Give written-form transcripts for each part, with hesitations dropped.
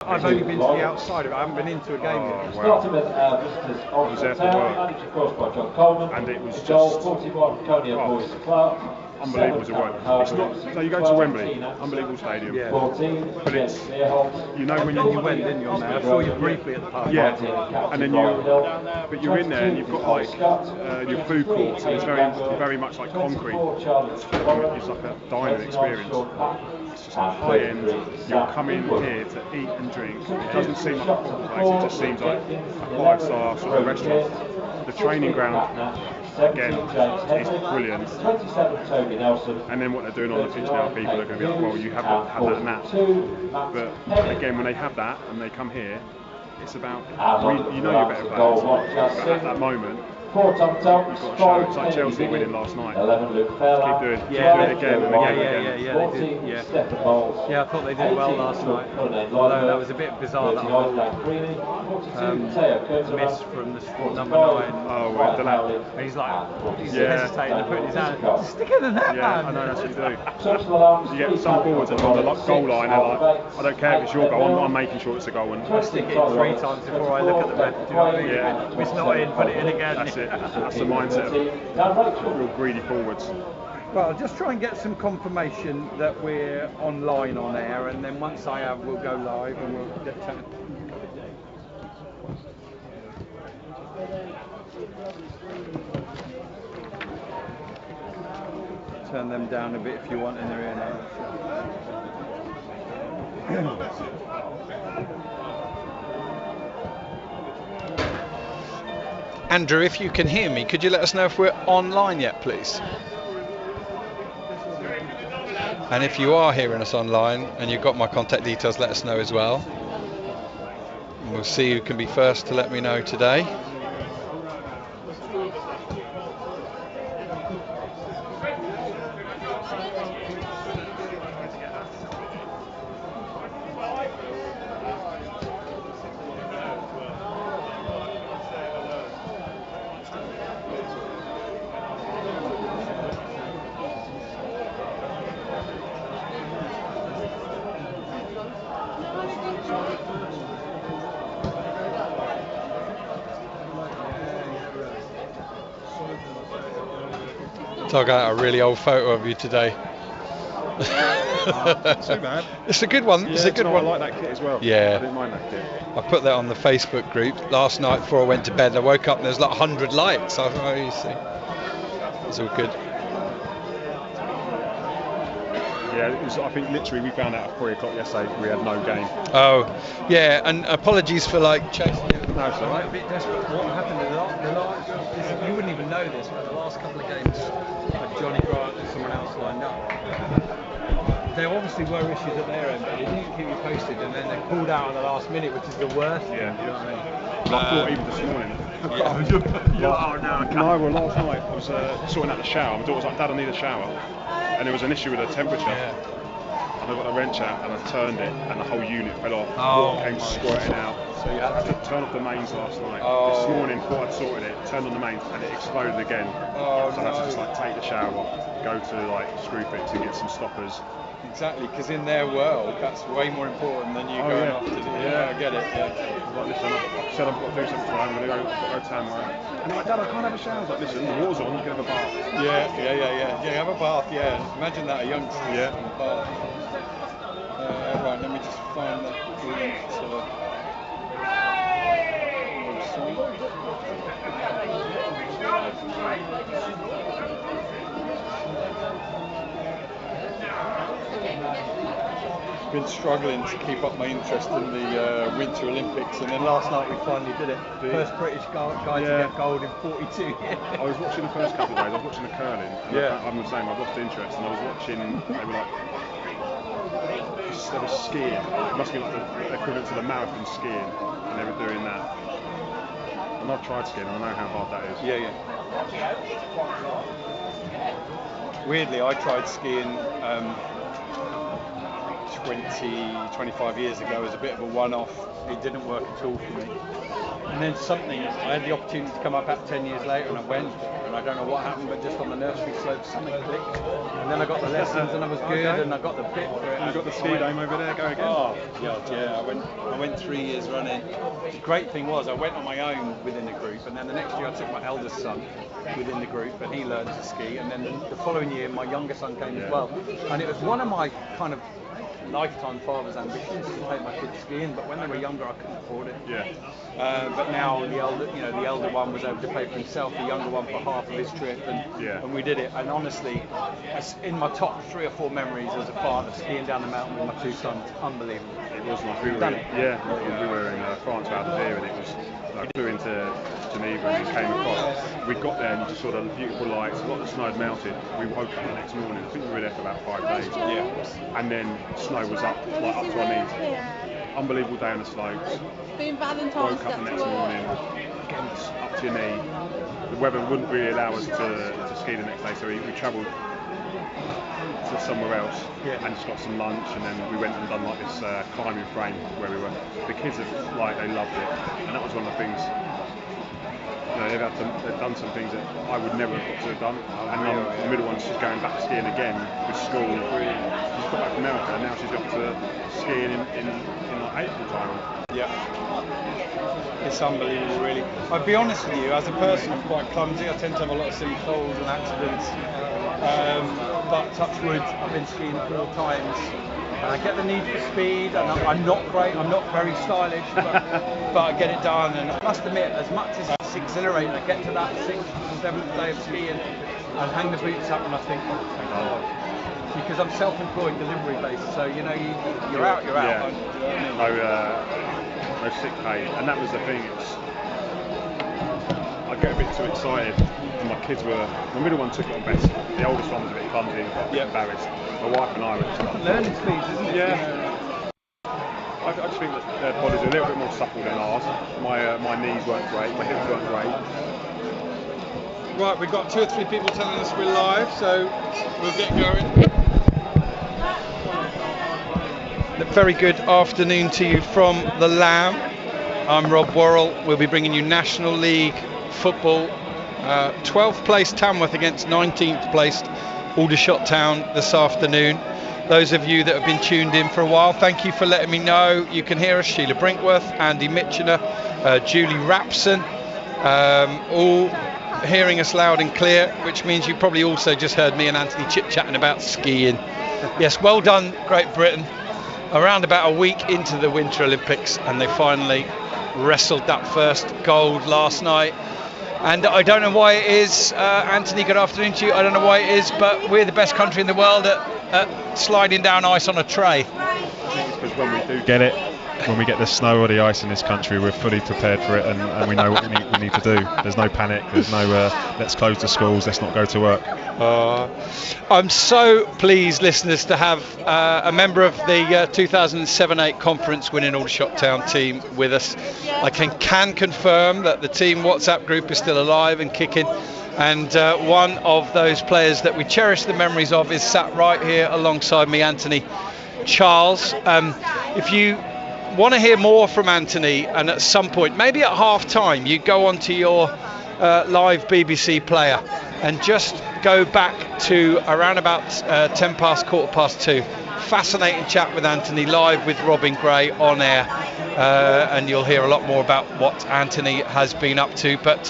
I've only been to the outside of it. I haven't been into a game yet. Wow. I was there for work, and it was just unbelievable to watch. It's not. So you go to Wembley, unbelievable stadium. Yeah. But it's, you know, when You went, didn't you, on there? I saw you briefly at the pub. Yeah, and then but you're in there and you've got like your food courts, and it's very much like concrete. It's like a dining experience. It's just like high end. You're coming here to eat and drink. It doesn't seem like a football place. It just seems like a 5-star sort of restaurant. The training ground, again, is brilliant. And then what they're doing on the pitch now, people are going to be like, well, you have that and that. But again, when they have that and they come here, it's about, you know you're better players. But at that moment, you've got to show. It's like Chelsea winning last night. Keep doing it again and again. Yeah, they did. Yeah, I thought they did well last night. Although that was a bit bizarre, that whole miss from the number 9. Oh, Delap. And he's hesitating to put his hand. Just stick it in the net, Yeah, man. I know, that's what you do. You get some forwards on the goal line, they're like, I don't care if it's your goal, I'm making sure it's a goal. And I stick it in 3 times before I look at the red. Do you know what I mean? Yeah. If it's not in, put it in again. That's it. That's the mindset of real greedy forwards. Well, I'll just try and get some confirmation that we're online on air, and then once I have, we'll go live and we'll get turn them down a bit if you want in their ear now. Andrew, if you can hear me, could you let us know if we're online yet, please? And if you are hearing us online and you've got my contact details, let us know as well. And we'll see who can be first to let me know today. So I got a really old photo of you today. Too bad. It's a good one. Yeah, it's a good one. I like that kit as well. Yeah. I didn't mind that kit. I put that on the Facebook group last night before I went to bed. I woke up and there's like 100 likes. I thought, oh, you see. It's all good. Yeah, it was, I think literally we found out at 3 o'clock yesterday we had no game. Oh, yeah, and apologies for like chasing you. No, it's all right. A bit desperate. What happened in the last, you wouldn't even know this, but the last couple of games had Johnny Grant and someone else lined up. There obviously were issues at their end, but they didn't keep you posted, and then they pulled out at the last minute, which is the worst. Yeah. You know what I mean? I thought even this morning. No, well, last night I was sorting out the shower. My daughter was like, Dad, I need a shower. And there was an issue with the temperature. Yeah. And I got the wrench out and I turned it and the whole unit fell off. Oh, Water came squirting out. So you had to turn off the mains last night. This morning, thought I'd sorted it, turned on the mains and it exploded again. Oh, so I had to just like take the shower off, go to like Screwfix and get some stoppers. Exactly, because in their world, that's way more important than you going off to do. Yeah, I get it. Yeah. Like, listen, I said I've got to do something tonight. I'm going to go to Tamworth. And I'm like, Dad, I can't have a shower. I was like, listen, the war's on. You can have a bath. Yeah, have a bath. Yeah, imagine that, a youngster. Yeah. In a bath. Right, let me just find that link to the been struggling to keep up my interest in the Winter Olympics, and then last night we finally did it. First British guy to get gold in 42 years. I was watching the first couple of days. I was watching the curling. And I'm the same. I've lost interest, and I was watching. They were like, they were skiing. It must be like the equivalent to the marathon skiing, and they were doing that. And I've tried skiing, and I know how hard that is. Yeah. Weirdly, I tried skiing 25 years ago as a bit of a one-off. It didn't work at all for me. And then I had the opportunity to come up at 10 years later, and I went, and I don't know what happened, but just on the nursery slope something clicked, and then I got the lessons and I was good, and I got the bit for it. You got the ski dome over there, go again. Oh God, yeah, I went 3 years running. The great thing was I went on my own within the group, and then the next year I took my eldest son within the group, and he learned to ski, and then the following year my younger son came as well, and it was one of my kind of lifetime father's ambitions to take my kids skiing, but when they were younger I couldn't afford it. But now the elder one was able to pay for himself, the younger one for half of his trip, and we did it. And honestly, in my top 3 or 4 memories as a father, skiing down the mountain with my 2 sons, unbelievable. It was nice. We were in France out there, and it was. I flew into Geneva and came across. We got there and you just saw the beautiful lights. A lot of the snow had melted. We woke up the next morning. I think we were there for about 5 days. And then snow was up to our knees. Unbelievable day on the slopes. Woke up the next morning, getting up to your knee. The weather wouldn't really allow us to ski the next day, so we travelled to somewhere else and just got some lunch, and then we went and done like this climbing frame where we were. The kids they loved it, and that was one of the things. They've done some things that I would never have got to have done, and the middle one's just going back skiing again with school. She's got back from America, and now she's got to skiing in like April time. It's unbelievable, really. I'll be honest with you, as a person I'm quite clumsy. I tend to have a lot of silly falls and accidents. But touch wood, I've been skiing 4 times, and I get the need for speed, and I'm not great, I'm not very stylish, but I get it done. And I must admit, as much as it's exhilarating, I get to that 6th or 7th day of skiing and hang the boots up and I think, oh thank God. Because I'm self-employed, delivery based, so you're out. No sick pay, and that was the thing. I get a bit too excited, and my middle one took it on best. The oldest one was a bit clumsy and got embarrassed. My wife and I were just learning speeds, isn't it? I just think that their bodies are a little bit more supple than ours. My knees weren't great, my hips weren't great. Right, we've got 2 or 3 people telling us we're live, so we'll get going. A very good afternoon to you from the Lamb. I'm Rob Worrell. We'll be bringing you National League football. 12th placed Tamworth against 19th placed Aldershot Town this afternoon. Those of you that have been tuned in for a while, thank you for letting me know. You can hear us, Sheila Brinkworth, Andy Mitchener, Julie Rapson, all hearing us loud and clear, which means you probably also just heard me and Anthony chit-chatting about skiing. Yes, well done Great Britain. Around about a week into the Winter Olympics, and they finally wrestled that first gold last night. And I don't know why it is, Anthony, good afternoon to you. I don't know why it is, but we're the best country in the world at sliding down ice on a tray. I think it's because when we do get it, when we get the snow or the ice in this country, we're fully prepared for it, and we know what we need to do. There's no panic, there's no let's close the schools, let's not go to work. I'm so pleased, listeners, to have a member of the 2007-8 conference winning Aldershot Town team with us. I can confirm that the team WhatsApp group is still alive and kicking, and one of those players that we cherish the memories of is sat right here alongside me, Anthony Charles. If you want to hear more from Anthony, and at some point, maybe at half time, you go onto your live BBC player and just go back to around about 10 past, 2:15. Fascinating chat with Anthony live with Robin Gray on air, and you'll hear a lot more about what Anthony has been up to. But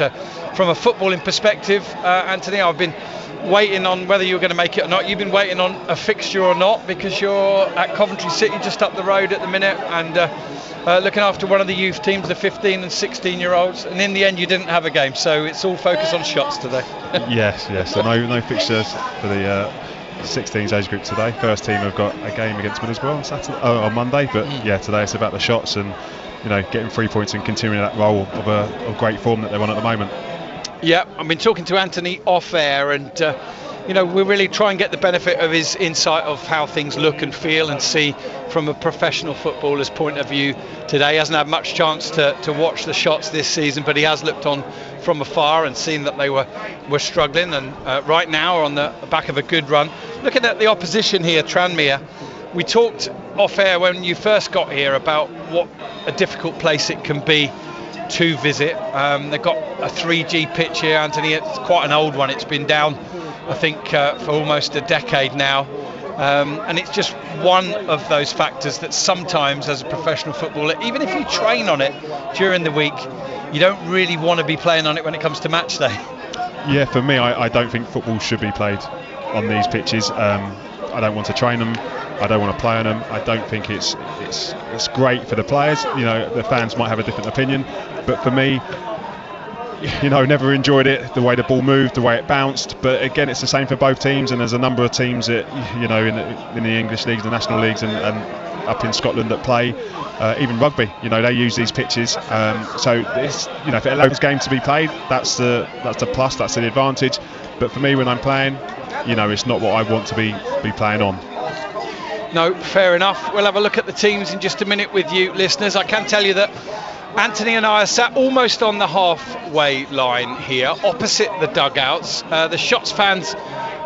from a footballing perspective, Anthony, I've been waiting on whether you were going to make it or not. You've been waiting on a fixture or not, because you're at Coventry City just up the road at the minute, and looking after one of the youth teams, the 15 and 16 year olds, and in the end you didn't have a game, so it's all focused on shots today. yes, so no fixtures for the 16s age group today. First team have got a game against Middlesbrough on Monday, but today it's about the shots and getting 3 points and continuing that role of great form that they're on at the moment. Yeah, I've been talking to Anthony off air, and we really try and get the benefit of his insight of how things look and feel and see from a professional footballer's point of view today. He hasn't had much chance to watch the shots this season, but he has looked on from afar and seen that they were struggling, and right now are on the back of a good run. Looking at the opposition here, Tranmere, We talked off air when you first got here about what a difficult place it can be to visit. They've got a 3G pitch here, Anthony. It's quite an old one. It's been down, I think, for almost a decade now. And it's just one of those factors that sometimes, as a professional footballer, even if you train on it during the week, you don't really want to be playing on it when it comes to match day. Yeah, for me, I don't think football should be played on these pitches. I don't want to train them. I don't want to play on them. I don't think it's great for the players. You know, the fans might have a different opinion, but for me, you know, never enjoyed it, the way the ball moved, the way it bounced. But again, it's the same for both teams, and there's a number of teams that, you know, in the English leagues, the national leagues, and up in Scotland that play even rugby. You know, they use these pitches. So it's, you know, if it allows game to be played, that's the plus, that's the advantage. But for me, when I'm playing, you know, it's not what I want to be playing on. No, fair enough. We'll have a look at the teams in just a minute with you, listeners. I can tell you that Anthony and I are sat almost on the halfway line here, opposite the dugouts. The Shots fans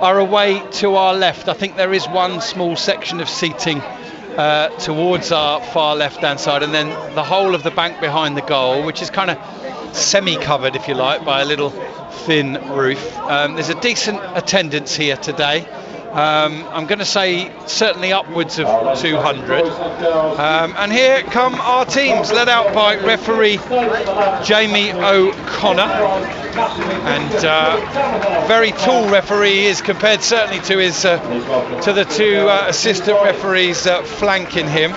are away to our left. I think there is one small section of seating towards our far left-hand side, and then the whole of the bank behind the goal, which is kind of semi-covered, if you like, by a little thin roof. There's a decent attendance here today. I'm going to say certainly upwards of 200. And here come our teams, led out by referee Jamie O'Connor. And very tall referee he is, compared certainly to his to the two assistant referees flanking him.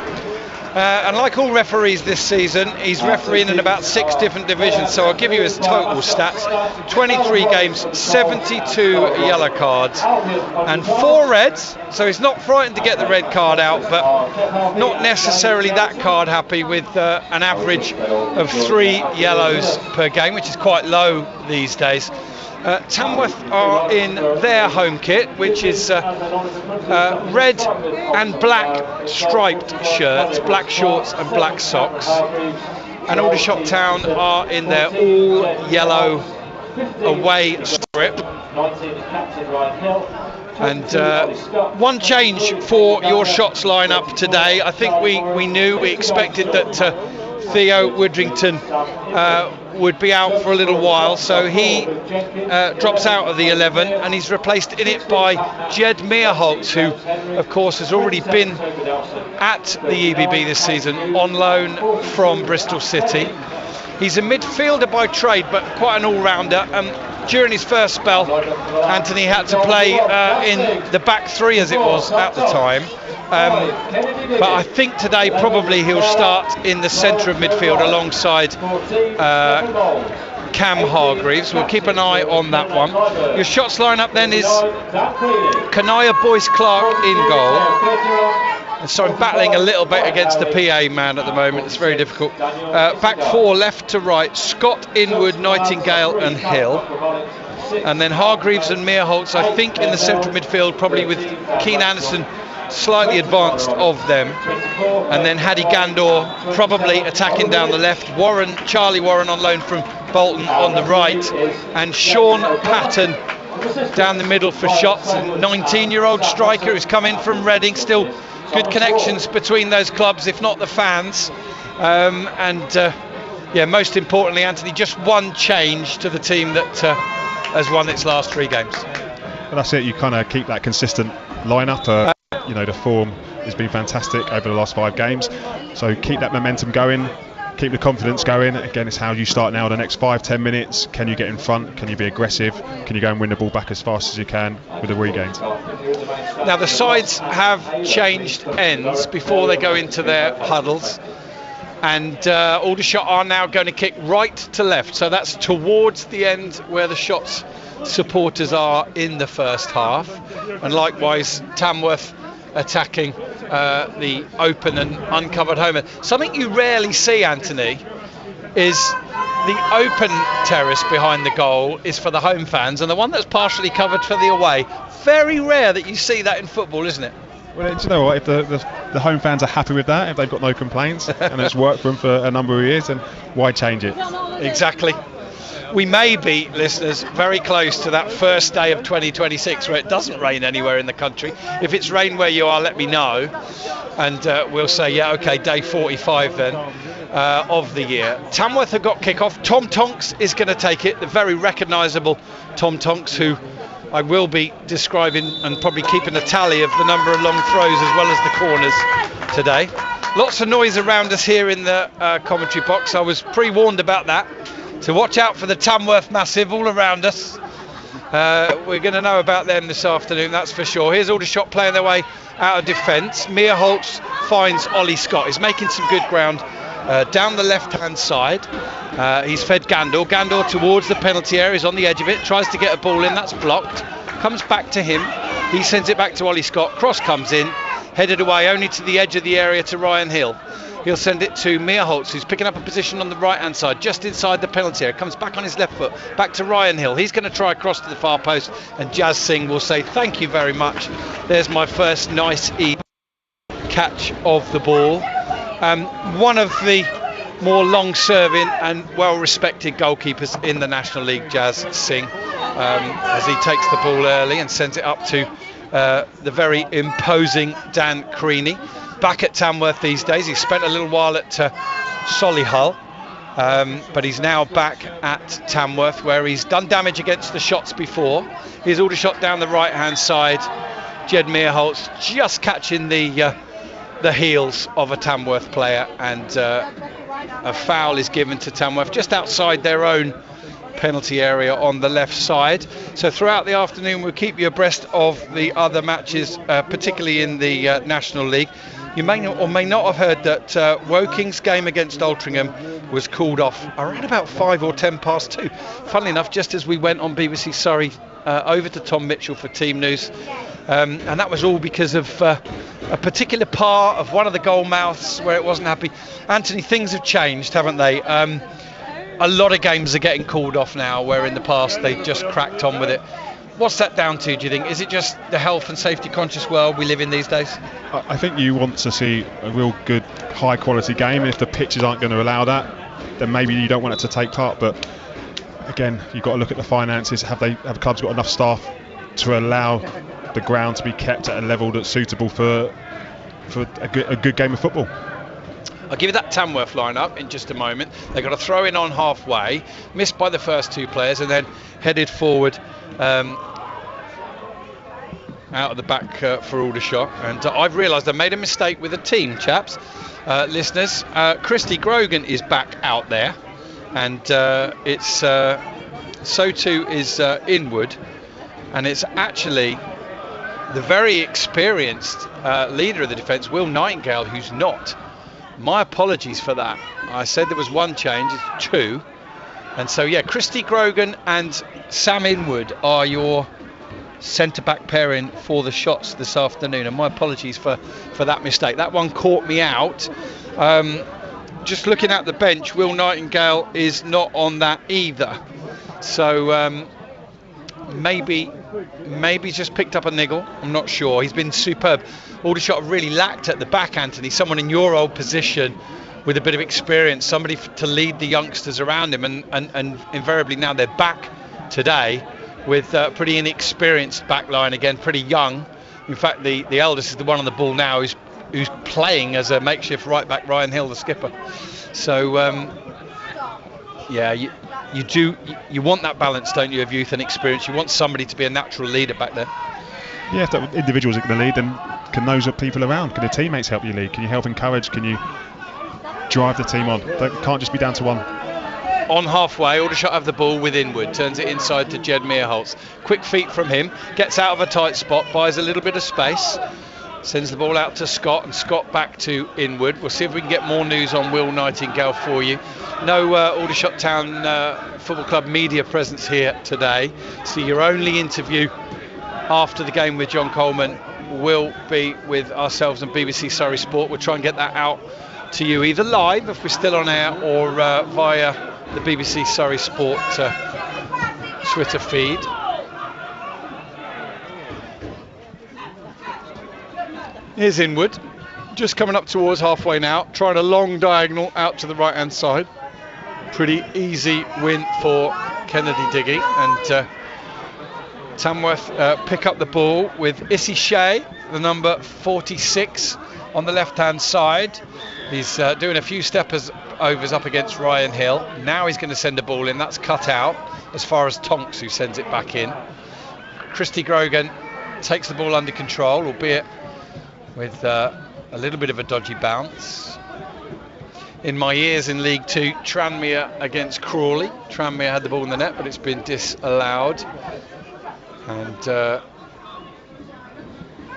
And like all referees this season, he's refereeing in about 6 different divisions, so I'll give you his total stats. 23 games, 72 yellow cards and 4 reds, so he's not frightened to get the red card out, but not necessarily that card happy, with an average of 3 yellows per game, which is quite low these days. Tamworth are in their home kit, which is red and black striped shirts, black shorts and black socks. And Aldershot Town are in their all yellow away strip. And one change for your Shots lineup today. I think we expected that Theo Woodrington would be out for a little while, so he drops out of the 11 and he's replaced in it by Jed Meerholtz, who of course has already been at the EBB this season on loan from Bristol City. He's a midfielder by trade, but quite an all-rounder. During his first spell, Anthony had to play in the back 3 as it was at the time. But I think today probably he'll start in the centre of midfield alongside Cam Hargreaves. We'll keep an eye on that one. Your Shots lineup then is Kanaya Boyce-Clark in goal. And so I'm battling a little bit against the PA man at the moment. It's very difficult. Back 4, left to right, Scott, Inwood, Nightingale and Hill. And then Hargreaves and Meerholtz, I think, in the central midfield, probably with Keane Anderson slightly advanced of them. And then Hadi Gandor probably attacking down the left. Charlie Warren on loan from Bolton on the right. And Sean Patton down the middle for Shots. 19-year-old striker who's come in from Reading. Still good connections between those clubs, if not the fans. Yeah, most importantly, Anthony, just one change to the team that has won its last 3 games. And that's it, you kind of keep that consistent lineup. You know, the form has been fantastic over the last 5 games, so keep that momentum going, keep the confidence going. Again, it's how you start now the next 5-10 minutes. Can you get in front? Can you be aggressive? Can you go and win the ball back as fast as you can with the regains? Now the sides have changed ends before they go into their huddles, and Aldershot are now going to kick right to left, so that's towards the end where the Shots supporters are in the first half. And likewise Tamworth attacking the open and uncovered home end. Something you rarely see, Anthony, is the open terrace behind the goal is for the home fans, and the one that's partially covered for the away. Very rare that you see that in football, isn't it? Well, do you know what? If the home fans are happy with that, if they've got no complaints and it's worked for them for a number of years, then why change it? Exactly. we may be, listeners, very close to that first day of 2026 where it doesn't rain anywhere in the country. If it's rain where you are, let me know, and we'll say, yeah, okay, day 45 then of the year. Tamworth have got kick-off. Tom Tonks is going to take it, the very recognisable Tom Tonks, who I will be describing and probably keeping a tally of the number of long throws as well as the corners today. Lots of noise around us here in the commentary box. I was pre-warned about that. So watch out for the Tamworth Massive all around us. We're going to know about them this afternoon, that's for sure. Here's Aldershot playing their way out of defence. Mia Holtz finds Ollie Scott. He's making some good ground down the left-hand side. He's fed Gandor. Gandor towards the penalty area. He's on the edge of it. Tries to get a ball in. That's blocked. Comes back to him. He sends it back to Ollie Scott. Cross comes in. Headed away only to the edge of the area to Ryan Hill. He'll send it to Mia Holtz, who's picking up a position on the right-hand side, just inside the penalty area. Comes back on his left foot, back to Ryan Hill. He's going to try across to the far post, and Jazz Singh will say, thank you very much. There's my first nice catch of the ball. One of the more long-serving and well-respected goalkeepers in the National League, Jazz Singh, as he takes the ball early and sends it up to the very imposing Dan Creaney. Back at Tamworth these days. He spent a little while at Solihull, but he's now back at Tamworth, where he's done damage against the shots before. Here's Aldershot down the right-hand side. Jed Meerholtz just catching the heels of a Tamworth player, and a foul is given to Tamworth just outside their own penalty area on the left side. So throughout the afternoon we'll keep you abreast of the other matches, particularly in the National League. You may not or may not have heard that Woking's game against Altrincham was called off around about 5 or 10 past 2. Funnily enough, just as we went on BBC Surrey over to Tom Mitchell for team news, and that was all because of a particular part of one of the goal mouths where it wasn't happy. Anthony, things have changed, haven't they? A lot of games are getting called off now, where in the past they just cracked on with it. What's that down to, do you think? Is it just the health and safety conscious world we live in these days? I think you want to see a real good, high quality game, and if the pitches aren't going to allow that, then maybe you don't want it to take part. But again, you've got to look at the finances. Have clubs got enough staff to allow the ground to be kept at a level that's suitable for a good game of football? I'll give you that Tamworth line-up in just a moment. They've got a throw in on halfway, missed by the first two players, and then headed forward out of the back for Aldershot. And I've realised I made a mistake with the team, chaps, listeners. Christy Grogan is back out there, and it's so too is Inwood, and it's actually the very experienced leader of the defence, Will Nightingale, who's not. My apologies for that. I said there was one change, it's two. And so, yeah, Christy Grogan and Sam Inwood are your centre-back pairing for the shots this afternoon. And my apologies for that mistake. That one caught me out. Just looking at the bench, Will Nightingale is not on that either. So maybe he's just picked up a niggle. I'm not sure. He's been superb. Aldershot have really lacked at the back, Anthony, someone in your old position with a bit of experience, somebody to lead the youngsters around him, and invariably now they're back today with a pretty inexperienced back line again, pretty young. In fact, the eldest is the one on the ball now who's playing as a makeshift right back, Ryan Hill, the skipper. So yeah, you want that balance, don't you, of youth and experience. You want somebody to be a natural leader back there. Yeah, if that individuals are going to lead, then can those people around, can the teammates help you lead? Can you help encourage? Can you drive the team on? Can't just be down to one. On halfway, Aldershot have the ball with Inwood, turns it inside to Jed Meerholtz. Quick feet from him, gets out of a tight spot, buys a little bit of space, sends the ball out to Scott, and Scott back to Inwood. We'll see if we can get more news on Will Nightingale for you. No Aldershot Town Football Club media presence here today, so your only interview after the game with John Coleman will be with ourselves and BBC Surrey Sport. We'll try and get that out to you either live if we're still on air, or via the BBC Surrey Sport Twitter feed. Here's Inwood, just coming up towards halfway now, trying a long diagonal out to the right hand side. Pretty easy win for Kennedy Diggy, and Tamworth pick up the ball with Issy Shea, the number 46, on the left-hand side. He's doing a few overs up against Ryan Hill. Now he's going to send a ball in. That's cut out as far as Tonks, who sends it back in. Christy Grogan takes the ball under control, albeit with a little bit of a dodgy bounce. In my years in League Two, Tranmere against Crawley. Tranmere had the ball in the net, but it's been disallowed. And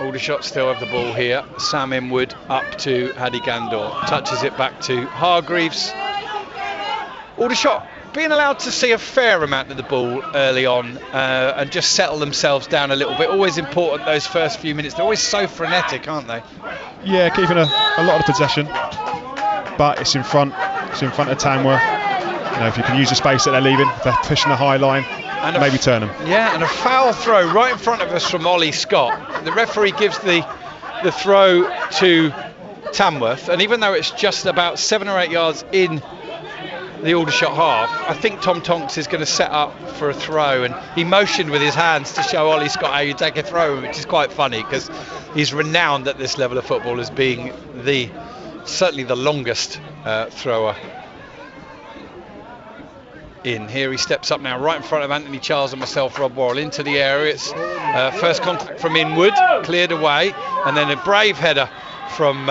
Aldershot still have the ball here. Sam Inwood up to Hadi Gandor. Touches it back to Hargreaves. Aldershot being allowed to see a fair amount of the ball early on and just settle themselves down a little bit. Always important, those first few minutes. They're always so frenetic, aren't they? Yeah, keeping a lot of possession, but it's in front. It's in front of Tamworth. You know, if you can use the space that they're leaving, if they're pushing the high line, and maybe turn them. Yeah, and a foul throw right in front of us from Ollie Scott. The referee gives the throw to Tamworth, and even though it's just about 7 or 8 yards in the Aldershot half, I think Tom Tonks is going to set up for a throw, and he motioned with his hands to show Ollie Scott how you take a throw, which is quite funny because he's renowned at this level of football as being certainly the longest thrower in. Here he steps up now right in front of Anthony Charles and myself, Rob Worrell, into the area. It's first contact from Inwood, cleared away, and then a brave header from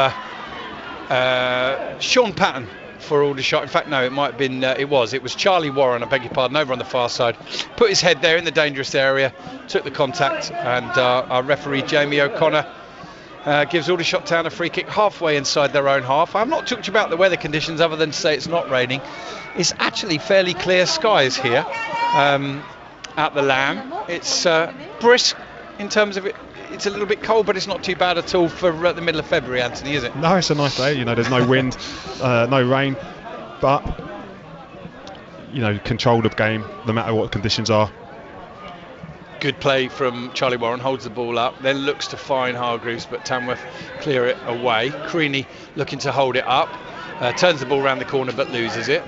Sean Patton for Aldershot. In fact, no, it might have been, it was Charlie Warren, I beg your pardon, over on the far side. Put his head there in the dangerous area, took the contact, and our referee Jamie O'Connor gives Aldershot Town a free kick halfway inside their own half. I've not talked about the weather conditions other than to say it's not raining. It's actually fairly clear skies here at the Lamb. It's brisk in terms of it. It's a little bit cold, but it's not too bad at all for the middle of February, Anthony, is it? No, it's a nice day. You know, there's no wind, no rain, but you know, control of game no matter what conditions are. Good play from Charlie Warren, holds the ball up, then looks to find Hargreaves, but Tamworth clear it away. Creaney looking to hold it up, turns the ball around the corner but loses it.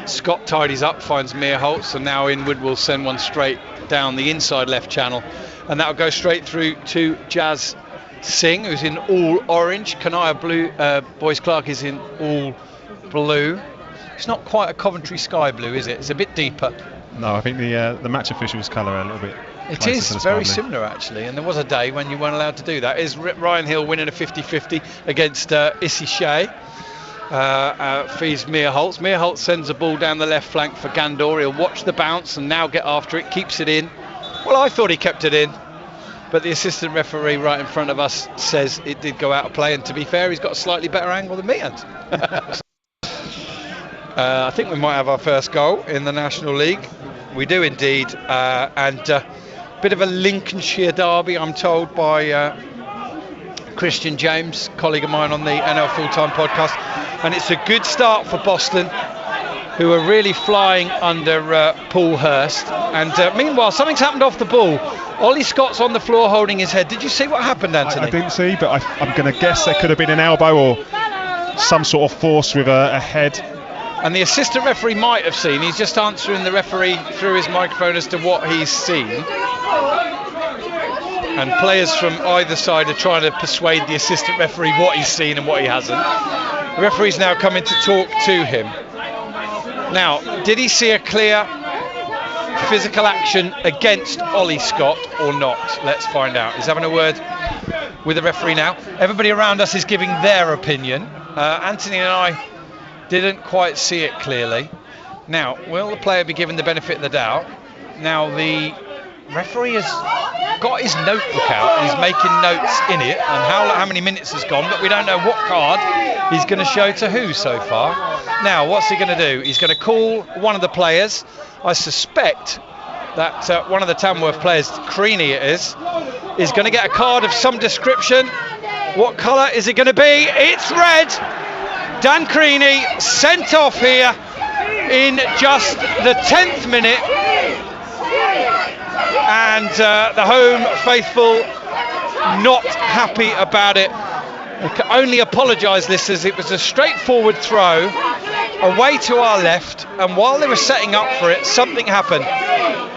Scott tidies up, finds Meerholtz, and now Inwood will send one straight down the inside left channel, and that'll go straight through to Jazz Singh, who's in all orange. Kanaya blue, Boyce Clark is in all blue. It's not quite a Coventry sky blue, is it? It's a bit deeper. No, I think the match officials colour a little bit. It is very similar actually, and there was a day when you weren't allowed to do that. Is Ryan Hill winning a 50-50 against Issy Shea? Fees Meerholtz. Meerholtz sends a ball down the left flank for Gandor. He'll watch the bounce and now get after it, keeps it in. Well, I thought he kept it in, but the assistant referee right in front of us says it did go out of play, and to be fair, he's got a slightly better angle than me. I think we might have our first goal in the National League. We do indeed, and bit of a Lincolnshire derby, I'm told by Christian James, colleague of mine on the NL Full-Time podcast, and it's a good start for Boston, who are really flying under Paul Hurst. And meanwhile, something's happened off the ball. Ollie Scott's on the floor holding his head. Did you see what happened, Anthony? I didn't see, but I'm going to guess there could have been an elbow or some sort of force with a head. And the assistant referee might have seen. He's just answering the referee through his microphone as to what he's seen. And players from either side are trying to persuade the assistant referee what he's seen and what he hasn't. The referee's now coming to talk to him. Now, did he see a clear physical action against Ollie Scott or not? Let's find out. He's having a word with the referee now. Everybody around us is giving their opinion. Anthony and I didn't quite see it clearly. Now, will the player be given the benefit of the doubt? Now, the referee has got his notebook out and he's making notes in it on how many minutes has gone, but we don't know what card he's going to show to who so far. Now, what's he going to do? He's going to call one of the players. I suspect that one of the Tamworth players, Creaney it is going to get a card of some description. What colour is it going to be? It's red. Dan Creaney sent off here in just the 10th minute, and the home faithful not happy about it. I can only apologise, listeners, it was a straightforward throw away to our left, and while they were setting up for it, something happened.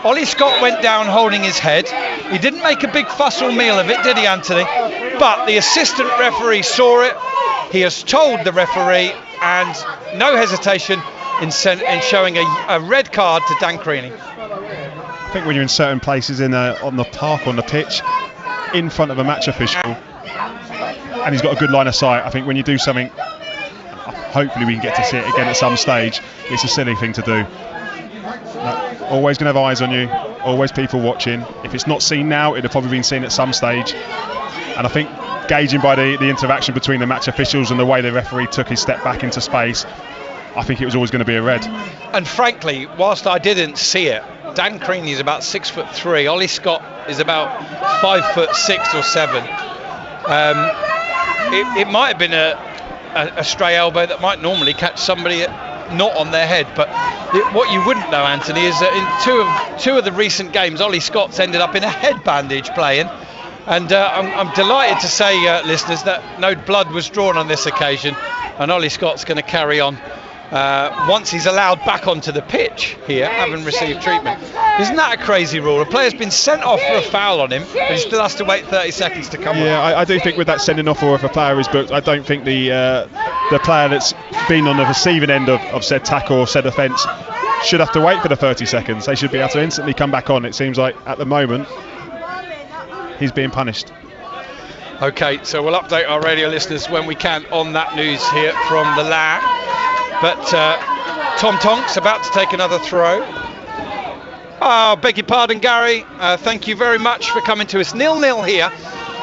Ollie Scott went down holding his head. He didn't make a big fuss or meal of it, did he, Anthony? But the assistant referee saw it. He has told the referee, and no hesitation in showing a red card to Dan Creaney. I think when you're in certain places on the park, on the pitch, in front of a match official, and he's got a good line of sight, I think when you do something, hopefully we can get to see it again at some stage, it's a silly thing to do. Always going to have eyes on you, always people watching. If it's not seen now, it'd have probably been seen at some stage. And I think gauging by the interaction between the match officials and the way the referee took his step back into space, I think it was always going to be a red. And frankly, whilst I didn't see it, Dan Creaney is about 6'3". Ollie Scott is about 5'6" or 7. It might have been a stray elbow that might normally catch somebody not on their head, but what you wouldn't know, Anthony, is that in two of the recent games, Ollie Scott's ended up in a head bandage playing, and I'm delighted to say, listeners, that no blood was drawn on this occasion, and Ollie Scott's going to carry on once he's allowed back onto the pitch here, having received treatment. Isn't that a crazy rule? A player's been sent off for a foul on him, but he still has to wait 30 seconds to come on. Yeah, I do think with that sending off, or if a player is booked, I don't think the player that's been on the receiving end of said tackle or said offence should have to wait for the 30 seconds. They should be able to instantly come back on. It seems like at the moment he's being punished. Okay, so we'll update our radio listeners when we can on that news here from the LA. But Tom Tonks about to take another throw. Oh, beg your pardon, Gary. Thank you very much for coming to us. 0-0 here.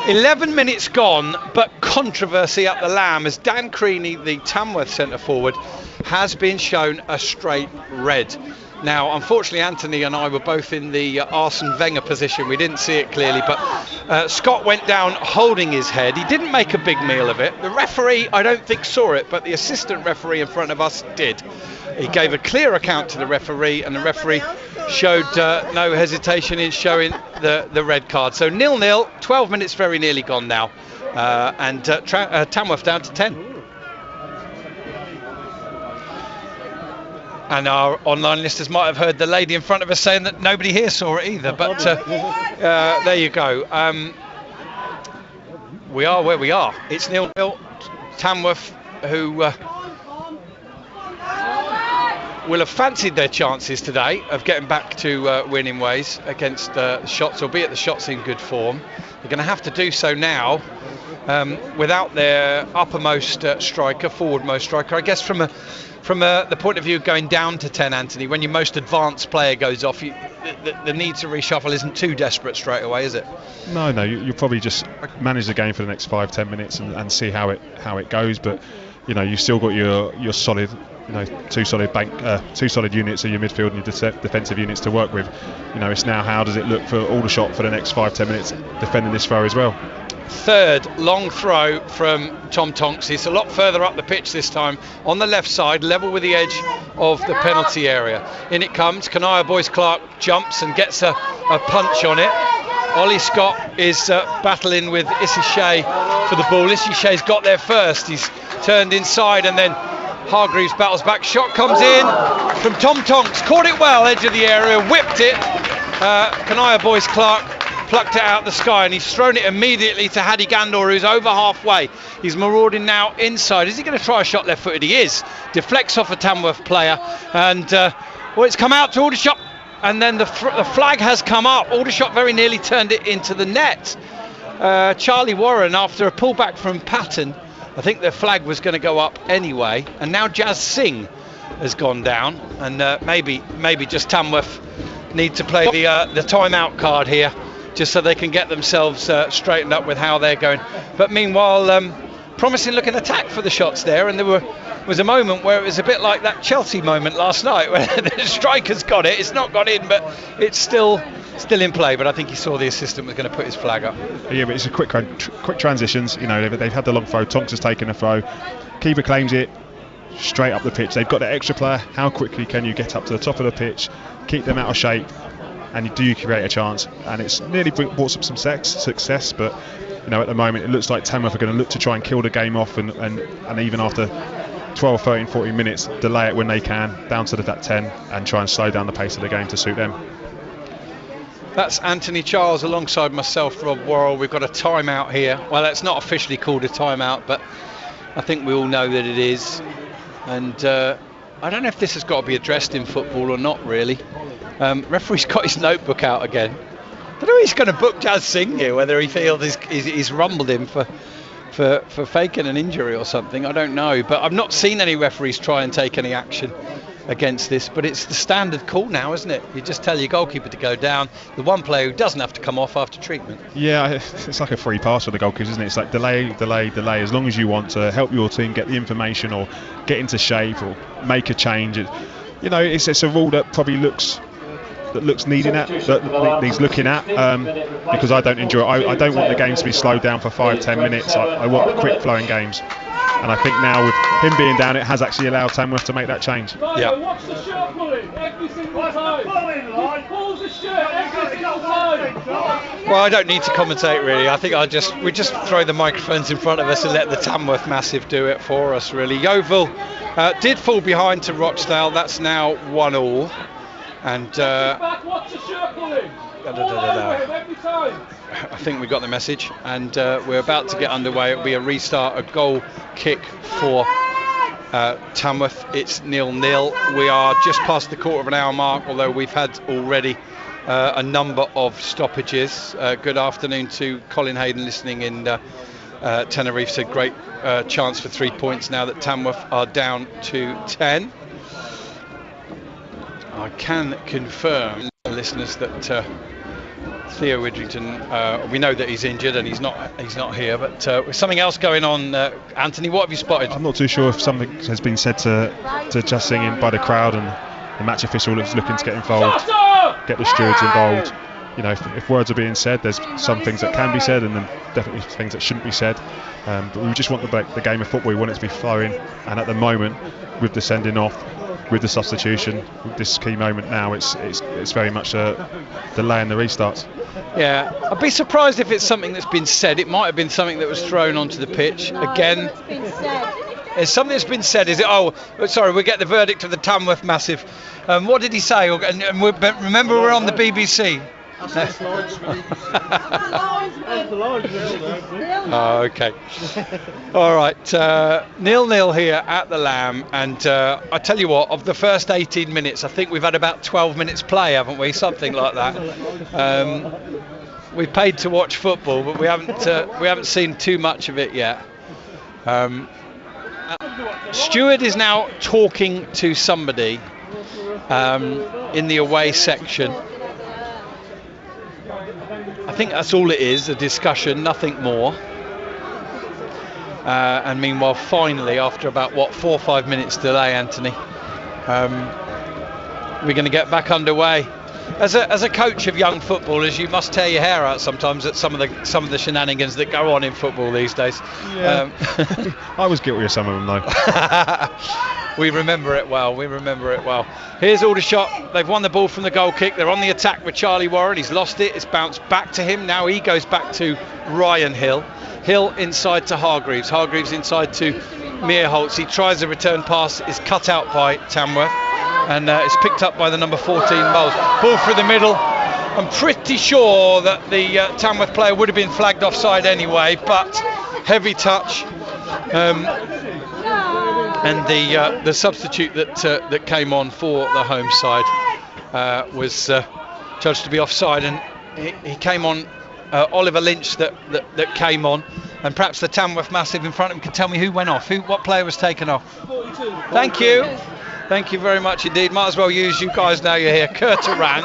11 minutes gone, but controversy at the Lamb as Dan Creaney, the Tamworth centre forward, has been shown a straight red. Now, unfortunately, Anthony and I were both in the Arsene Wenger position. We didn't see it clearly, but Scott went down holding his head. He didn't make a big meal of it. The referee, I don't think, saw it, but the assistant referee in front of us did. He gave a clear account to the referee, and the referee showed no hesitation in showing the red card. So 0-0, 12 minutes very nearly gone now, and Tamworth down to 10. And our online listeners might have heard the lady in front of us saying that nobody here saw it either, but there you go. We are where we are. It's 0-0. Tamworth, who will have fancied their chances today of getting back to winning ways against Shots, albeit the Shots in good form. They're going to have to do so now without their uppermost striker, forwardmost striker. I guess from the point of view of going down to 10, Anthony, when your most advanced player goes off, the need to reshuffle isn't too desperate straight away, is it? No, you'll probably just manage the game for the next 5-10 minutes and see how it goes. But you've still got your solid, two solid units of your midfield and your defensive units to work with. It's now how does it look for Aldershot for the next 5-10 minutes defending this throw as well. Third long throw from Tom Tonks. It's a lot further up the pitch this time, on the left side, level with the edge of the penalty area. In it comes. Kanaya Boyce-Clark jumps and gets a punch on it. Ollie Scott is battling with Issy Shea for the ball. Issy Shea's got there first. He's turned inside, and then Hargreaves battles back. Shot comes in from Tom Tonks. Caught it well, edge of the area, whipped it. Kanaya Boyce-Clark plucked it out the sky, and he's thrown it immediately to Hadi Gandor, who's over halfway. He's marauding now inside. Is he going to try a shot left-footed? He is. Deflects off a Tamworth player, and it's come out to Aldershot, and then the flag has come up. Aldershot very nearly turned it into the net. Charlie Warren, after a pullback from Patton, I think the flag was going to go up anyway, and now Jazz Singh has gone down, and maybe just Tamworth need to play the timeout card here, just so they can get themselves straightened up with how they're going. But meanwhile, promising looking attack for the Shots there, and there was a moment where it was a bit like that Chelsea moment last night where the striker's got it. It's not got in, but it's still in play. But I think he saw the assistant was going to put his flag up. Yeah, but it's a quick transitions. They've had the long throw. Tonks has taken a throw. Keeper claims it. Straight up the pitch. They've got the extra player. How quickly can you get up to the top of the pitch, keep them out of shape, and do you create a chance? And it's nearly brought up some success, but at the moment it looks like Tamworth are going to look to try and kill the game off, and even after 12, 13, 14 minutes, delay it when they can, down to that 10, and try and slow down the pace of the game to suit them. That's Anthony Charles alongside myself, Rob Worrell. We've got a timeout here. Well, that's not officially called a timeout, but I think we all know that it is. And I don't know if this has got to be addressed in football or not, really. Referee's got his notebook out again. I don't know if he's going to book Jazz Singh here, whether he feels he's rumbled him for faking an injury or something. I don't know. But I've not seen any referees try and take any action against this, but it's the standard call now, isn't it? You just tell your goalkeeper to go down, the one player who doesn't have to come off after treatment. Yeah, it's like a free pass for the goalkeepers, isn't it? It's like delay, as long as you want to help your team get the information or get into shape or make a change. It's a rule that probably looks needing at, that needs looking at, because I don't enjoy it. I don't want the games to be slowed down for 5-10 minutes. I want quick flowing games. And I think now with him being down, it has actually allowed Tamworth to make that change. Yeah. Watch the shirt pulling every single time. He pulls the shirt every single time. Well, I don't need to commentate really. I think we just throw the microphones in front of us and let the Tamworth Massive do it for us really. Yeovil did fall behind to Rochdale. That's now 1-1. And Watch the shirt pulling. Every time. I think we got the message, and we're about to get underway. It'll be a restart, a goal kick for Tamworth. It's 0-0. We are just past the quarter of an hour mark, although we've had already a number of stoppages. Good afternoon to Colin Hayden listening in Tenerife. Said great chance for 3 points now that Tamworth are down to 10. I can confirm, listeners, that Theo Widrington, we know that he's injured and he's not here, but with something else going on. Anthony, what have you spotted? I'm not too sure if something has been said to Just Singing by the crowd, and the match official is looking to get involved, get the stewards involved. If words are being said, there's some things that can be said, and then definitely things that shouldn't be said. But we just want the game of football. We want it to be flowing, and at the moment, with the sending off, with the substitution, with this key moment now, it's very much a delay in the restarts. Yeah, I'd be surprised if it's something that's been said. It might have been something that was thrown onto the pitch. Again, It's been said. it's something that's been said. Is it? Oh, sorry, we get the verdict of the Tamworth Massive. What did he say? Remember, we're on the BBC. Oh, okay. All right. 0-0 here at the Lamb, and I tell you what, of the first 18 minutes, I think we've had about 12 minutes play, haven't we? Something like that. We paid to watch football, but we haven't seen too much of it yet. Stewart is now talking to somebody in the away section. I think that's all it is, a discussion, nothing more. And meanwhile, finally, after about 4 or 5 minutes delay, Anthony, we're going to get back underway. As a coach of young footballers, you must tear your hair out sometimes at some of the shenanigans that go on in football these days. Yeah. I was guilty of some of them though. We remember it well. Here's Aldershot. They've won the ball from the goal kick. They're on the attack with Charlie Warren. He's lost it. It's bounced back to him. Now he goes back to Ryan Hill. Hill inside to Hargreaves. Hargreaves inside to Meerholtz. He tries a return pass. It's cut out by Tamworth. And it's picked up by the number 14 Moles. Ball through the middle. I'm pretty sure that the Tamworth player would have been flagged offside anyway, but heavy touch. And the substitute that came on for the home side was judged to be offside, and he came on. Oliver Lynch that came on, and perhaps the Tamworth Massive in front of him can tell me who went off, what player was taken off. 42. Thank you very much indeed. Might as well use you guys now you're here. Kurtaran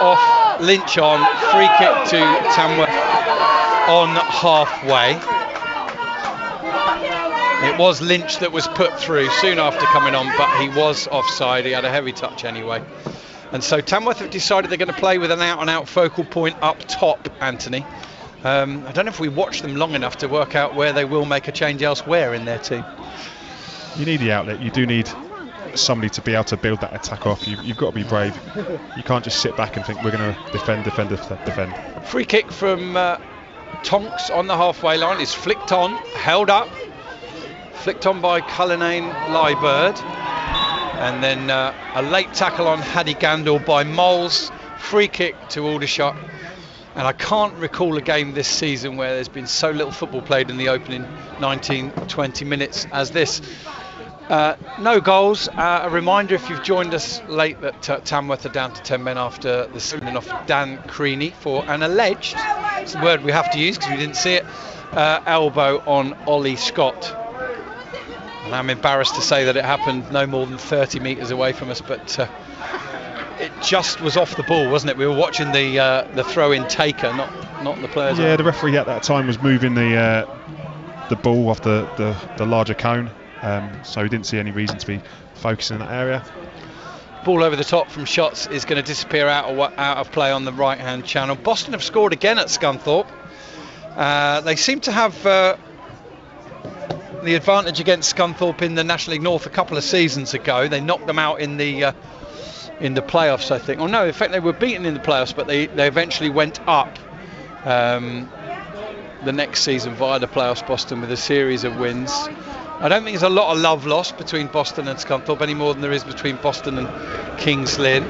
off Lynch on, free kick to Tamworth on halfway. It was Lynch that was put through soon after coming on, but he was offside. He had a heavy touch anyway. And so Tamworth have decided they're going to play with an out-and-out focal point up top, Anthony. I don't know if we watched them long enough to work out where they will make a change elsewhere in their team. You need the outlet. You do need somebody to be able to build that attack off. You've got to be brave. You can't just sit back and think we're going to defend. Free kick from Tonks on the halfway line is flicked on, held up, flicked on by Cullinane Liebird. and then a late tackle on Hadi Gandor by Moles, free kick to Aldershot. And I can't recall a game this season where there's been so little football played in the opening 19-20 minutes as this. No goals. A reminder, if you've joined us late, that Tamworth are down to 10 men after the sending off of Dan Creaney for an alleged, it's the word we have to use because we didn't see it, elbow on Ollie Scott. And I'm embarrassed to say that it happened no more than 30 metres away from us, but it just was off the ball, wasn't it? We were watching the throw-in taker, not the players. Yeah, the referee at that time was moving the ball off the larger cone, so he didn't see any reason to be focusing in that area. Ball over the top from shots is going to disappear out of play on the right-hand channel. Boston have scored again at Scunthorpe. They seem to have the advantage against Scunthorpe in the National League North a couple of seasons ago. They knocked them out in the playoffs, I think. Oh no, in fact they were beaten in the playoffs, but they eventually went up the next season via the playoffs, Boston, with a series of wins. I don't think there's a lot of love lost between Boston and Scunthorpe any more than there is between Boston and Kings Lynn,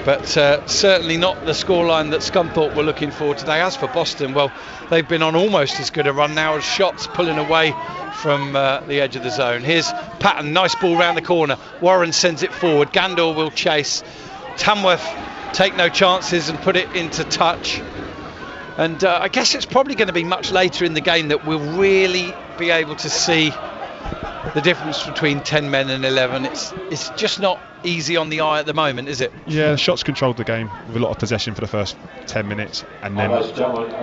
but certainly not the scoreline that Scunthorpe were looking for today. As for Boston, well, they've been on almost as good a run now as shots pulling away from the edge of the zone. Here's Patton, nice ball round the corner. Warren sends it forward. Gandor will chase. Tamworth take no chances and put it into touch. And I guess it's probably going to be much later in the game that we'll really be able to see the difference between 10 men and 11. It's just not easy on the eye at the moment, is it? Yeah, the shots controlled the game with a lot of possession for the first 10 minutes, and then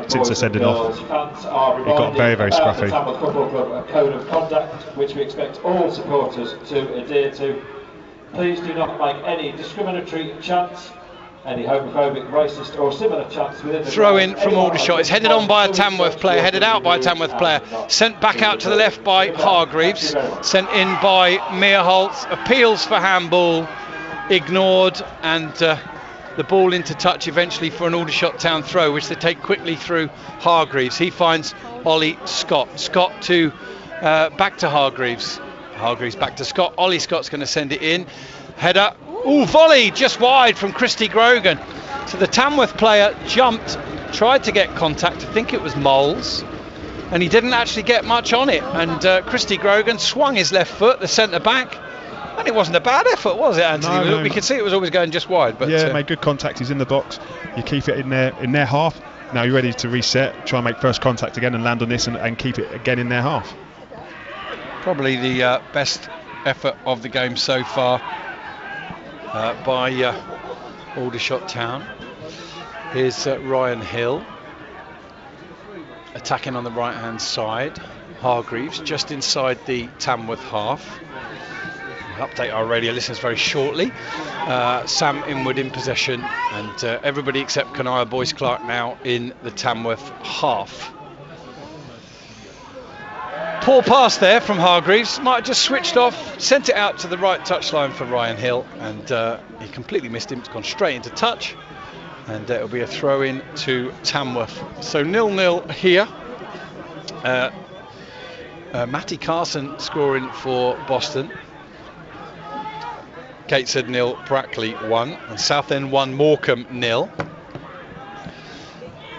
since they sent it off, it got very, very scruffy. A code of conduct which we expect all supporters to adhere to. Please do not make any discriminatory chants, any homophobic, racist or similar chants within the throw in from Aldershot. It's headed on by a Tamworth player, headed out by a Tamworth player, sent back out to the left by Hargreaves, sent in by Meerholtz, appeals for handball, ignored, and the ball into touch eventually for an Aldershot Town throw, which they take quickly through Hargreaves. He finds Ollie Scott. Scott to back to Hargreaves. Hargreaves back to Scott. Ollie Scott's going to send it in. Header. Ooh, volley just wide from Christy Grogan. So the Tamworth player jumped, tried to get contact. I think it was Moles, and he didn't actually get much on it. And Christy Grogan swung his left foot, the centre back, and it wasn't a bad effort, was it, Anthony? No. We could see it was always going just wide. But yeah, made good contact. He's in the box. You keep it in their half. Now you're ready to reset, try and make first contact again and land on this and keep it again in their half. Probably the best effort of the game so far by Aldershot Town. Here's Ryan Hill attacking on the right hand side. Hargreaves just inside the Tamworth half. We'll update our radio listeners very shortly. Sam Inwood in possession, and everybody except Kanaya Boyce Clark now in the Tamworth half. Poor pass there from Hargreaves, might have just switched off, sent it out to the right touchline for Ryan Hill, and he completely missed him. It's gone straight into touch, and it'll be a throw in to Tamworth. So 0-0 here. Matty Carson scoring for Boston. Gateshead 0, Brackley 1, and Southend 1, Morecambe 0.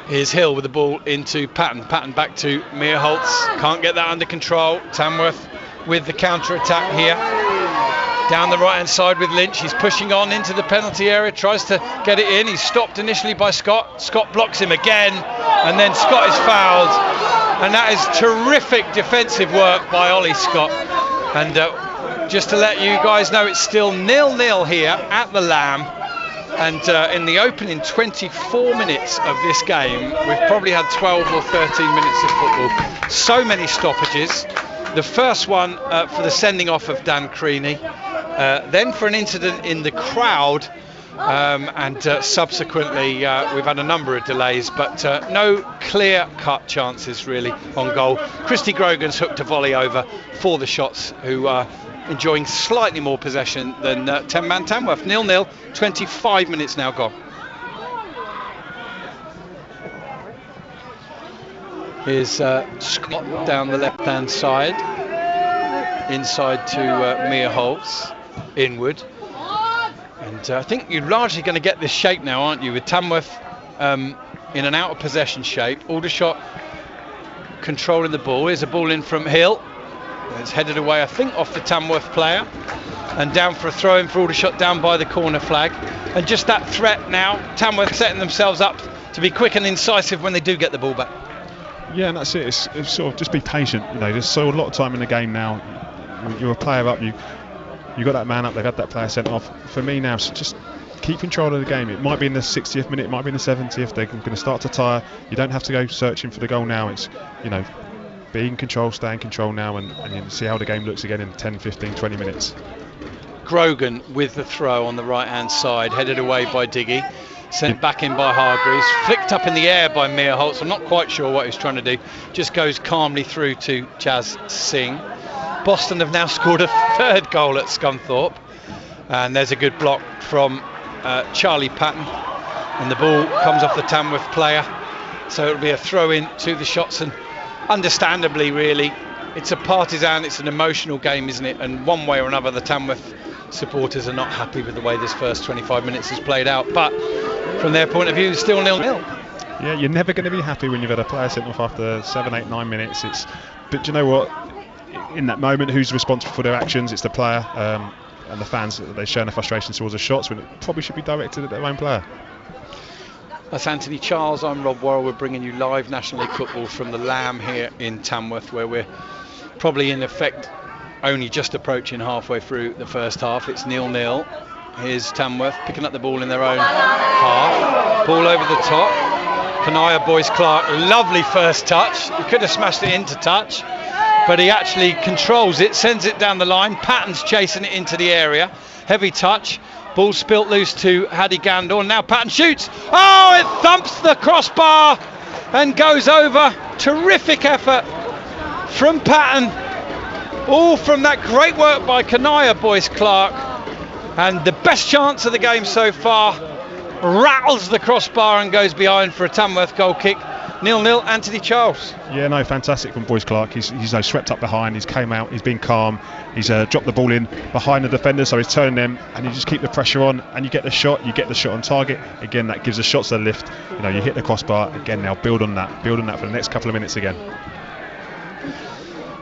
Here's Hill with the ball into Patton. Patton back to Meerholtz. Can't get that under control. Tamworth with the counter-attack here. Down the right-hand side with Lynch. He's pushing on into the penalty area. Tries to get it in. He's stopped initially by Scott. Scott blocks him again. And then Scott is fouled. And that is terrific defensive work by Ollie Scott. And just to let you guys know, it's still 0-0 here at the Lamb. And in the opening 24 minutes of this game, we've probably had 12 or 13 minutes of football. So many stoppages. The first one for the sending off of Dan Creaney, then for an incident in the crowd, and subsequently we've had a number of delays, but no clear-cut chances really on goal. Christy Grogan's hooked a volley over for the Shots, who are enjoying slightly more possession than 10-man Tamworth. 0-0, 25 minutes now gone. Here's Scott down the left-hand side, inside to Meerholtz. inward. And I think you're largely going to get this shape now, aren't you, with Tamworth in an out of possession shape. Aldershot controlling the ball. Here's a ball in from Hill. It's headed away, I think, off the Tamworth player, and down for a throw in for Aldershot down by the corner flag. And just that threat now, Tamworth setting themselves up to be quick and incisive when they do get the ball back. Yeah, and that's it. It's sort of just be patient. You know, there's so a lot of time in the game now. You're a player up. You got that man up. They've had that player sent off. For me now, so just keep control of the game. It might be in the 60th minute. It might be in the 70th. They're going to start to tire. You don't have to go searching for the goal now. It's, you know, be in control, stay in control now, and you see how the game looks again in 10, 15, 20 minutes. Grogan with the throw on the right hand side, headed away by Diggy, sent back in by Hargreaves, flicked up in the air by Meerholtz. I'm not quite sure what he's trying to do, just goes calmly through to Chaz Singh. Boston have now scored a third goal at Scunthorpe, and there's a good block from Charlie Patton, and the ball comes off the Tamworth player, so it'll be a throw in to the shots. And understandably, really, it's a partisan, it's an emotional game, isn't it? And one way or another, the Tamworth supporters are not happy with the way this first 25 minutes has played out, but from their point of view, it's still 0-0. Yeah, you're never going to be happy when you've had a player sent off after 7, 8, 9 minutes. But do you know what? In that moment, who's responsible for their actions? It's the player, and the fans. They're showing their frustration towards the shots when it probably should be directed at their own player. That's Anthony Charles. I'm Rob Worrell. We're bringing you live National League football from the Lamb here in Tamworth, where we're probably in effect only just approaching halfway through the first half. It's 0-0. Here's Tamworth picking up the ball in their own half. Ball over the top. Kanaya Boyce Clark, lovely first touch. He could have smashed it into touch, but he actually controls it, sends it down the line. Patton's chasing it into the area. Heavy touch. Ball spilt loose to Hadi Gandor. Now Patton shoots. Oh, it thumps the crossbar and goes over. Terrific effort from Patton. All from that great work by Kanaya Boyce Clark. And the best chance of the game so far rattles the crossbar and goes behind for a Tamworth goal kick. 0-0, Anthony Charles. Yeah, no, fantastic from Boyce Clark. He's swept up behind, he's came out, he's been calm, he's dropped the ball in behind the defender, so he's turning them, and you just keep the pressure on, and you get the shot on target. Again, that gives the shots a lift. You know, you hit the crossbar again. Now build on that for the next couple of minutes again.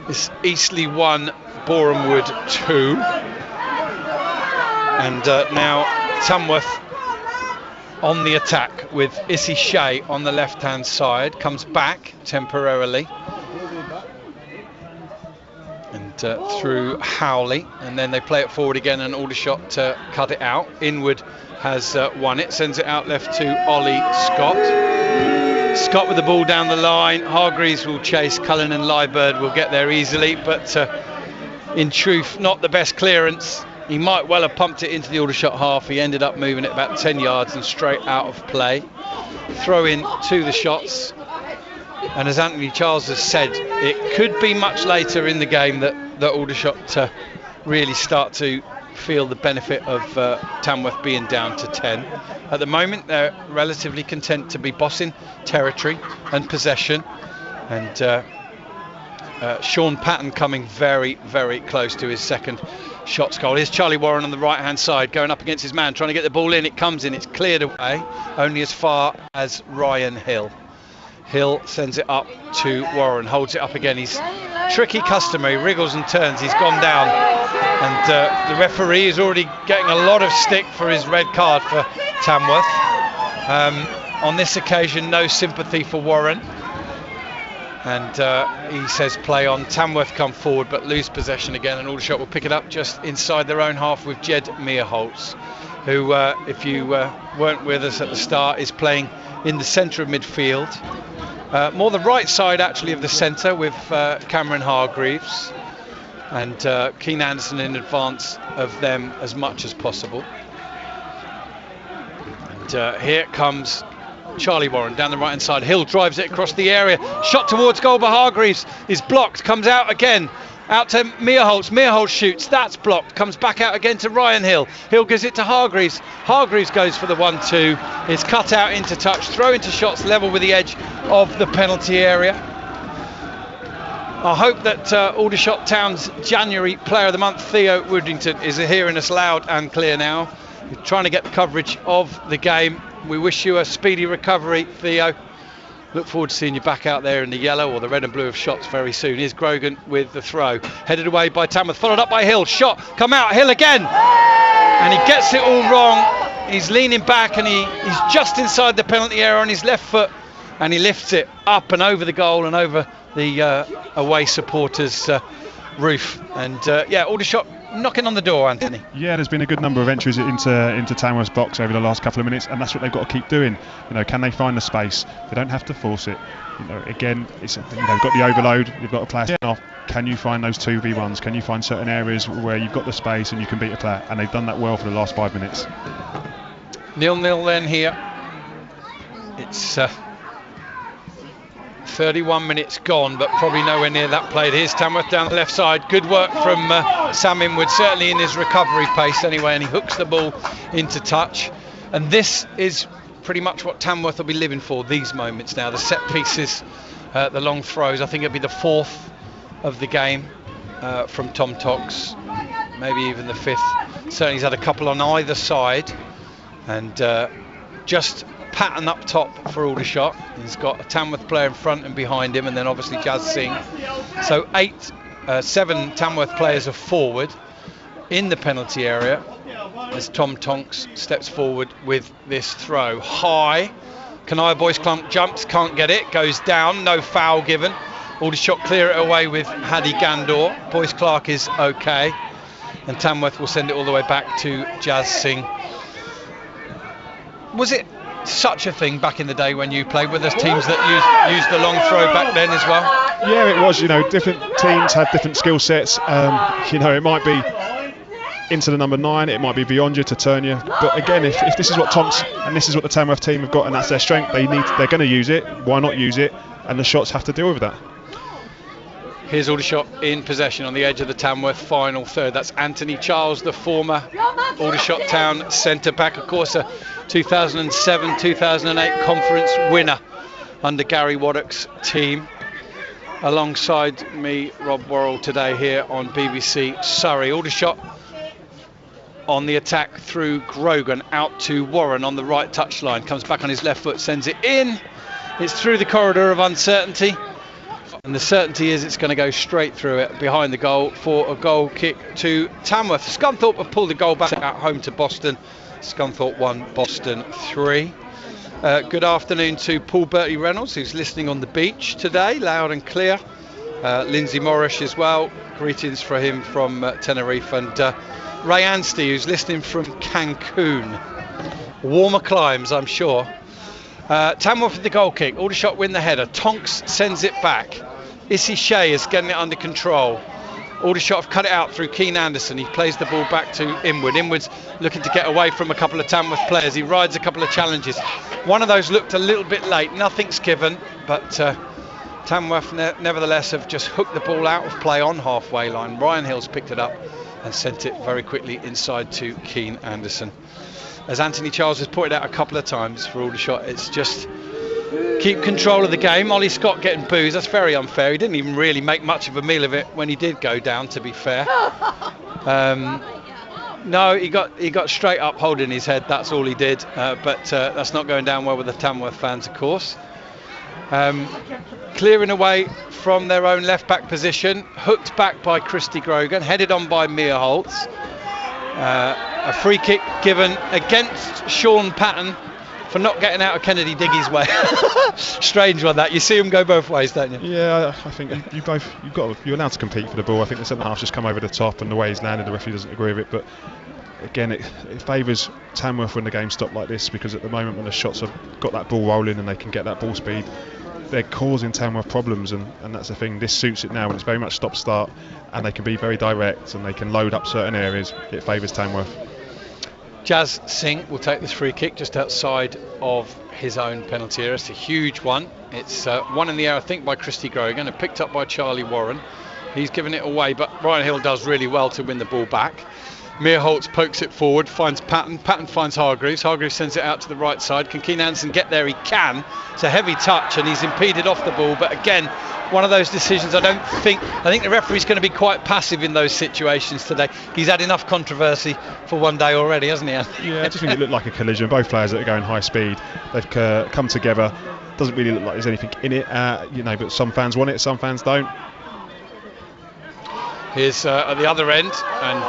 It's Eastleigh 1, Borehamwood 2, and now Tamworth on the attack with Issy Shea on the left hand side, comes back temporarily and through Howley, and then they play it forward again, and Aldershot to cut it out. Inwood has won it, sends it out left to Ollie Scott with the ball down the line. Hargreaves will chase, Cullen and Liebird will get there easily, but in truth not the best clearance. He might well have pumped it into the Aldershot half. He ended up moving it about 10 yards and straight out of play. Throw in to the shots. And as Anthony Charles has said, it could be much later in the game that Aldershot really start to feel the benefit of Tamworth being down to 10. At the moment, they're relatively content to be bossing territory and possession. And Sean Patton coming very, very close to his second shots goal. Here's Charlie Warren on the right hand side, going up against his man, trying to get the ball in. It comes in, it's cleared away, only as far as Ryan Hill. Hill sends it up to Warren, holds it up again. He's tricky customer, he wriggles and turns, he's gone down, and the referee is already getting a lot of stick for his red card for Tamworth. On this occasion, no sympathy for Warren, and he says play on. Tamworth come forward but lose possession again, and Aldershot will pick it up just inside their own half with Jed Meerholtz, who if you weren't with us at the start, is playing in the centre of midfield, more the right side actually of the centre, with Cameron Hargreaves and Keane Anderson in advance of them as much as possible. And here comes Charlie Warren down the right hand side. Hill drives it across the area, shot towards goal by Hargreaves is blocked, comes out again, out to Meerholtz. Meerholtz shoots, that's blocked, comes back out again to Ryan Hill. Hill gives it to Hargreaves. Hargreaves goes for the 1-2. It's cut out into touch, throw into shots level with the edge of the penalty area. I hope that Aldershot Town's January Player of the Month, Theo Woodrington, is hearing us loud and clear now. We're trying to get the coverage of the game. We wish you a speedy recovery, Theo. Look forward to seeing you back out there in the yellow or the red and blue of Shots very soon. Here's Grogan with the throw. Headed away by Tamworth, followed up by Hill. Shot, come out, Hill again. And he gets it all wrong. He's leaning back and he's just inside the penalty area on his left foot. And he lifts it up and over the goal and over the away supporters' roof. And yeah, Aldershot knocking on the door, Anthony. Yeah, there's been a good number of entries into Tamworth's box over the last couple of minutes, and that's what they've got to keep doing. You know, can they find the space? They don't have to force it. You know, again, it's, you know, you've got the overload, you've got to play off. Can you find those 2v1s? Can you find certain areas where you've got the space and you can beat a player? And they've done that well for the last 5 minutes. 0-0 then here. It's 31 minutes gone, but probably nowhere near that played. Here's Tamworth down the left side. Good work from Sam Inwood, certainly in his recovery pace anyway, and he hooks the ball into touch. And this is pretty much what Tamworth will be living for, these moments now. The set pieces, the long throws. I think it'll be the fourth of the game from Tom Tox, maybe even the fifth. Certainly he's had a couple on either side, and just pattern up top for Aldershot. He's got a Tamworth player in front and behind him, and then obviously Jazz Singh. So 7 Tamworth players are forward in the penalty area as Tom Tonks steps forward with this throw. High, Kanaya Boyce Clark jumps, can't get it, goes down, no foul given. Aldershot clear it away with Hadi Gandor. Boyce Clark is okay, and Tamworth will send it all the way back to Jazz Singh. Was it such a thing back in the day when you played? Were there teams that used the long throw back then as well? Yeah, it was. You know, different teams have different skill sets. You know, it might be into the number 9, it might be beyond you to turn you. But again, if this is what Tonks and this is what the Tamworth team have got, and that's their strength, they're going to use it. Why not use it? And the Shots have to deal with that. Here's Aldershot in possession on the edge of the Tamworth final third. That's Anthony Charles, the former Aldershot Town centre-back, of course, a 2007-2008 conference winner under Gary Waddock's team. Alongside me, Rob Worrell, today here on BBC Surrey. Aldershot on the attack through Grogan, out to Warren on the right touchline. Comes back on his left foot, sends it in. It's through the corridor of uncertainty. And the certainty is it's going to go straight through it behind the goal for a goal kick to Tamworth. Scunthorpe have pulled the goal back at home to Boston. Scunthorpe 1, Boston 3. Good afternoon to Paul Bertie Reynolds, who's listening on the beach today, loud and clear. Lindsay Morrish as well. Greetings for him from Tenerife. And Ray Anstey, who's listening from Cancun. Warmer climes, I'm sure. Tamworth with the goal kick. Aldershot win the header. Tonks sends it back. Issy Shea is getting it under control. Aldershot have cut it out through Keane Anderson. He plays the ball back to Inwood. Inwood's looking to get away from a couple of Tamworth players. He rides a couple of challenges. One of those looked a little bit late. Nothing's given, but Tamworth nevertheless have just hooked the ball out of play on halfway line. Ryan Hill's picked it up and sent it very quickly inside to Keane Anderson. As Anthony Charles has pointed out a couple of times for Aldershot, it's just keep control of the game. Ollie Scott getting booed, that's very unfair. He didn't even really make much of a meal of it when he did go down, to be fair. No, he got straight up holding his head, that's all he did. But that's not going down well with the Tamworth fans, of course. Clearing away from their own left back position, hooked back by Christy Grogan, headed on by Mia Holtz. A free kick given against Sean Patton for not getting out of Kennedy Diggy's way. Strange one that. You see him go both ways, don't you? Yeah, I think you're allowed to compete for the ball. I think the centre half's just come over the top, and the way he's landed, the referee doesn't agree with it. But again, it favours Tamworth when the game stopped like this, because at the moment when the Shots have got that ball rolling and they can get that ball speed, they're causing Tamworth problems, and that's the thing. This suits it now when it's very much stop-start, and they can be very direct and they can load up certain areas. It favours Tamworth. Jazz Singh will take this free kick just outside of his own penalty area. It's a huge one. It's one in the air, I think, by Christy Grogan and picked up by Charlie Warren. He's given it away, but Ryan Hill does really well to win the ball back. Mia Holtz pokes it forward, finds Patton. Patton finds Hargreaves. Hargreaves sends it out to the right side. Can Keane Anderson get there? He can. It's a heavy touch and he's impeded off the ball, but again, one of those decisions. I think the referee's going to be quite passive in those situations today. He's had enough controversy for one day already, hasn't he, Anthony? Yeah, I just think it looked like a collision. Both players that are going high speed, they've come together. Doesn't really look like there's anything in it, but some fans want it, some fans don't. Here's at the other end, and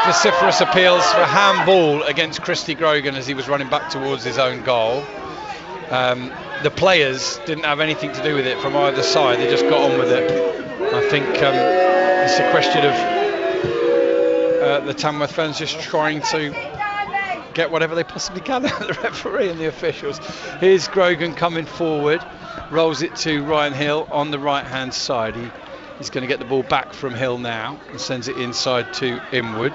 vociferous appeals for handball against Christy Grogan as he was running back towards his own goal. The players didn't have anything to do with it from either side, they just got on with it. I think it's a question of the Tamworth fans just trying to get whatever they possibly can out of the referee and the officials. Here's Grogan coming forward, rolls it to Ryan Hill on the right hand side. He's going to get the ball back from Hill now and sends it inside to Inwood.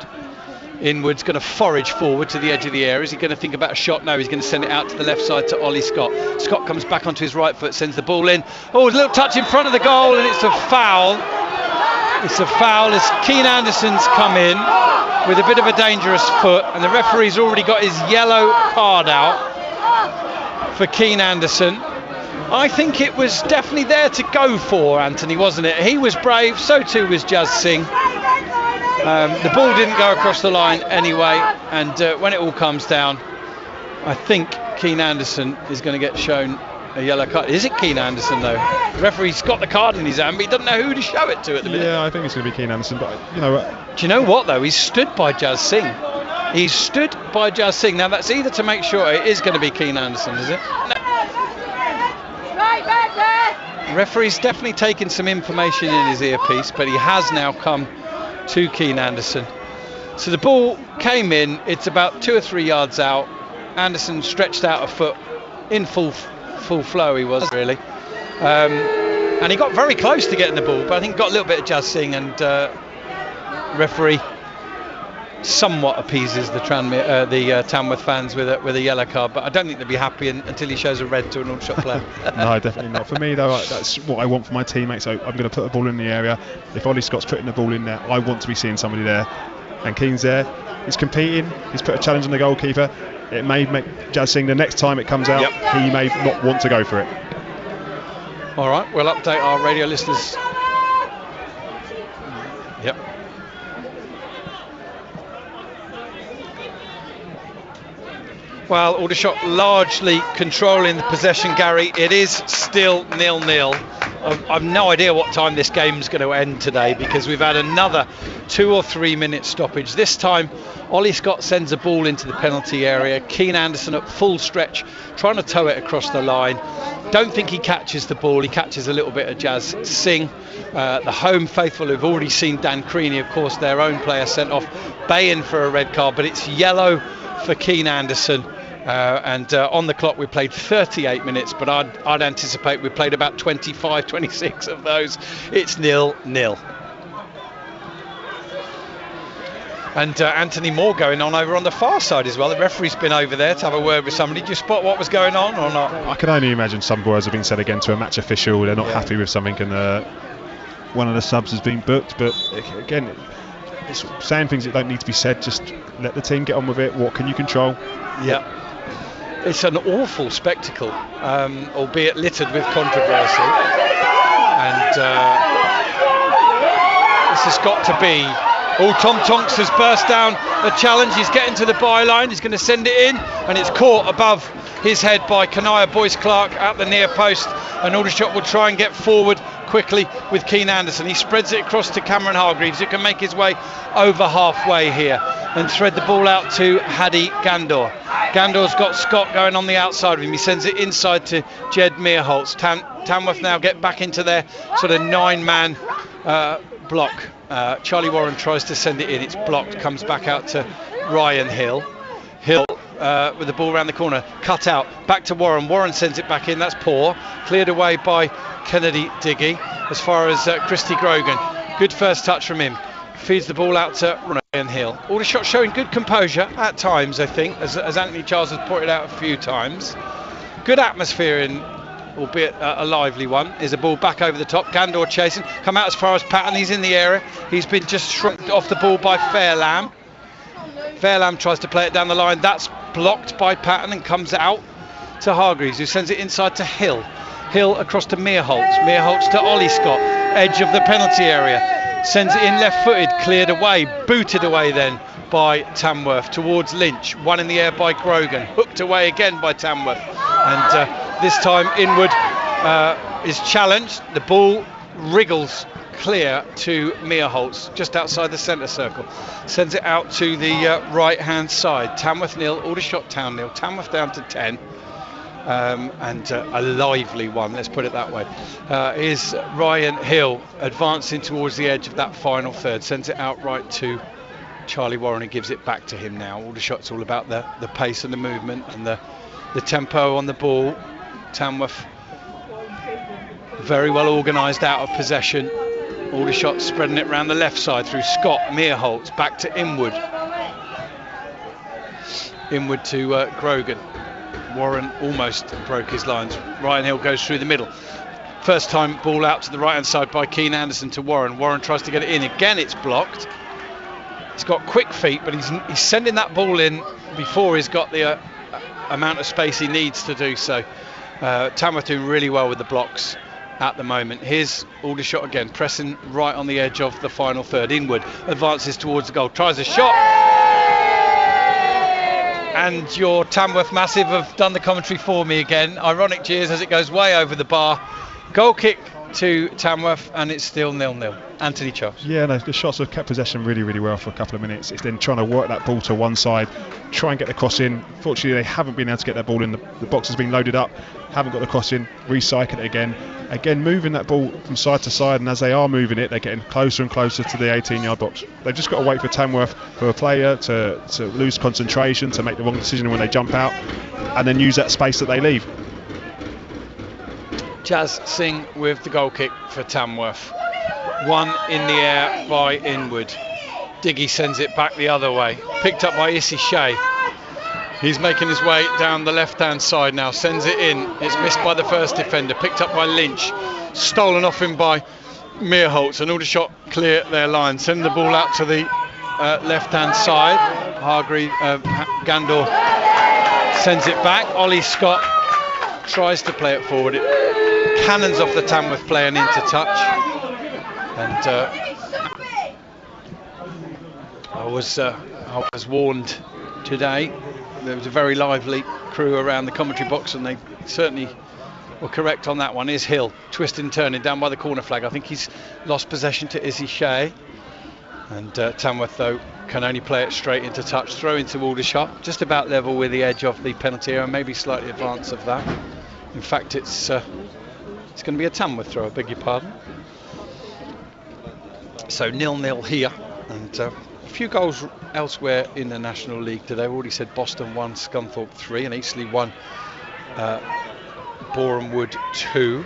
Inwood's going to forage forward to the edge of the area. Is he going to think about a shot? No, he's going to send it out to the left side to Ollie Scott. Scott comes back onto his right foot, sends the ball in. Oh, a little touch in front of the goal, and it's a foul. It's a foul as Keane Anderson's come in with a bit of a dangerous foot, and the referee's already got his yellow card out for Keane Anderson. I think it was definitely there to go for, Anthony, wasn't it? He was brave, so too was Jazz Singh. The ball didn't go across the line anyway, and when it all comes down, I think Keane Anderson is going to get shown a yellow card. Is it Keane Anderson though? The referee's got the card in his hand, but he doesn't know who to show it to at the minute. Yeah, I think it's going to be Keane Anderson, but do you know what though? He's stood by Jazz Singh. He's stood by Jazz Singh. Now that's either to make sure it is going to be Keane Anderson, is it? No. The referee's definitely taken some information in his earpiece, but he has now come to Keane Anderson. So the ball came in, it's about 2 or 3 yards out. Anderson stretched out a foot in full flow, he was really. And he got very close to getting the ball, but I think got a little bit of Jazz Singh, and referee somewhat appeases the Tamworth fans with a yellow card, but I don't think they'll be happy until he shows a red to an Aldershot player. No, definitely not. For me though, that's what I want for my teammates. So I'm going to put the ball in the area. If Ollie Scott's putting the ball in there, I want to be seeing somebody there. And Keane's there. He's competing. He's put a challenge on the goalkeeper. It may make Jazz Singh the next time it comes out. Yep. He may not want to go for it. All right, we'll update our radio listeners. Yep. Well, Aldershot largely controlling the possession, Gary. It is still 0-0. I've no idea what time this game's going to end today, because we've had another 2 or 3 minute stoppage. This time, Ollie Scott sends a ball into the penalty area. Keane Anderson at full stretch, trying to tow it across the line. Don't think he catches the ball. He catches a little bit of Jazz Singh. The home faithful who've already seen Dan Creaney, of course, their own player, sent off, baying for a red card, but it's yellow for Keane Anderson. And on the clock we played 38 minutes, but I'd anticipate we played about 25, 26 of those. It's 0-0. And Anthony Moore going on over on the far side as well. The referee's been over there to have a word with somebody. Did you spot what was going on or not? I can only imagine some words have been said again to a match official. They're not happy with something, and one of the subs has been booked. But again, it's saying things that don't need to be said. Just let the team get on with it. What can you control? Yeah. It's an awful spectacle, albeit littered with controversy. And this has got to be... Oh, Tom Tonks has burst down the challenge. He's getting to the byline. He's going to send it in, and it's caught above his head by Kanaya Boyce-Clark at the near post. And Aldershot will try and get forward quickly with Keane Anderson. He spreads it across to Cameron Hargreaves, who can make his way over halfway here and thread the ball out to Hadi Gandor. Gandor's got Scott going on the outside of him. He sends it inside to Jed Meerholtz. Tamworth now get back into their sort of 9-man block. Charlie Warren tries to send it in. It's blocked. Comes back out to Ryan Hill. Hill with the ball around the corner. Cut out. Back to Warren. Warren sends it back in. That's poor. Cleared away by Kennedy Diggy. As far as Christy Grogan. Good first touch from him. Feeds the ball out to Ryan Hill. Aldershot showing good composure at times, I think, as Anthony Charles has pointed out a few times. Good atmosphere in, albeit a lively one. Is a ball back over the top. Gandor chasing. Come out as far as Patton. He's in the area. He's been just shrugged off the ball by Fairlamb. Fairlamb tries to play it down the line. That's blocked by Patton and comes out to Hargreaves, who sends it inside to Hill. Hill across to Meerholtz. Meerholtz to Ollie Scott. Edge of the penalty area. Sends it in left-footed, cleared away, booted away then by Tamworth towards Lynch. One in the air by Grogan. Hooked away again by Tamworth. And this time Inwood is challenged. The ball wriggles clear to Meerholtz, just outside the centre circle. Sends it out to the right-hand side. Tamworth 0, Aldershot Town 0. Tamworth down to 10. And a lively one, let's put it that way. Is Ryan Hill advancing towards the edge of that final third. Sends it out right to Charlie Warren, and gives it back to him now. Aldershot's all about the pace and the movement and the tempo on the ball. Tamworth very well organised out of possession. Aldershot spreading it round the left side through Scott. Meerholtz back to Inwood. Inwood to Grogan. Warren almost broke his lines. Ryan Hill goes through the middle. First time ball out to the right hand side by Keane Anderson to Warren. Warren tries to get it in. Again it's blocked. He's got quick feet, but he's sending that ball in before he's got the amount of space he needs to do so. Tamworth doing really well with the blocks at the moment. Here's Aldershot again, pressing right on the edge of the final third. Inwood advances towards the goal, tries a shot, and your Tamworth Massive have done the commentary for me again. Ironic cheers as it goes way over the bar. Goal kick to Tamworth, and it's still 0-0. Anthony Charles. Yeah, no, the shots have kept possession really, really well for a couple of minutes. It's then trying to work that ball to one side, try and get the cross in. Fortunately, they haven't been able to get that ball in. The box has been loaded up, haven't got the cross in, recycle it again. Again, moving that ball from side to side, and as they are moving it, they're getting closer and closer to the 18-yard box. They've just got to wait for Tamworth, for a player to lose concentration, to make the wrong decision when they jump out, and then use that space that they leave. Jazz Singh with the goal kick for Tamworth. One in the air by Inwood. Diggy sends it back the other way. Picked up by Issy Shea. He's making his way down the left-hand side now. Sends it in. It's missed by the first defender. Picked up by Lynch. Stolen off him by Meerholtz. And Aldershot clear their line. Send the ball out to the left-hand side. Gandor sends it back. Ollie Scott tries to play it forward. It cannons off the Tamworth player and into touch. And I was warned today. There was a very lively crew around the commentary box, and they certainly were correct on that one. Is Hill twisting and turning down by the corner flag. I think he's lost possession to Izzy Shea, and Tamworth though can only play it straight into touch. Throw into Aldershot, just about level with the edge of the penalty area, maybe slightly advance of that. In fact, it's going to be a Tamworth throw, I beg your pardon. So 0-0 here, and a few goals elsewhere in the National League today. I've already said Boston 1, Scunthorpe 3, and Eastleigh 1, Boreham Wood 2.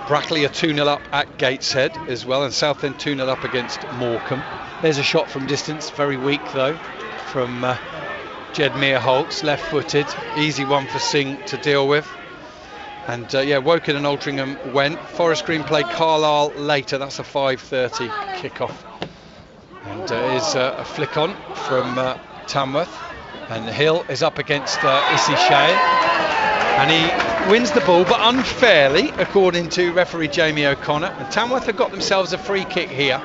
Brackley are 2-0 up at Gateshead as well, and Southend 2-0 up against Morecambe. There's a shot from distance, very weak though, from Jed Meerholtz, left-footed, easy one for Singh to deal with. And Woking and Altrincham went. Forest Green played Carlisle later. That's a 5:30 kickoff. And is a flick on from Tamworth. And Hill is up against Issy Shea. And he wins the ball, but unfairly, according to referee Jamie O'Connor. And Tamworth have got themselves a free kick here.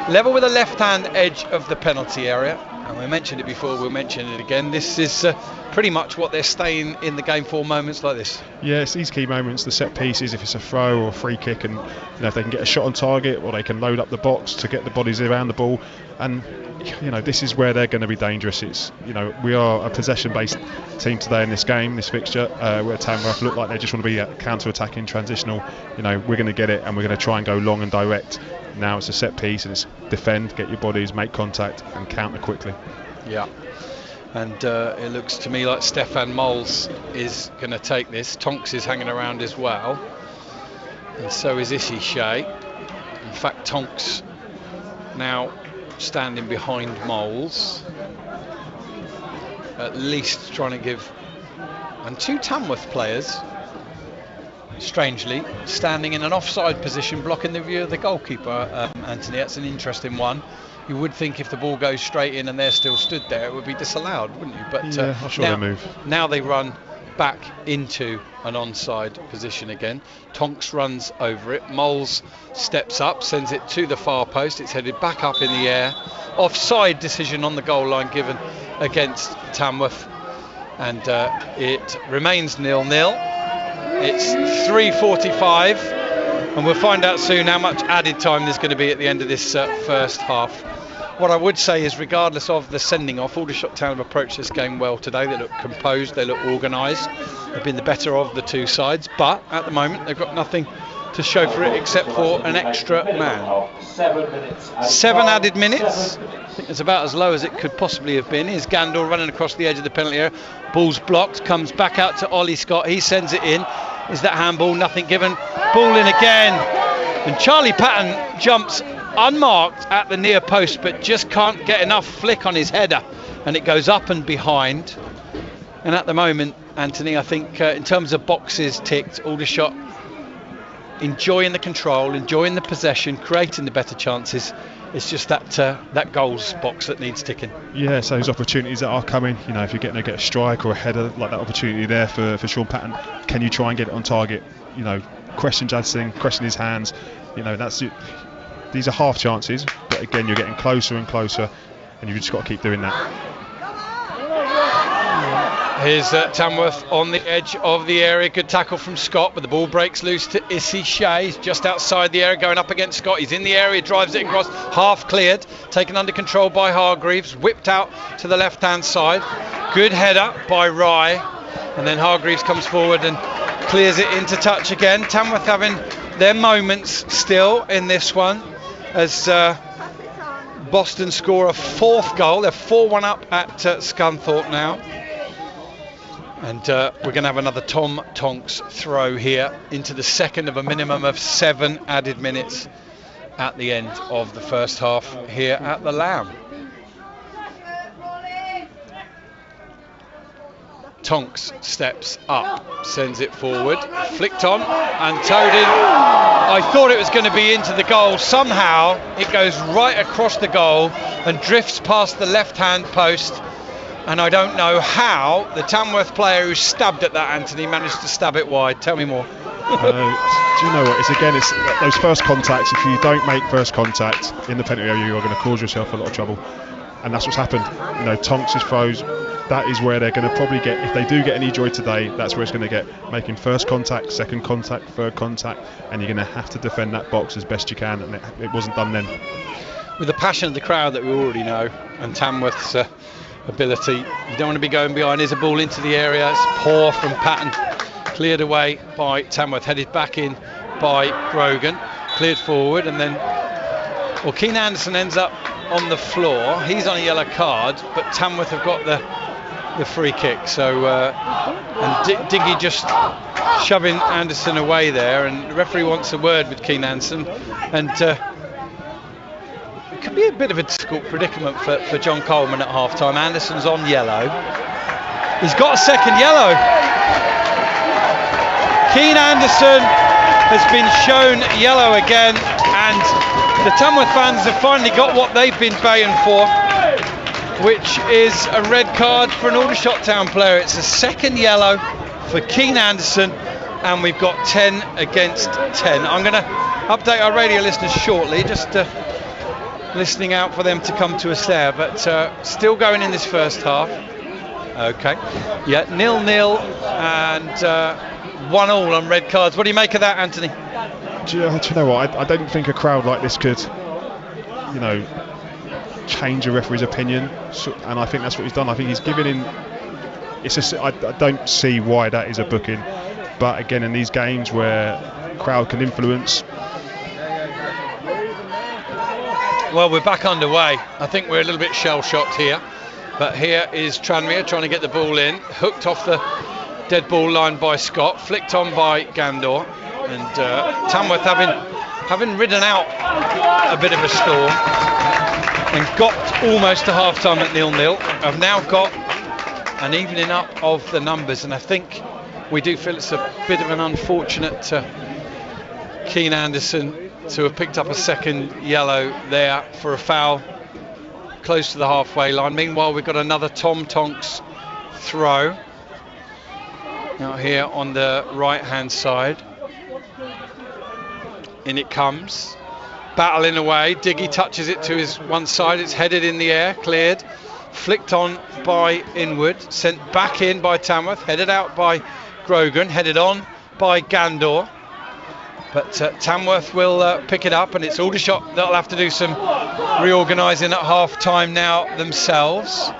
Level with the left-hand edge of the penalty area. And we mentioned it before, we'll mention it again. This is pretty much what they're staying in the game for, moments like this. Yeah, it's these key moments, the set pieces, if it's a throw or a free kick, and if they can get a shot on target, or they can load up the box to get the bodies around the ball. And this is where they're going to be dangerous. It's we are a possession-based team today in this game, this fixture, where Tamworth look like they just want to be counter-attacking, transitional. We're going to get it, and we're going to try and go long and direct. Now it's a set piece, and it's defend, get your bodies, make contact, and counter quickly. Yeah. And it looks to me like Stefan Moles is going to take this. Tonks is hanging around as well, and so is Issy Shea. In fact, Tonks now standing behind Moles, at least trying to give, and two Tamworth players, strangely, standing in an offside position, blocking the view of the goalkeeper. Anthony, that's an interesting one. You would think if the ball goes straight in and they're still stood there, it would be disallowed, wouldn't you? But I'm sure they move. Now they run back into an onside position again. Tonks runs over it. Moles steps up, sends it to the far post. It's headed back up in the air. Offside decision on the goal line given against Tamworth, and it remains 0-0. It's 3:45, and we'll find out soon how much added time there's going to be at the end of this first half. What I would say is, regardless of the sending off, Aldershot Town have approached this game well today. They look composed, they look organised. They've been the better of the two sides, but at the moment they've got nothing to show for it except for an extra man. 7 added minutes. I think it's about as low as it could possibly have been. Here's Gandor running across the edge of the penalty area. Ball's blocked, comes back out to Ollie Scott. He sends it in. Is that handball? Nothing given. Ball in again. And Charlie Patton jumps unmarked at the near post, but just can't get enough flick on his header, and it goes up and behind. And at the moment, Anthony, I think in terms of boxes ticked, Aldershot enjoying the control, enjoying the possession, creating the better chances. It's just that goals box that needs ticking. Yeah, so those opportunities that are coming, you know, if you're getting to get a strike or a header, like that opportunity there for Sean Patton, can you try and get it on target? You know, question Judson, question his hands, you know, that's it. These are half chances, but again, you're getting closer and closer, and you've just got to keep doing that. Here's Tamworth on the edge of the area. Good tackle from Scott, but the ball breaks loose to Issy Shea. He's just outside the area, going up against Scott. He's in the area, drives it across, half cleared, taken under control by Hargreaves, whipped out to the left-hand side. Good header by Rye, and then Hargreaves comes forward and clears it into touch again. Tamworth having their moments still in this one, as Boston score a 4th goal. They're 4-1 up at Scunthorpe now. And we're going to have another Tom Tonks throw here into the second of a minimum of 7 added minutes at the end of the first half here at the Lamb. Tonks steps up, sends it forward, flicked on and towed in. I thought it was going to be into the goal. Somehow it goes right across the goal and drifts past the left-hand post. And I don't know how the Tamworth player who stabbed at that, Anthony, managed to stab it wide. Tell me more. Do you know what? It's those first contacts. If you don't make first contact in the penalty area, you are going to cause yourself a lot of trouble. And that's what's happened. You know, Tonks' throws, that is where they're going to probably get, if they do get any joy today, that's where it's going to get, making first contact, second contact, third contact, and you're going to have to defend that box as best you can, and it wasn't done then. With the passion of the crowd that we already know, and Tamworth's ability, you don't want to be going behind. Here's a ball into the area, it's poor from Patton, cleared away by Tamworth, headed back in by Grogan, cleared forward, and then Keane Anderson ends up on the floor. He's on a yellow card, but Tamworth have got the free kick. So and Diggy just shoving Anderson away there, and the referee wants a word with Keane Anderson, and it could be a bit of a difficult predicament for John Coleman at half-time. Anderson's on yellow. He's got a second yellow. Keane Anderson has been shown yellow again, and the Tamworth fans have finally got what they've been baying for, which is a red card for an Aldershot Town player. It's a second yellow for Keane Anderson, and we've got 10 against 10. I'm going to update our radio listeners shortly, just listening out for them to come to us there, but still going in this first half. Okay, yeah, 0-0 and 1-1 on red cards. What do you make of that, Anthony? Do you know what? I don't think a crowd like this could, you know, change a referee's opinion, and I think that's what he's done. I think he's given in. It's just, I don't see why that is a booking, but again, in these games where crowd can influence. Well, we're back underway. I think we're a little bit shell-shocked here, but here is Tranmere trying to get the ball in, hooked off the dead ball line by Scott, flicked on by Gandor, and Tamworth having ridden out a bit of a storm and got almost to half-time at 0-0, have now got an evening up of the numbers, and I think we do feel it's a bit of an unfortunate Keane Anderson to have picked up a second yellow there for a foul close to the halfway line. Meanwhile, we've got another Tom Tonks throw. Now here on the right hand side. In it comes. Battling away. Diggy touches it to his one side. It's headed in the air. Cleared. Flicked on by Inwood. Sent back in by Tamworth. Headed out by Grogan. Headed on by Gandor. But Tamworth will pick it up, and it's Aldershot that'll have to do some reorganising at half-time now themselves.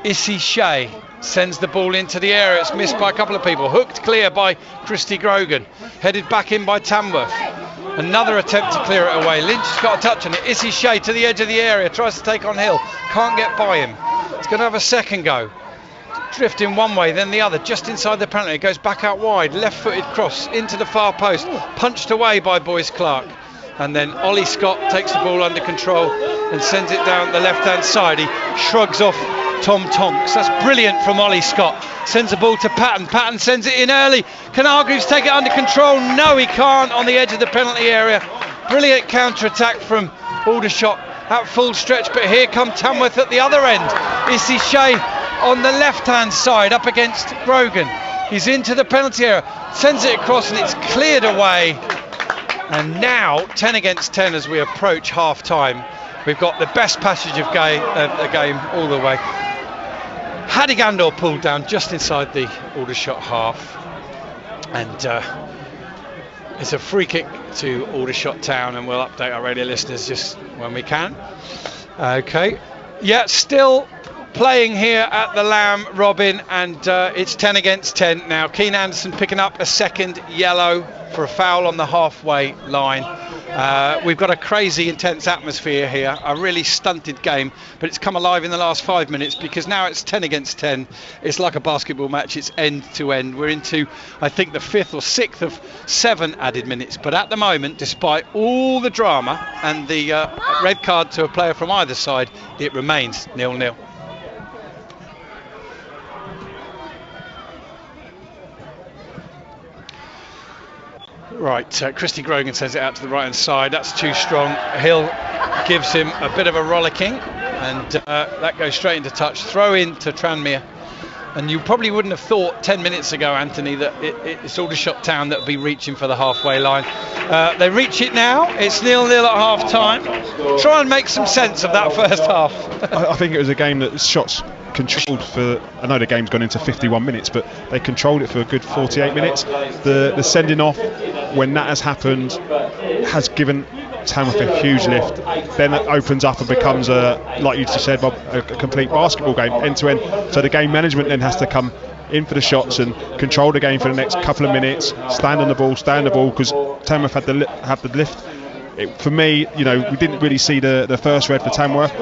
Issy Shea sends the ball into the area. It's missed by a couple of people. Hooked clear by Christy Grogan. Headed back in by Tamworth. Another attempt to clear it away. Lynch has got a touch on it. Issy Shea to the edge of the area. Tries to take on Hill. Can't get by him. It's going to have a second go. Drifting one way, then the other, just inside the penalty. It goes back out wide, left-footed cross into the far post, punched away by Boyce Clark, and then Ollie Scott takes the ball under control and sends it down the left-hand side. He shrugs off Tom Tonks. That's brilliant from Ollie Scott. Sends the ball to Patton. Patton sends it in early. Can Hargreaves take it under control? No, he can't on the edge of the penalty area. Brilliant counter-attack from Aldershot at full stretch, but here come Tamworth at the other end. Issy Shea on the left-hand side up against Grogan. He's into the penalty area, sends it across, and it's cleared away. And now 10 against 10 as we approach half-time. We've got the best passage of the game all the way. Haddy Gandor pulled down just inside the Aldershot half, and it's a free kick to Aldershot Town, and we'll update our radio listeners just when we can. Okay, yeah, still playing here at the Lamb, Robin, and it's 10 against 10 now. Keane Anderson picking up a second yellow for a foul on the halfway line. We've got a crazy intense atmosphere here, a really stunted game, but it's come alive in the last 5 minutes because now it's 10 against 10. It's like a basketball match, it's end to end. We're into, I think, the 5th or 6th of 7 added minutes, but at the moment, despite all the drama and the red card to a player from either side, it remains 0-0. Right, Christy Grogan sends it out to the right hand side. That's too strong. Hill gives him a bit of a rollicking, and that goes straight into touch. Throw in to Tranmere. And you probably wouldn't have thought 10 minutes ago, Anthony, that it's Aldershot Town that would be reaching for the halfway line. They reach it now. It's 0-0 at half time. Try and make some sense of that first half. I think it was a game that shots controlled for, I know the game's gone into 51 minutes, but they controlled it for a good 48 minutes. The sending off, when that has happened, has given Tamworth a huge lift. Then it opens up and becomes, like you just said, Bob, a complete basketball game, end to end. So the game management then has to come in for the shots and control the game for the next couple of minutes, stand on the ball, because Tamworth had the lift. For me, we didn't really see the first red for Tamworth.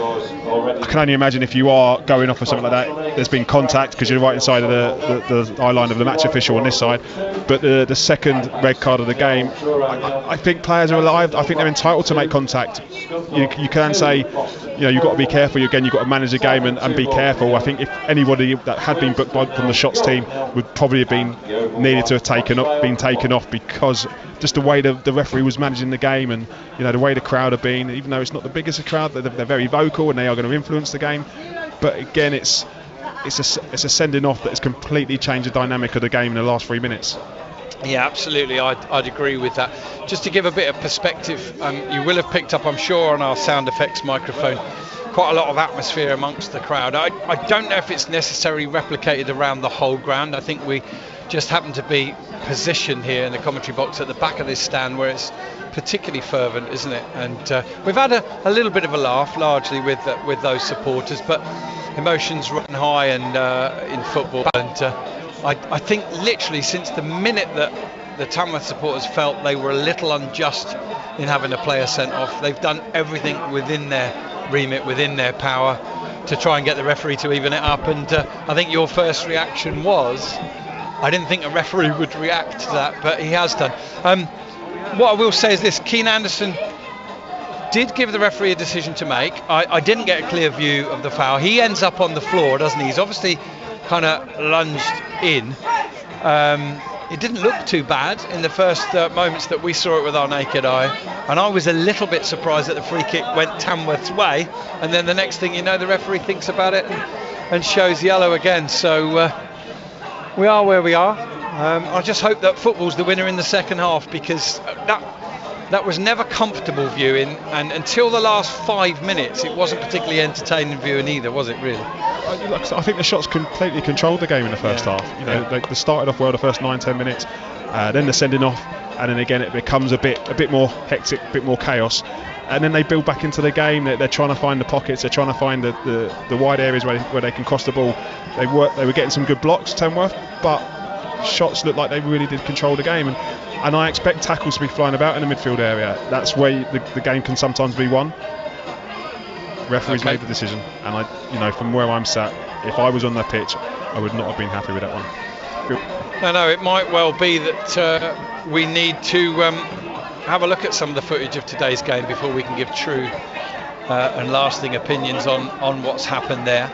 I can only imagine if you are going off or something like that, there's been contact because you're right inside of the eye line of the match official on this side. But the second red card of the game, I think players are alive. I think they're entitled to make contact. You can say, you've got to be careful. Again, you've got to manage the game and be careful. I think if anybody that had been booked from the shots team would probably have been needed to have been taken off because just the way the referee was managing the game and the way the crowd have been, even though it's not the biggest crowd, they're very vocal and they are going to influence the game. But again, it's a sending off that has completely changed the dynamic of the game in the last 3 minutes. Yeah, absolutely. I'd agree with that. Just to give a bit of perspective, you will have picked up, I'm sure, on our sound effects microphone, quite a lot of atmosphere amongst the crowd. I don't know if it's necessarily replicated around the whole ground. I think we just happen to be positioned here in the commentary box at the back of this stand where it's particularly fervent, isn't it? And we've had a little bit of a laugh, largely with those supporters, but emotions run high and in football. And I think literally since the minute that the Tamworth supporters felt they were a little unjust in having a player sent off, they've done everything within their remit, within their power, to try and get the referee to even it up. And I think your first reaction was, I didn't think a referee would react to that, but he has done. What I will say is this: Keane Anderson did give the referee a decision to make. I didn't get a clear view of the foul. He ends up on the floor, doesn't he? He's obviously kind of lunged in. It didn't look too bad in the first moments that we saw it with our naked eye, and I was a little bit surprised that the free kick went Tamworth's way, and then the next thing you know, the referee thinks about it and shows yellow again. So we are where we are. I just hope that football's the winner in the second half, because that was never comfortable viewing, and until the last 5 minutes it wasn't particularly entertaining viewing either, was it really? I think the Shots completely controlled the game in the first half. They started off well the first 9-10 minutes, then they're sending off, and then again it becomes a bit more hectic, a bit more chaos, and then they build back into the game. They're trying to find the pockets, they're trying to find the wide areas where they can cross the ball. They were getting some good blocks, Tamworth, but Shots looked like they really did control the game, and I expect tackles to be flying about in the midfield area. That's where the game can sometimes be won. Referees made the decision, and from where I'm sat, if I was on that pitch, I would not have been happy with that one. No, it might well be that we need to have a look at some of the footage of today's game before we can give true and lasting opinions on what's happened there.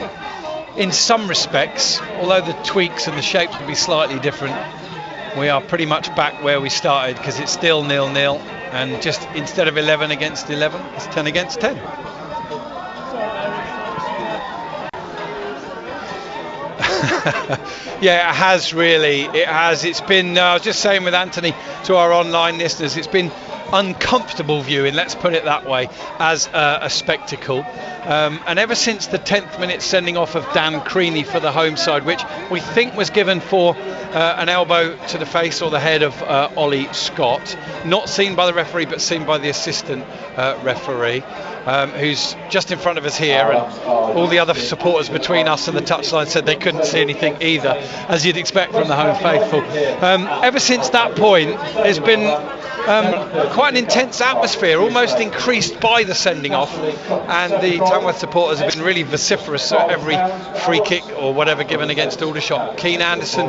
In some respects, although the tweaks and the shapes will be slightly different, we are pretty much back where we started, because it's still 0-0, and just instead of 11 against 11, it's 10 against 10. Yeah, it has really. It has. It's been, I was just saying with Anthony to our online listeners, it's been uncomfortable viewing, let's put it that way, as a spectacle. And ever since the 10th minute sending off of Dan Creaney for the home side, which we think was given for an elbow to the face or the head of Ollie Scott, not seen by the referee but seen by the assistant referee, who's just in front of us here, and all the other supporters between us and the touchline said they couldn't see anything either, as you'd expect from the home faithful. Ever since that point, there's been quite an intense atmosphere, almost increased by the sending off, and the Tamworth supporters have been really vociferous at every free kick or whatever given against Aldershot. Keane Anderson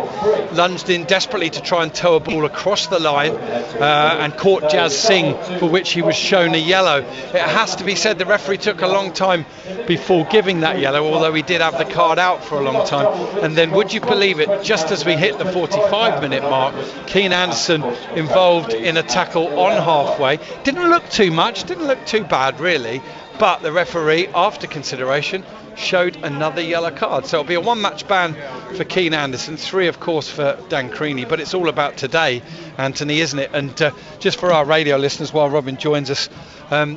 lunged in desperately to try and tow a ball across the line and caught Jazz Singh, for which he was shown a yellow. It has to be said the referee took a long time before giving that yellow, although he did have the card out for a long time. And then, would you believe it, just as we hit the 45-minute mark, Keane Anderson involved in a tackle on halfway. Didn't look too much, didn't look too bad really, but the referee, after consideration, showed another yellow card. So it'll be a one-match ban for Keane Anderson, 3 of course for Dan Creaney, but it's all about today, Anthony, isn't it? And just for our radio listeners, while Robin joins us,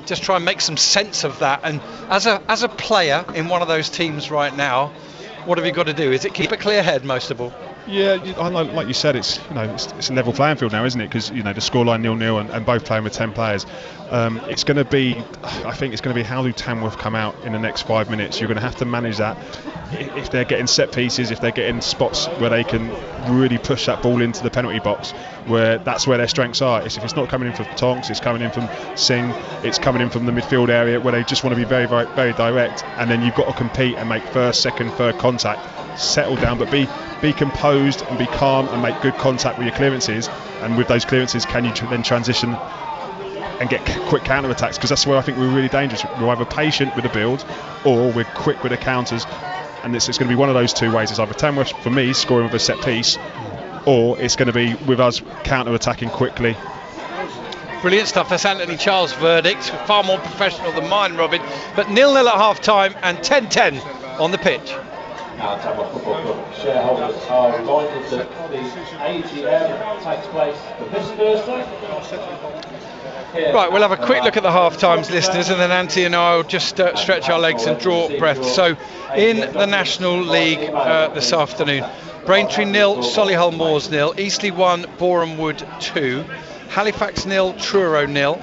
just try and make some sense of that. And as a player in one of those teams right now, what have you got to do? Is it keep a clear head most of all? Yeah, I know, like you said, it's a level playing field now, isn't it? Because the scoreline 0-0 and both playing with 10 players. It's going to be, I think it's going to be how do Tamworth come out in the next 5 minutes. You're going to have to manage that. If they're getting set pieces, if they're getting spots where they can really push that ball into the penalty box, where that's where their strengths are. If it's not coming in from Tonks, it's coming in from Singh, it's coming in from the midfield area where they just want to be very, very, very direct. And then you've got to compete and make first, second, third contact. Settle down, but be composed and be calm and make good contact with your clearances. And with those clearances, can you then transition and get quick counter attacks? Because that's where I think we're really dangerous. We're either patient with the build or we're quick with the counters, and it's going to be one of those two ways. It's either Tamworth, for me, scoring with a set piece, or it's going to be with us counter attacking quickly. Brilliant stuff. That's Anthony Charles' verdict, far more professional than mine, Robin. But 0-0 at half time and 10-10 on the pitch. Tamworth Football Club shareholders are reminded that the AGM takes place this Thursday. Right, we'll have a quick look at the half times, listeners, and then Anthony and I will just stretch our legs and draw breath. So, in the National League this afternoon, Braintree 0, Solihull Moors 0, Eastleigh 1, Boreham Wood 2, Halifax 0, Truro 0,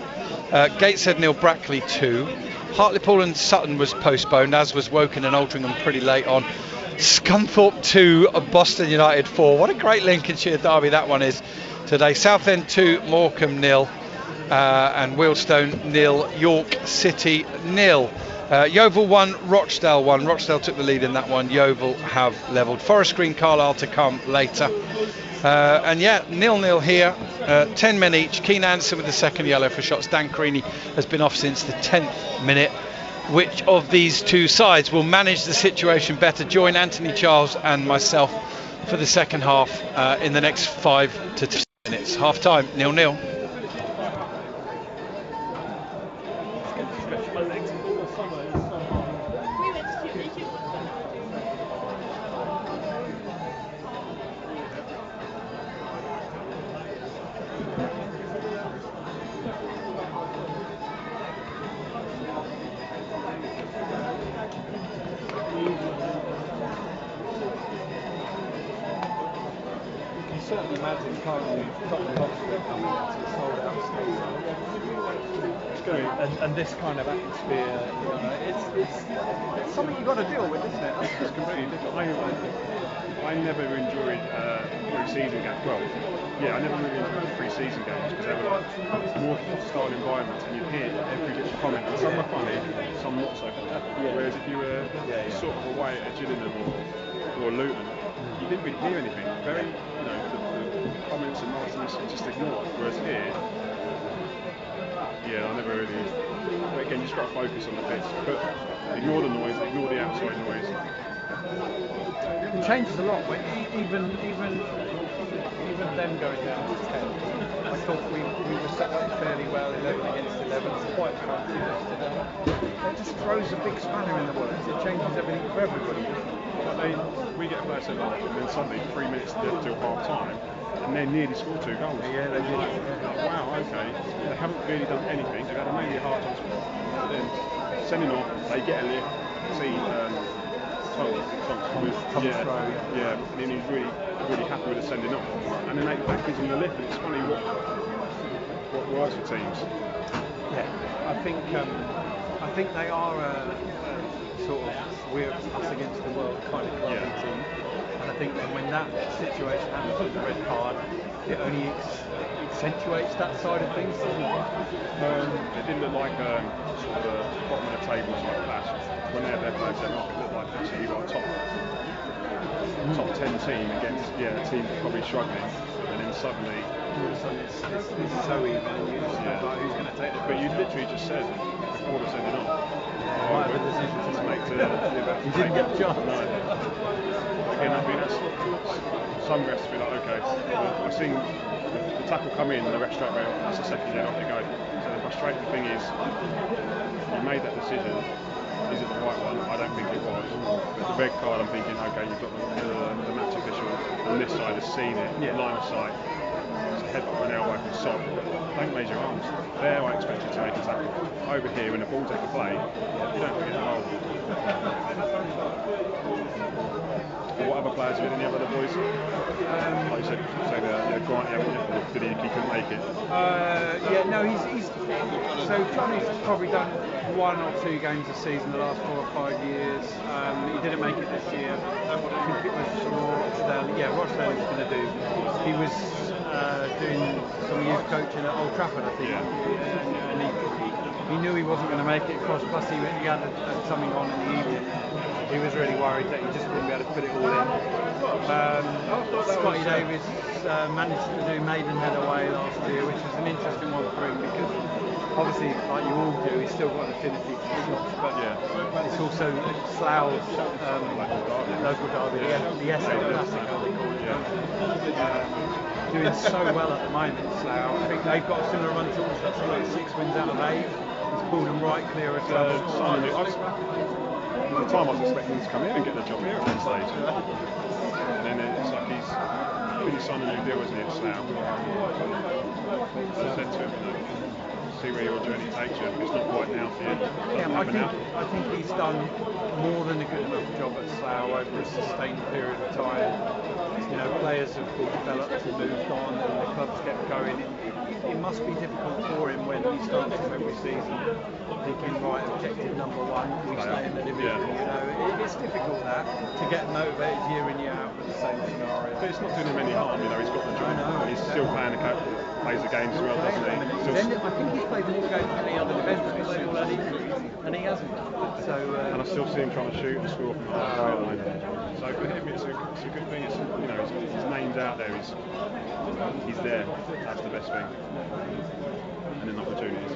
Gateshead 0, Brackley 2. Hartlepool and Sutton was postponed, as was Woking and Altrincham pretty late on. Scunthorpe 2, Boston United 4. What a great Lincolnshire derby that one is today. Southend 2, Morecambe 0, and Wealdstone 0, York City 0. Yeovil 1, Rochdale 1. Rochdale took the lead in that one. Yeovil have levelled. Forest Green, Carlisle to come later. And yeah, 0-0 here, 10 men each. Keane Anderson with the second yellow for Shots. Dan Creaney has been off since the 10th minute. Which of these two sides will manage the situation better? Join Anthony Charles and myself for the second half in the next 5 to 10 minutes. Half time, 0-0. certainly imagine, can't you, Tottenham Hotspur coming out to a sold out stadium. It's going to be. And this kind of atmosphere, you know, it's something you've got to deal with, isn't it? It's completely different. I never enjoyed pre-season games. Well, yeah, I never really enjoyed pre-season games because they were like more hostile environments, and you'd hear every little comment. And some were funny, some not so funny. Whereas if you were sort of away at Gillingham or Luton, you didn't really hear anything. Very, you know, the comments and nastiness just ignored. Whereas here, yeah, I never really. But again, you just got to focus on the pitch, but ignore the noise, ignore the outside noise. It changes a lot. When even them going down to 10, I thought we were set up fairly well, 11 against 11. It's quite fancy yesterday. It just throws a big spanner in the works. It changes everything for everybody. We get a player sent off, and then suddenly 3 minutes till half time, and they nearly scored 2 goals. Yeah, they did. Wow, okay. They haven't really done anything. They've had maybe a hard time scoring. But then sending off, they get a lift. See, Thomas, yeah, and then he's really happy with the sending off. And then Nate Back gives him the lift, and it's funny what works for teams. Yeah, I think they are sort of we're us against the world kind of club team. And I think then when that situation happens with the red card, it only accentuates that side of things, doesn't it? It didn't look like sort of a bottom of the table type clash. When they had their players sent off, it looked like actually you got a top 10 team against a team probably struggling, and then suddenly all of a sudden it's so even, and you just know like, who's going to take it. But you literally just said before the sending off, you didn't get the chance. No. Again, I think that's some refs be like, okay, well, I've seen the tackle come in and the ref straight away, that's the second, off you go. So the frustrating thing is, you made that decision. Is it the right one? I don't think it was. But the red card, I'm thinking, okay, you've got the match official on this side has seen it, line of sight. It's a headbutt or an elbow from Son. Don't raise your arms. There, I expect you to make a tackle. Over here, when the ball's at the play, you don't get involved. What other players did any of the boys? Like you said, Grant, he couldn't make it. He's so Johnny's probably done 1 or 2 games a season the last 4 or 5 years. He didn't make it this year. I think it was Rochdale. Yeah, Rochdale he was going to do. He was doing some youth coaching at Old Trafford, I think. And he knew he wasn't going to make it across. Plus he had something on in the evening. He was really worried that he just wouldn't be able to put it all in. Scotty Davis managed to do Maidenhead away last year, which was an interesting one for him because obviously, like you all do, he's still got an affinity for shots, but it's also Slough's local derby, the Essex Classic, how they call it. Doing so well at the moment, Slough. I think they've got a similar run to Aldershot, something like 6 wins out of 8. He's pulled them right clear of At the time I was expecting him to come here and get the job here at one stage. And then it's like he's really signed a new deal, isn't he, at Slough? I said to him, see where your journey takes you. It's not quite now for you. I think he's done more than a good enough job at Slough over a sustained period of time. You know, players have developed and moved on, and the club's kept going. It must be difficult for him when he starts off every season thinking, right, objective number 1, we stay in the division. You know, it's difficult to get motivated year in year out with the same scenario. But it's not doing him any harm. You know, he's got the job. He's still plays the games as well, doesn't he? I think he's played more games than any other defender this year already, and he hasn't. So, and I still see him trying to shoot and score from the halfway line. So for him, it's a good thing. It's, you know, his name's out there. He's there. That's the best thing. And then opportunities.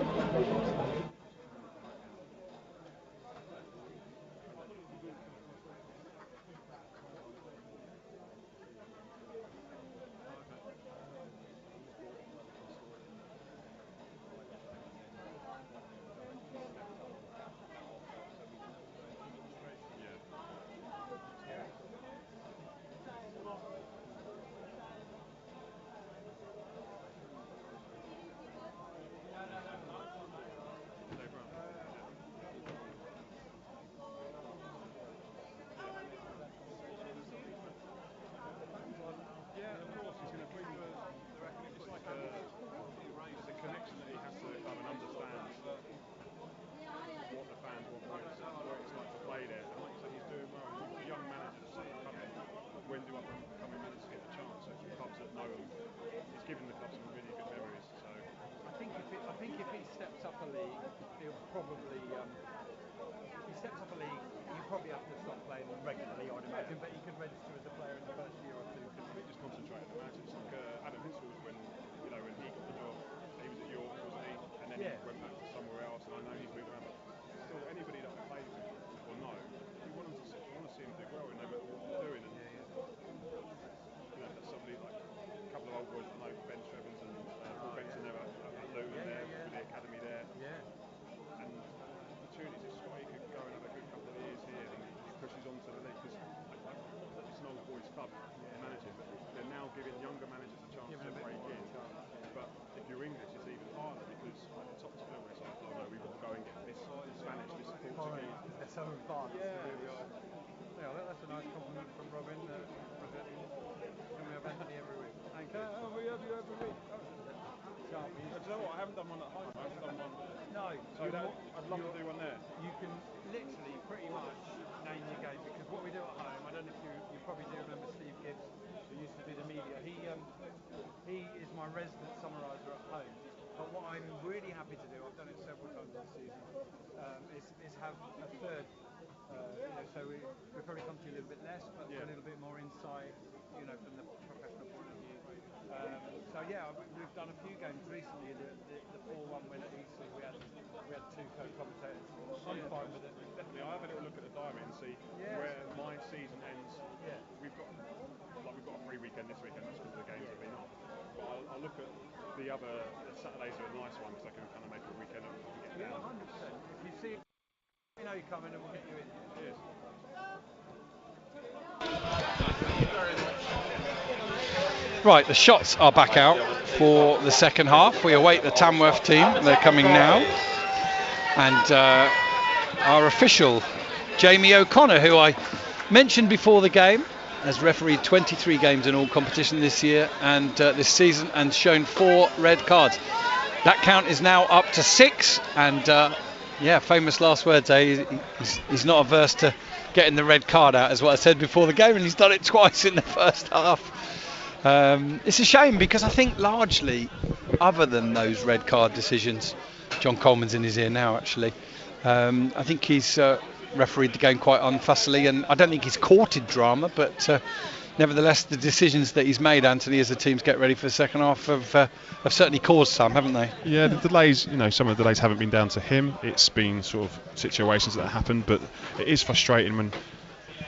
probably he steps up a league. You probably have to stop playing regularly, I'd imagine, but he could register as a player in the first year or two. We just concentrate on the match. It's like Adam Hinsfeld when when he got the job, he was at York, wasn't he? And then he went back to somewhere else. And I know he's moved around, but still, anybody that I play with or know, we want to see him do well, no matter what they're doing. And that's somebody like a couple of old boys that know Ben Trevens and Paul Benson there at Luton there with the academy there. Yeah. And opportunities. If Scotty could go and have a good couple of years here, and he pushes on to the league because it's an old boys club managing. They're now giving younger managers a chance to break in. But if you're English, it's even harder because at the top level, it's like, oh no, we've got to go and get this Spanish, this Portuguese. They're so advanced. Yeah, that's a nice compliment from Robin. Can we have Anthony every week? Thank you. We have you every week. Do you know what? I haven't done one at home. I haven't done one. No. So I'd love to do one there. You can literally pretty much name your game because what we do at home, I don't know if you probably do remember Steve Gibbs, who used to do the media. He is my resident summariser at home. But what I'm really happy to do, I've done it several times this season, is have a third. So we probably come to you a little bit less, but a little bit more insight, from the professional point of view. So we've done a few games recently. The 4-1 win at Eastleigh, we had two co-commentators. I'm fine with it. Definitely, I have a little look at the diary and see where my season ends. Yeah. We've got a free weekend this weekend. That's because the games have been off. But I'll look at the Saturdays are a nice one because I can kind of make a weekend and get down. 100%. If you see, you're coming and we'll get you in. Cheers. Right, the shots are back out for the second half. We await the Tamworth team. They're coming now. And our official, Jamie O'Connor, who I mentioned before the game, has refereed 23 games in all competition this year and this season and shown 4 red cards. That count is now up to 6 and famous last words, he's not averse to getting the red card out, is what I said before the game, and he's done it twice in the first half. It's a shame because I think largely, other than those red card decisions, John Coleman's in his ear now actually, I think he's refereed the game quite unfussily, and I don't think he's courted drama, but nevertheless the decisions that he's made, Anthony, as the teams get ready for the second half have certainly caused some, haven't they? Yeah, the delays, some of the delays haven't been down to him. It's been sort of situations that happen, but it is frustrating when,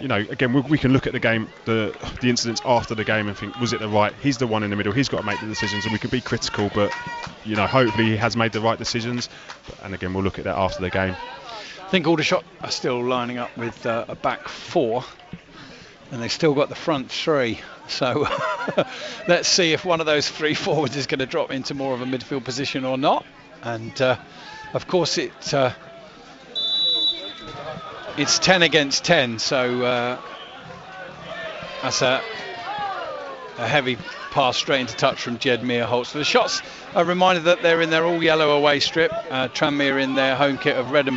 again, we can look at the game, the incidents after the game and think, was it the right? He's the one in the middle. He's got to make the decisions, and we can be critical, but hopefully he has made the right decisions. And again, we'll look at that after the game. I think Aldershot are still lining up with a back 4, and they've still got the front 3. So let's see if one of those 3 forwards is going to drop into more of a midfield position or not. And of course it's 10 against 10, so that's a heavy pass straight into touch from Jed Meerholtz. So the shots are reminded that they're in their all yellow away strip. Tranmere in their home kit of red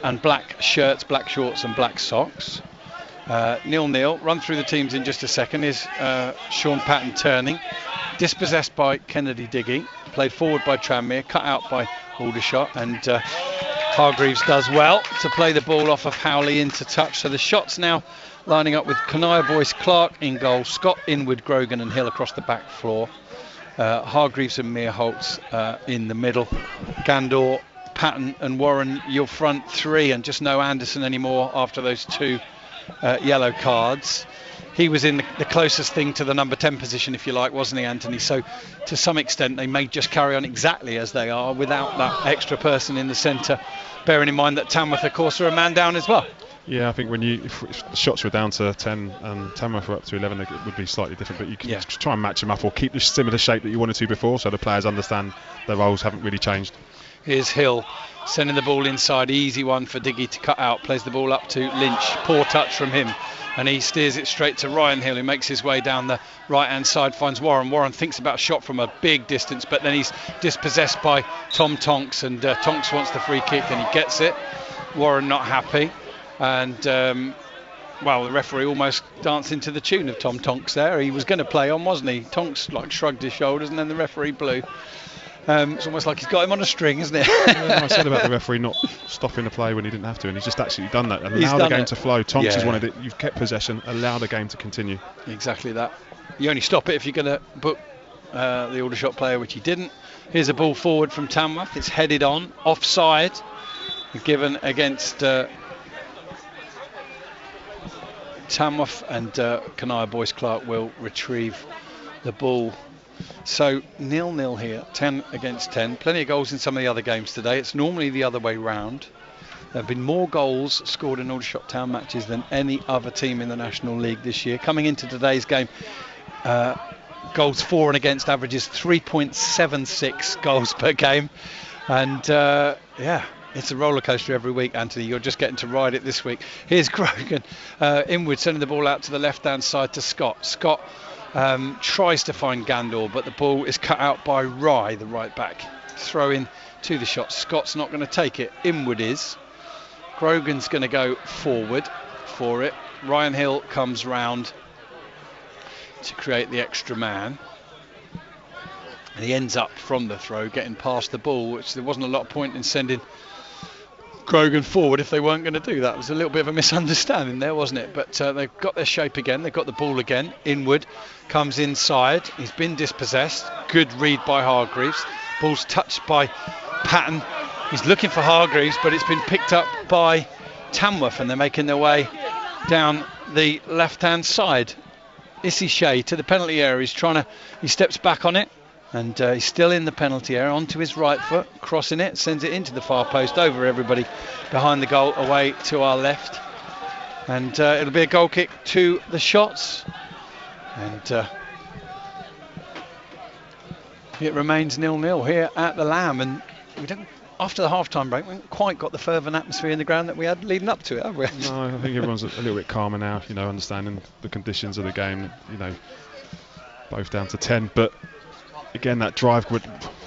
and black shirts, black shorts and black socks. 0-0. Run through the teams in just a second. Is Sean Patton turning, dispossessed by Kennedy Diggy, played forward by Tranmere, cut out by Aldershot, and Hargreaves does well to play the ball off of Howley into touch. So the shots now lining up with Kanaya, Boyce, Clark in goal, Scott, Inwood, Grogan and Hill across the back floor, Hargreaves and Meerholtz in the middle, Gandor, Patton and Warren your front 3, and just no Anderson anymore after those 2 yellow cards. He was in the closest thing to the number 10 position, if you like, wasn't he, Anthony? So to some extent they may just carry on exactly as they are without that extra person in the centre, bearing in mind that Tamworth of course are a man down as well. Yeah, I think if the shots were down to 10 and Tamworth were up to 11, it would be slightly different, but you can try and match them up or keep the similar shape that you wanted to before, so the players understand their roles haven't really changed. Here's Hill sending the ball inside, easy one for Diggy to cut out, plays the ball up to Lynch, poor touch from him, and he steers it straight to Ryan Hill, who makes his way down the right hand side, finds Warren thinks about a shot from a big distance, but then he's dispossessed by Tom Tonks, and Tonks wants the free kick and he gets it. Warren not happy, and the referee almost dancing to the tune of Tom Tonks there. He was going to play on, wasn't he? Tonks shrugged his shoulders and then the referee blew. It's almost like he's got him on a string, isn't it? Yeah, I said about the referee not stopping the play when he didn't have to, and he's just actually done that. Allow the game to flow. Thompson's wanted it. You've kept possession. Allow the game to continue. Exactly that. You only stop it if you're going to book the Aldershot player, which he didn't. Here's a ball forward from Tamworth. It's headed on, offside, given against Tamworth, and Kanaya Boyce Clark will retrieve the ball. So 0-0 here, 10 against 10. Plenty of goals in some of the other games today. It's normally the other way round. There have been more goals scored in Aldershot Town matches than any other team in the National League this year. Coming into today's game, goals for and against averages 3.76 goals per game. And it's a roller coaster every week, Anthony. You're just getting to ride it this week. Here's Grogan inward, sending the ball out to the left-hand side to Scott. Scott tries to find Gandor, but the ball is cut out by Rye, the right back. Throw in to the shot. Scott's not going to take it. Inward is. Grogan's going to go forward for it. Ryan Hill comes round to create the extra man. And he ends up from the throw getting past the ball, which there wasn't a lot of point in sending Grogan forward if they weren't going to do that. It was a little bit of a misunderstanding there, wasn't it? But they've got their shape again. They've got the ball again. Inward comes inside. He's been dispossessed. Good read by Hargreaves. Ball's touched by Patton. He's looking for Hargreaves, but it's been picked up by Tamworth, and they're making their way down the left-hand side. Issy Shea to the penalty area. He steps back on it, and he's still in the penalty area, onto his right foot, crossing it, sends it into the far post, over everybody behind the goal, away to our left. And it'll be a goal kick to the Shots. And it remains 0-0 here at the Lamb. And we don't, after the half-time break, we haven't quite got the fervent atmosphere in the ground that we had leading up to it, have we? No, I think everyone's a little bit calmer now, understanding the conditions of the game, both down to 10. But again, that drive,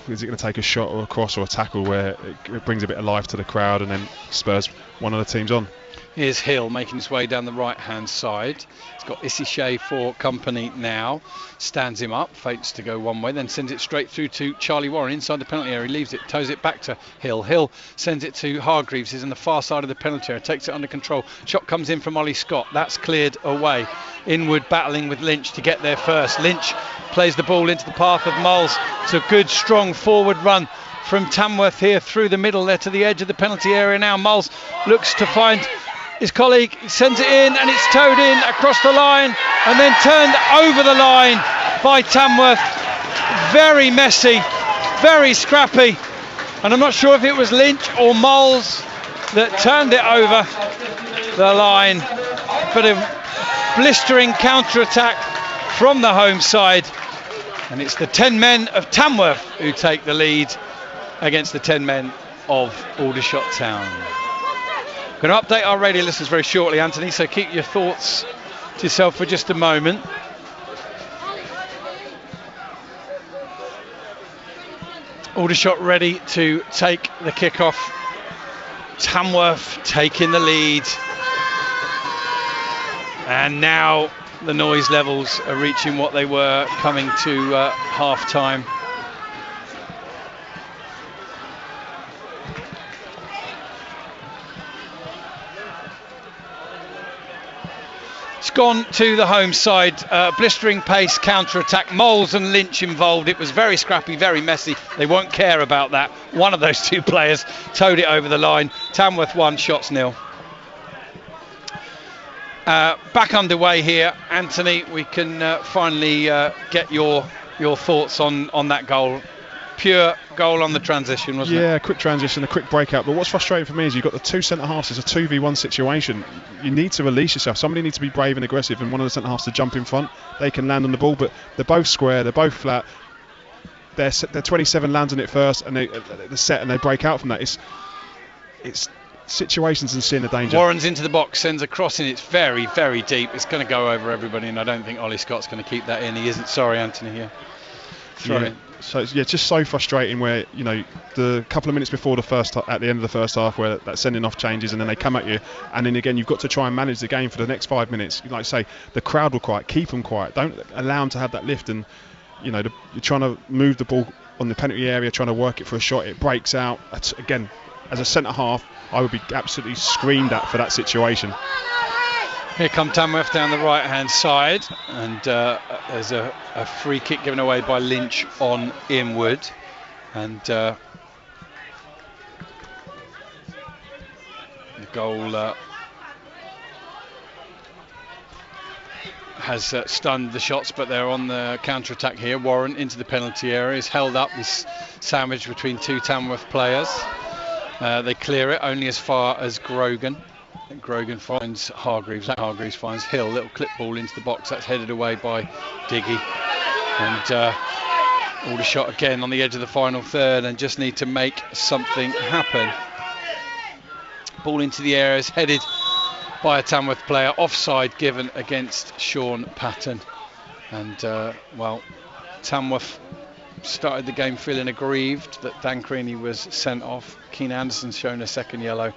is it going to take a shot or a cross or a tackle where it brings a bit of life to the crowd and then spurs one of the teams on? Here's Hill making his way down the right-hand side. He's got Issy Shea for company now. Stands him up, fakes to go one way, then sends it straight through to Charlie Warren inside the penalty area. He leaves it, toes it back to Hill. Hill sends it to Hargreaves. He's on the far side of the penalty area, takes it under control. Shot comes in from Ollie Scott. That's cleared away. Inward battling with Lynch to get there first. Lynch plays the ball into the path of Moles. It's a good, strong forward run from Tamworth here through the middle there to the edge of the penalty area now. Moles looks to find his colleague, he sends it in, and it's towed in across the line and then turned over the line by Tamworth. Very messy, very scrappy, and I'm not sure if it was Lynch or Moles that turned it over the line, but a blistering counter-attack from the home side, and it's the 10 men of Tamworth who take the lead against the 10 men of Aldershot Town. We're going to update our radio listeners very shortly, Anthony, so keep your thoughts to yourself for just a moment. Aldershot ready to take the kick-off. Tamworth taking the lead. And now the noise levels are reaching what they were coming to half-time. It's gone to the home side. Blistering pace counter-attack. Moles and Lynch involved. It was very scrappy, very messy. They won't care about that. One of those two players towed it over the line. Tamworth 1, Shots 0. Back underway here, Anthony. We can finally get your thoughts on that goal. Pure goal on the transition, wasn't it? Yeah, quick transition, a quick breakout. But what's frustrating for me is you've got the two centre-halves. It's a 2v1 situation. You need to release yourself. Somebody needs to be brave and aggressive, and one of the centre-halves to jump in front. They can land on the ball, but they're both square, they're both flat. They're 27 lands on it first, and they're set, and they break out from that. It's situations and seeing the danger. Warren's into the box, sends a cross in. It's very, very deep. It's going to go over everybody, and I don't think Ollie Scott's going to keep that in. He isn't. Sorry, Anthony. Yeah. Throw in. So yeah, just so frustrating where the couple of minutes before at the end of the first half where that sending off changes and then they come at you, and then again you've got to try and manage the game for the next 5 minutes. Like I say, the crowd will quiet, keep them quiet, don't allow them to have that lift, and you're trying to move the ball on the penalty area trying to work it for a shot, it breaks out. That's, again, as a centre half, I would be absolutely screamed at for that situation. Here come Tamworth down the right hand side, and there's a free kick given away by Lynch on Inwood, and the goal has stunned the shots, but they're on the counter attack here. Warren into the penalty area, is held up, is sandwiched between two Tamworth players. They clear it only as far as Grogan. Grogan finds Hargreaves. Hargreaves finds Hill. Little clip ball into the box. That's headed away by Diggy. And Aldershot again on the edge of the final third and just need to make something happen. Ball into the area is headed by a Tamworth player. Offside given against Sean Patton. And, well, Tamworth started the game feeling aggrieved that Dan Creaney was sent off. Keane Anderson's shown a second yellow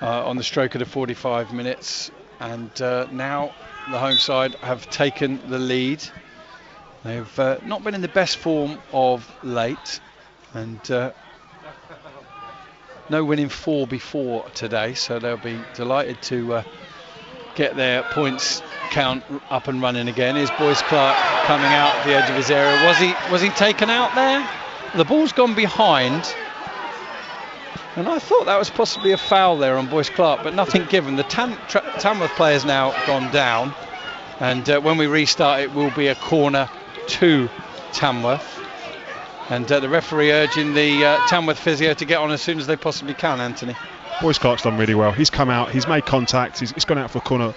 on the stroke of the 45 minutes, and now the home side have taken the lead. They've not been in the best form of late, and no winning 4 before today, so they'll be delighted to get their points count up and running again. Here's Boyce Clark coming out the edge of his area. Was he taken out there? The ball's gone behind, and I thought that was possibly a foul there on Boyce Clark, but nothing given. The Tamworth player's now gone down, and when we restart it will be a corner to Tamworth, and the referee urging the Tamworth physio to get on as soon as they possibly can. Anthony, Boyce Clark's done really well. He's come out, he's made contact, he's gone out for a corner,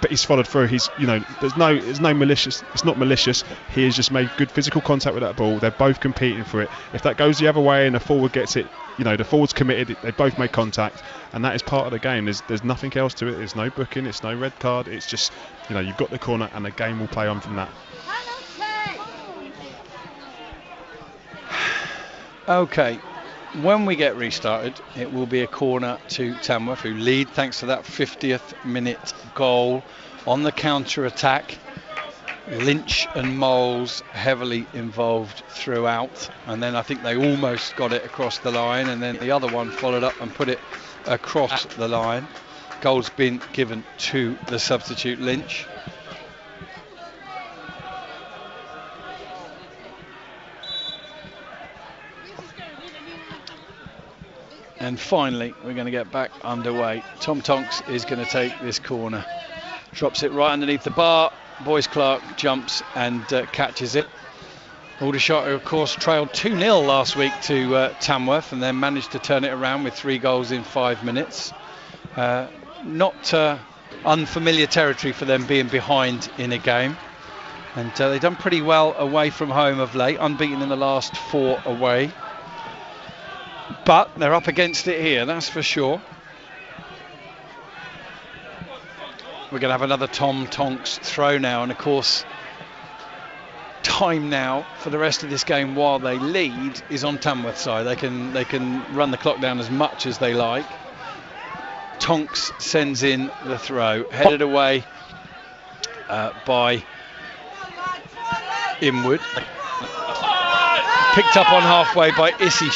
but he's followed through. He's, you know, there's no malicious. It's not malicious. He has just made good physical contact with that ball. They're both competing for it. If that goes the other way and the forward gets it, you know, the forward's committed. They both made contact, and that is part of the game. There's nothing else to it. There's no booking. It's no red card. It's just, you know, you've got the corner, and the game will play on from that. Okay, when we get restarted, it will be a corner to Tamworth, who lead thanks to that 50th minute goal on the counter attack. Lynch and Moles heavily involved throughout, and then I think they almost got it across the line, and then the other one followed up and put it across the line. Goal's been given to the substitute Lynch. And finally, we're going to get back underway. Tom Tonks is going to take this corner. Drops it right underneath the bar. Boyce Clark jumps and catches it. Aldershot, who of course trailed 2-0 last week to Tamworth, and then managed to turn it around with 3 goals in 5 minutes. Not unfamiliar territory for them being behind in a game. And they've done pretty well away from home of late, unbeaten in the last 4 away. But they're up against it here, that's for sure. We're going to have another Tom Tonks throw now, and of course time now for the rest of this game while they lead is on Tamworth's side. They can run the clock down as much as they like. Tonks sends in the throw, headed away by Inwood, picked up on halfway by Issy,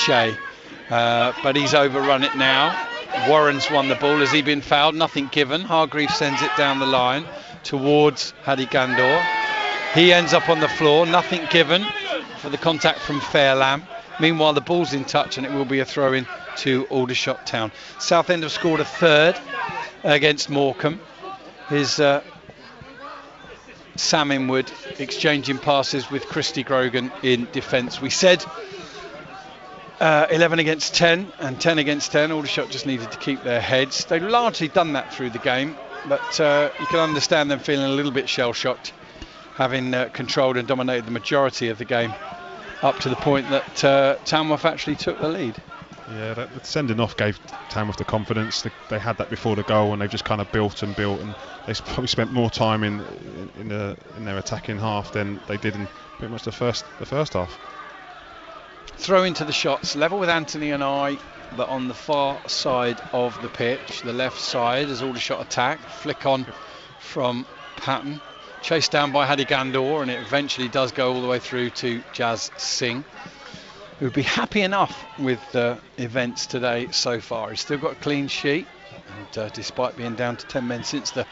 but he's overrun it now. Warren's won the ball. Has he been fouled? Nothing given. Hargreaves sends it down the line towards Hadi Gandor. He ends up on the floor. Nothing given for the contact from Fairlam. Meanwhile, the ball's in touch, and it will be a throw-in to Aldershot Town. Southend have scored a third against Morecambe. Here's Sam Inwood exchanging passes with Christy Grogan in defence. We said 11 against 10 and 10 against 10. Aldershot just needed to keep their heads. They've largely done that through the game, but you can understand them feeling a little bit shell-shocked, having controlled and dominated the majority of the game up to the point that Tamworth actually took the lead. Yeah, the sending off gave Tamworth the confidence. They had that before the goal, and they've just kind of built, and they probably spent more time in their attacking half than they did in pretty much the first half. Throw into the shots, level with Anthony and I, but on the far side of the pitch, the left side, as Aldershot attack. Flick on from Patton, chased down by Hadi Gandor, and it eventually does go all the way through to Jazz Singh. who'd be happy enough with events today so far. He's still got a clean sheet, and despite being down to 10 men since the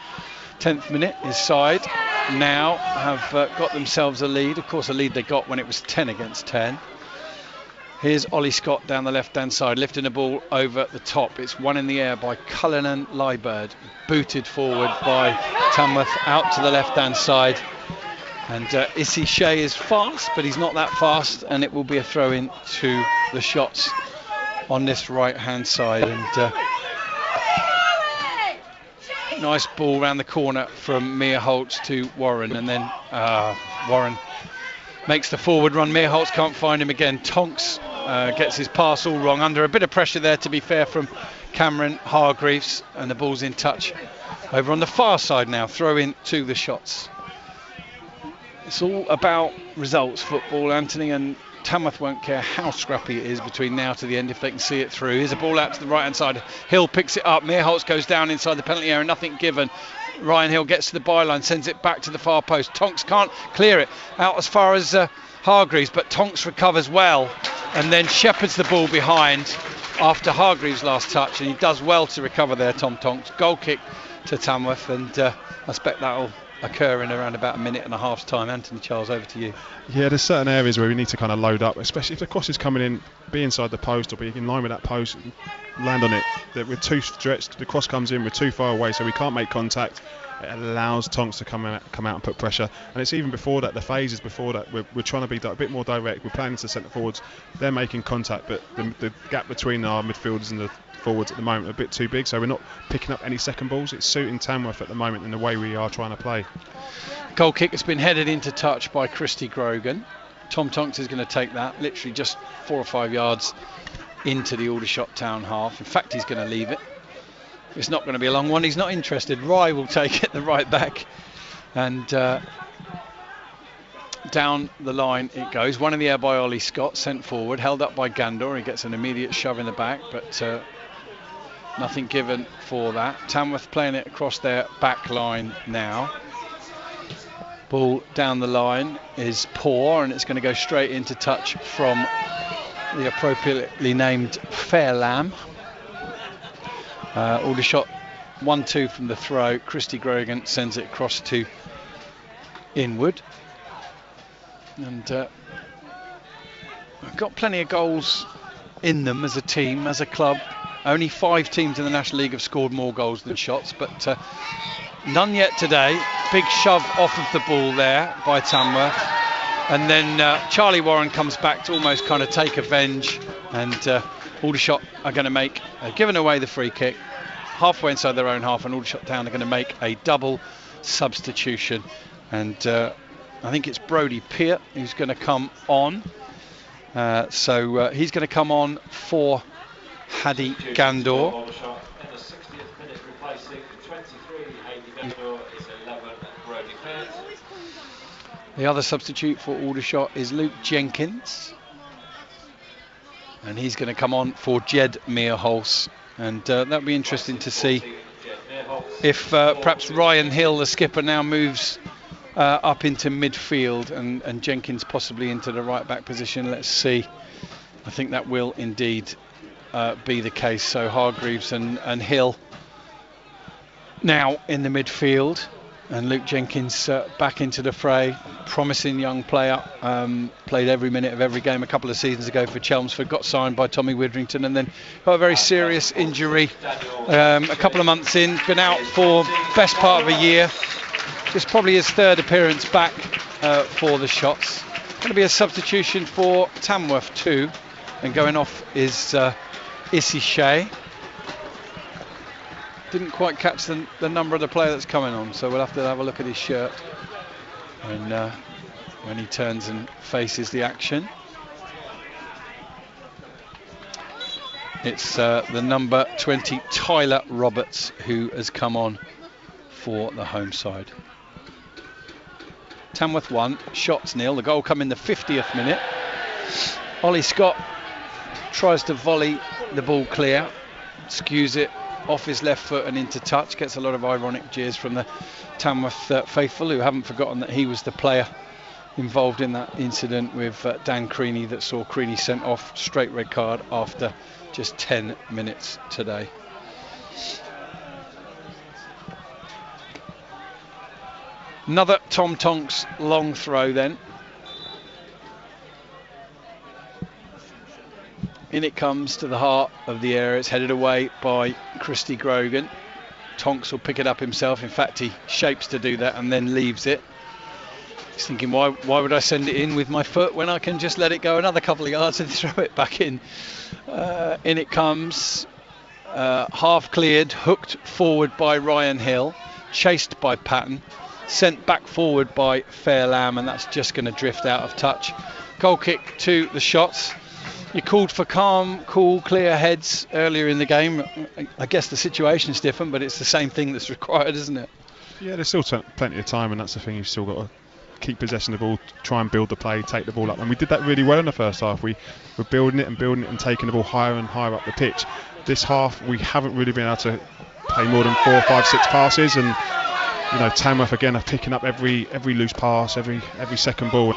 10th minute, his side now have got themselves a lead. Of course, a lead they got when it was 10 against 10. Here's Ollie Scott down the left-hand side, lifting the ball over the top. It's one in the air by Cullinan Liebird, booted forward by Tamworth out to the left-hand side. And Issy Shea is fast, but he's not that fast, and it will be a throw-in to the shots on this right-hand side. And nice ball round the corner from Meerholtz to Warren, and then Warren makes the forward run. Meerholtz can't find him again. Tonks gets his pass all wrong, under a bit of pressure there, to be fair, from Cameron Hargreaves, and the ball's in touch over on the far side now. Throw in to the shots. It's all about results, football, Anthony, and Tamworth won't care how scrappy it is between now to the end if they can see it through. Here's a ball out to the right hand side. Hill picks it up. Meerholtz goes down inside the penalty area, nothing given. Ryan Hill gets to the byline, sends it back to the far post. Tonks can't clear it out as far as Hargreaves, but Tonks recovers well and then shepherds the ball behind after Hargreaves' last touch, and he does well to recover there, Tom Tonks. Goal kick to Tamworth, and I expect that'll occur in around about a minute and a half's time. Anthony Charles, over to you. Yeah, there's certain areas where we need to kind of load up, especially if the cross is coming in, be inside the post or be in line with that post, land on it. We're too stretched, the cross comes in, we're too far away, so we can't make contact. It allows Tonks to come out and put pressure, and it's even before that, the phases before that, we're trying to be a bit more direct. We're playing into centre forwards, they're making contact, but the gap between our midfielders and the forwards at the moment are a bit too big, so we're not picking up any second balls. It's suiting Tamworth at the moment in the way we are trying to play. Goal kick has been headed into touch by Christy Grogan. Tom Tonks is going to take that literally just 4 or 5 yards into the Aldershot town half. In fact, he's going to leave it. It's not going to be a long one. He's not interested. Rye will take it, the right back, and down the line it goes. One in the air by Ollie Scott, sent forward, held up by Gandor. He gets an immediate shove in the back, but nothing given for that. Tamworth playing it across their back line now. Ball down the line is poor, and it's going to go straight into touch from the appropriately named Fairlam. Aldershot 1-2 from the throw. Christy Grogan sends it across to Inwood, and we've got plenty of goals in them as a team, as a club. Only 5 teams in the National League have scored more goals than shots, but none yet today. Big shove off of the ball there by Tamworth, and then Charlie Warren comes back to almost kind of take avenge, and Aldershot are going to make, giving away the free kick halfway inside their own half, and Aldershot Town are going to make a double substitution, and I think it's Brodie Peart who's going to come on. So he's going to come on for Hadi Gandor. The other substitute for Aldershot is Luke Jenkins, and he's going to come on for Jed Meerholtz, and that'll be interesting to see if perhaps Ryan Hill, the skipper, now moves up into midfield, and Jenkins possibly into the right back position. Let's see. I think that will indeed be the case. So Hargreaves and Hill now in the midfield, and Luke Jenkins back into the fray. Promising young player, played every minute of every game a couple of seasons ago for Chelmsford, got signed by Tommy Witherington, and then got a very serious injury a couple of months in, been out for best part of a year. It's probably his 3rd appearance back for the shots. Going to be a substitution for Tamworth too, and going off is Issy Shea. Didn't quite catch the number of the player that's coming on, so we'll have to have a look at his shirt when he turns and faces the action. It's the number 20 Tyler Roberts who has come on for the home side. Tamworth 1, Shots 0. The goal come in the 50th minute. Ollie Scott tries to volley the ball clear, skews it off his left foot and into touch, gets a lot of ironic jeers from the Tamworth faithful, who haven't forgotten that he was the player involved in that incident with Dan Creaney that saw Creaney sent off, straight red card after just 10 minutes today. Another Tom Tonks long throw then. In it comes to the heart of the area. It's headed away by Christy Grogan. Tonks will pick it up himself. In fact, he shapes to do that and then leaves it. He's thinking, why would I send it in with my foot when I can just let it go another couple of yards and throw it back in? In it comes, half cleared, hooked forward by Ryan Hill, chased by Patton, sent back forward by Fairlamb, and that's just going to drift out of touch. Goal kick to the Shots. You called for calm, cool, clear heads earlier in the game. I guess the situation's different, but it's the same thing that's required, isn't it? Yeah, there's still plenty of time, and that's the thing. You've still got to keep possession of the ball, try and build the play, take the ball up, and we did that really well in the first half. We were building it and taking the ball higher and higher up the pitch. This half we haven't really been able to play more than 4, 5, 6 passes, and you know, Tamworth again are picking up every loose pass, every second ball.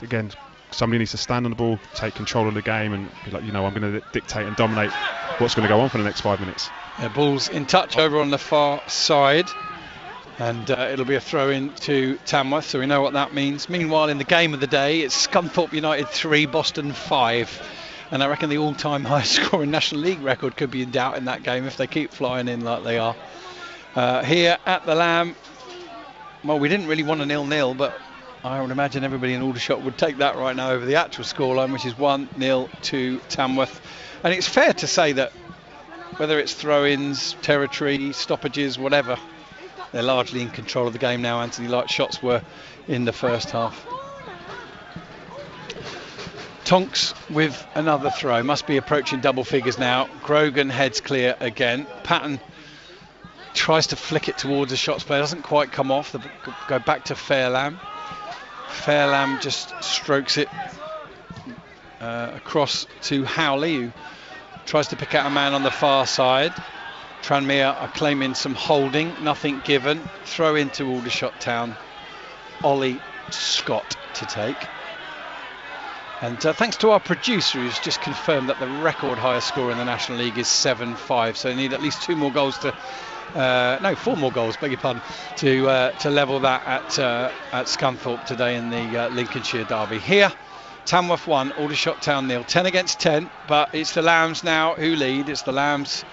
Again, somebody needs to stand on the ball, take control of the game, and be like, you know, I'm going to dictate and dominate what's going to go on for the next 5 minutes. Ball's in touch over on the far side. And it'll be a throw in to Tamworth, so we know what that means. Meanwhile, in the game of the day, it's Scunthorpe United 3, Boston 5. And I reckon the all-time highest scoring National League record could be in doubt in that game if they keep flying in like they are. Here at the Lamb, well, we didn't really want a 0-0, but I would imagine everybody in Aldershot would take that right now over the actual scoreline, which is 1-0 to Tamworth. And it's fair to say that whether it's throw-ins, territory, stoppages, whatever, they're largely in control of the game now, Anthony, like Shots were in the first half. Tonks with another throw. Must be approaching double figures now. Grogan heads clear again. Patton tries to flick it towards the Shots player. Doesn't quite come off. They go back to Fairlamb. Fairlamb just strokes it across to Howley, who tries to pick out a man on the far side. Tranmere are claiming some holding, nothing given. Throw into Aldershot Town. Ollie Scott to take. And thanks to our producer, who's just confirmed that the record highest score in the National League is 7-5. So they need at least 4 more goals, beg your pardon, to level that at Scunthorpe today in the Lincolnshire derby. Here, Tamworth 1, Aldershot Town 0. 10 against 10, but it's the Lambs now who lead. It's the Lambs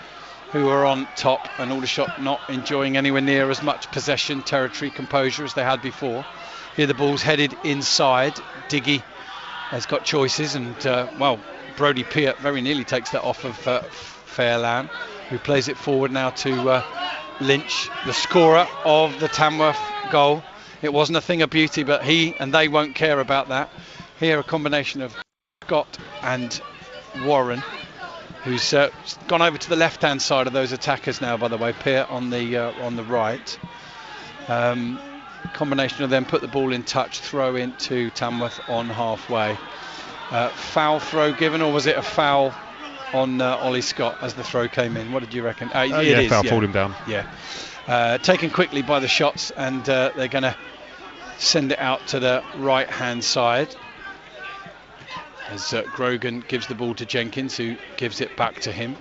who are on top, and Aldershot not enjoying anywhere near as much possession, territory, composure as they had before. Here the ball's headed inside. Diggy has got choices, and Brodie Peart very nearly takes that off of Fairlamb, who plays it forward now to Lynch, the scorer of the Tamworth goal. It wasn't a thing of beauty, but he and they won't care about that. Here a combination of Scott and Warren, who's gone over to the left-hand side of those attackers now, by the way. Peart on the right. Combination of them put the ball in touch, throw into Tamworth on halfway. Foul throw given, or was it a foul on Ollie Scott as the throw came in? What did you reckon? It is, foul, pulled him down. Yeah. Taken quickly by the Shots, and they're going to send it out to the right-hand side. As Grogan gives the ball to Jenkins, who gives it back to him.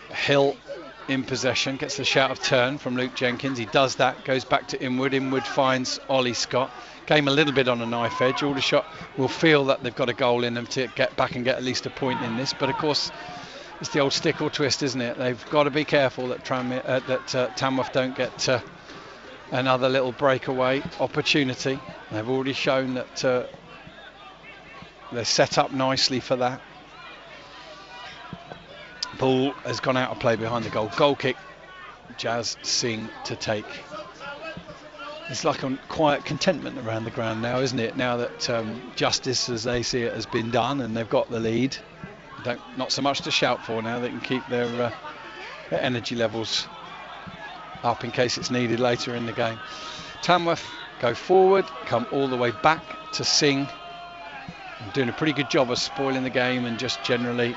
Hill in possession, gets the shout of turn from Luke Jenkins. He does that, goes back to Inwood. Inwood finds Ollie Scott. Game a little bit on a knife edge. Aldershot will feel that they've got a goal in them to get back and get at least a point in this. But of course, it's the old stick or twist, isn't it? They've got to be careful that Tamworth don't get another little breakaway opportunity. They've already shown that they're set up nicely for that. Ball has gone out of play behind the goal. Goal kick, Jazz Singh to take. It's like a quiet contentment around the ground now, isn't it? Now that justice, as they see it, has been done and they've got the lead. Not so much to shout for now. They can keep their energy levels up in case it's needed later in the game. Tamworth go forward, come all the way back to Singh. Doing a pretty good job of spoiling the game and just generally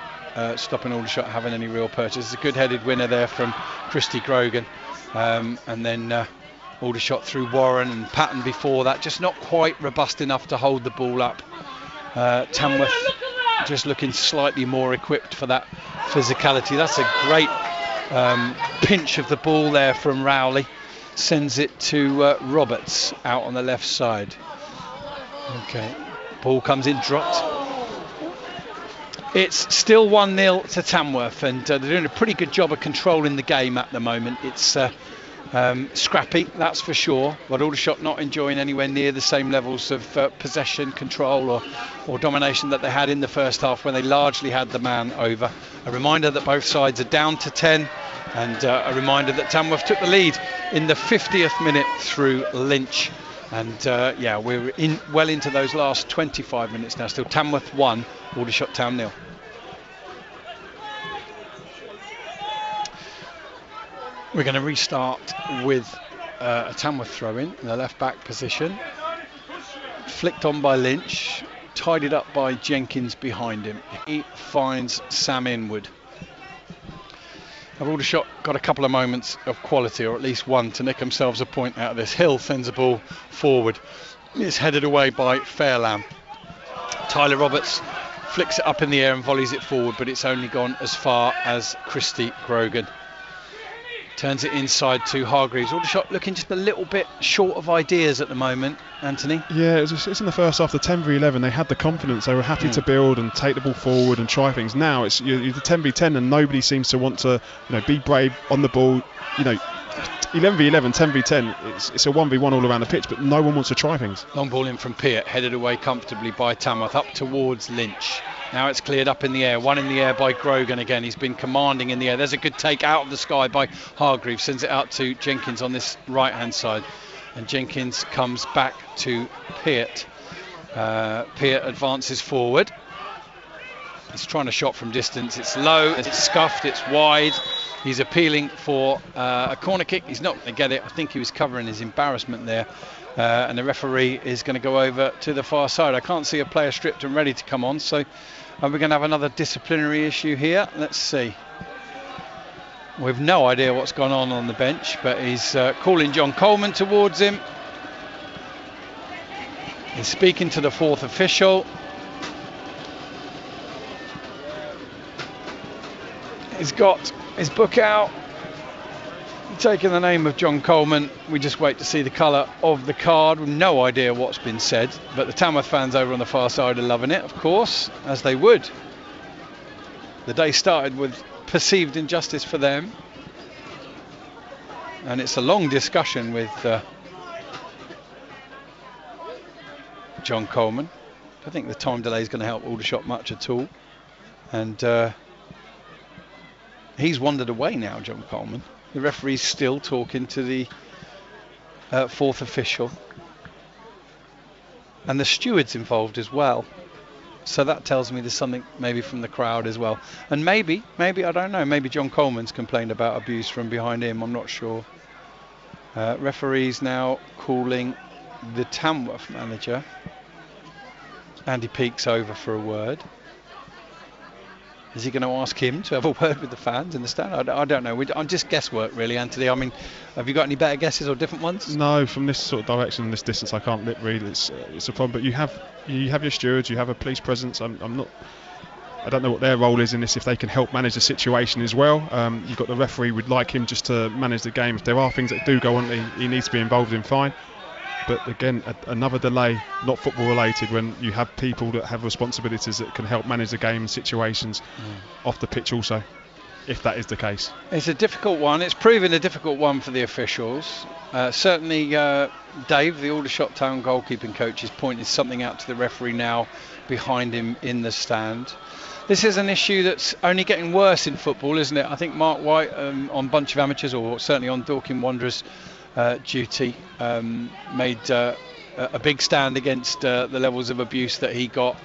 stopping Aldershot having any real purchase. It's a good headed winner there from Christy Grogan, and then Aldershot through Warren and Patton before that, just not quite robust enough to hold the ball up. Tamworth just looking slightly more equipped for that physicality. That's a great pinch of the ball there from Rowley. Sends it to Roberts out on the left side. Okay, ball comes in, dropped. It's still 1-0 to Tamworth, and they're doing a pretty good job of controlling the game at the moment. It's scrappy, that's for sure, but Aldershot not enjoying anywhere near the same levels of possession, control or domination that they had in the first half when they largely had the man over. A reminder that both sides are down to 10, and a reminder that Tamworth took the lead in the 50th minute through Lynch. And yeah, we're well into those last 25 minutes now. Still Tamworth 1, Aldershot Town 0. We're going to restart with a Tamworth throw-in in the left-back position. Flicked on by Lynch, tidied up by Jenkins behind him. He finds Sam Inwood. Have Aldershot got a couple of moments of quality, or at least one, to nick themselves a point out of this? Hill sends a ball forward. It's headed away by Fairlamb. Tyler Roberts flicks it up in the air and volleys it forward, but it's only gone as far as Christy Grogan. Turns it inside to Hargreaves. Aldershot looking just a little bit short of ideas at the moment, Anthony. Yeah, it's in the first half, the 10v11, they had the confidence, they were happy to build and take the ball forward and try things. Now it's you're the 10v10 and nobody seems to want to be brave on the ball. 11v11, 10v10, it's a 1v1 all around the pitch, but no one wants to try things. Long ball in from Peart, headed away comfortably by Tamworth, up towards Lynch. Now it's cleared up in the air, one in the air by Grogan again. He's been commanding in the air. There's a good take out of the sky by Hargreaves, sends it out to Jenkins on this right hand side, and Jenkins comes back to Peart. Peart advances forward. He's trying to shot from distance. It's low, it's scuffed, it's wide. He's appealing for a corner kick. He's not going to get it. I think he was covering his embarrassment there. And the referee is going to go over to the far side. I can't see a player stripped and ready to come on, so we're going to have another disciplinary issue here. Let's see. We've no idea what's gone on the bench, but he's calling John Coleman towards him. He's speaking to the fourth official. He's got his book out, taking the name of John Coleman. We just wait to see the colour of the card. We've no idea what's been said, but the Tamworth fans over on the far side are loving it, of course, as they would. The day started with perceived injustice for them, and it's a long discussion with John Coleman. I think the time delay is going to help Aldershot much at all, and he's wandered away now, John Coleman. The referee's still talking to the fourth official, and the steward's involved as well. So that tells me there's something maybe from the crowd as well. And maybe, I don't know, maybe John Coleman's complained about abuse from behind him, I'm not sure. Referee's now calling the Tamworth manager. Andy Peake's over for a word. Is he going to ask him to have a word with the fans in the stand? I don't know. I'm just guesswork, really, Anthony. I mean, have you got any better guesses or different ones? No, from this sort of direction, this distance, I can't lip read. It's a problem. But you have your stewards, you have a police presence. I don't know what their role is in this. If they can help manage the situation as well. You've got the referee. Would like him just to manage the game. If there are things that do go on, he needs to be involved in. Fine. But again, another delay, not football related, when you have people that have responsibilities that can help manage the game situations off the pitch also, if that is the case. It's a difficult one. It's proven a difficult one for the officials. Certainly Dave, the Aldershot Town goalkeeping coach, is pointing something out to the referee now behind him in the stand. This is an issue that's only getting worse in football, isn't it? I think Mark White on Bunch of Amateurs, or certainly on Dorking Wanderers duty, made a big stand against the levels of abuse that he got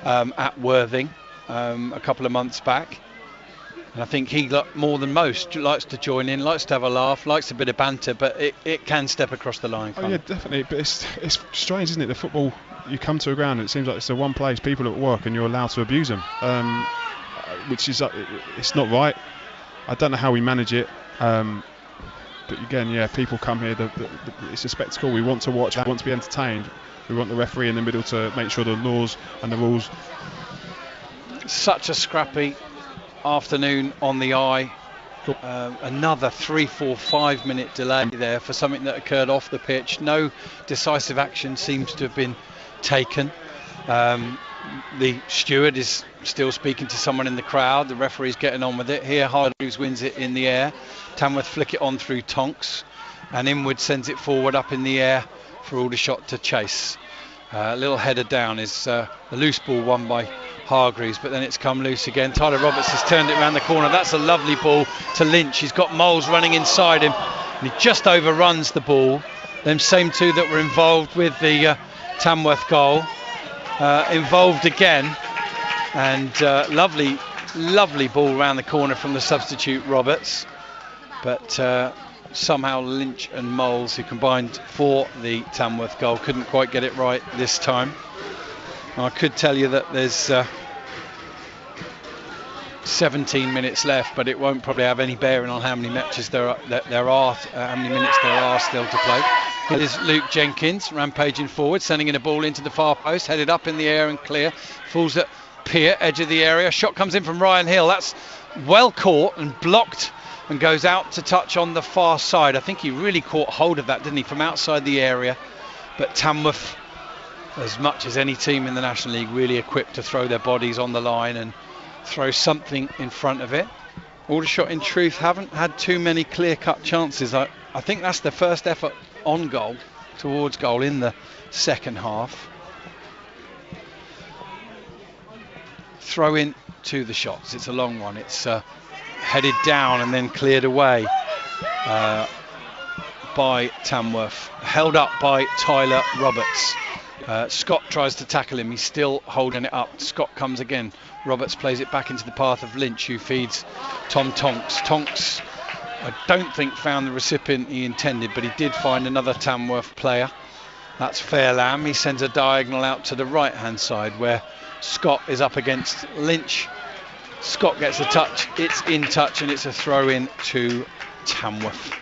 at Worthing a couple of months back. And I think he, more than most, likes to join in, likes to have a laugh, likes a bit of banter, but it can step across the line. Oh yeah, definitely. But it's strange, isn't it? The football, you come to a ground and it seems like it's the one place people at work and you're allowed to abuse them, which is it's not right. I don't know how we manage it. But again, yeah, people come here. It's a spectacle. We want to watch. We want to be entertained. We want the referee in the middle to make sure the laws and the rules. Such a scrappy afternoon on the eye. Another 3, 4, 5 minute delay there for something that occurred off the pitch. No decisive action seems to have been taken. The steward is still speaking to someone in the crowd. The referee's getting on with it. Here Hargreaves wins it in the air. Tamworth flick it on through Tonks, and Inwood sends it forward up in the air for Aldershot to chase. A little header down is a loose ball won by Hargreaves, but then it's come loose again. Tyler Roberts has turned it around the corner. That's a lovely ball to Lynch. He's got Moles running inside him, and he just overruns the ball. Them same two that were involved with the Tamworth goal involved again, and lovely ball round the corner from the substitute Roberts, but somehow Lynch and Moles, who combined for the Tamworth goal, couldn't quite get it right this time. I could tell you that there's 17 minutes left, but it won't probably have any bearing on how many matches how many minutes there are still to play. It is Luke Jenkins rampaging forward, sending in a ball into the far post, headed up in the air and clear. Falls at Peer, edge of the area. Shot comes in from Ryan Hill. That's well caught and blocked, and goes out to touch on the far side. I think he really caught hold of that, didn't he, from outside the area. But Tamworth, as much as any team in the National League, really equipped to throw their bodies on the line and throw something in front of it. Aldershot, in truth, haven't had too many clear-cut chances. I think that's the first effort on goal, towards goal, in the second half. Throw in to the shots. It's a long one. It's headed down and then cleared away by Tamworth. Held up by Tyler Roberts. Scott tries to tackle him. He's still holding it up. Scott comes again. Roberts plays it back into the path of Lynch, who feeds Tom Tonks. Tonks, I don't think, found the recipient he intended, but he did find another Tamworth player. That's Fairlam. He sends a diagonal out to the right hand side where Scott is up against Lynch. Scott gets a touch. It's in touch, and it's a throw in to Tamworth.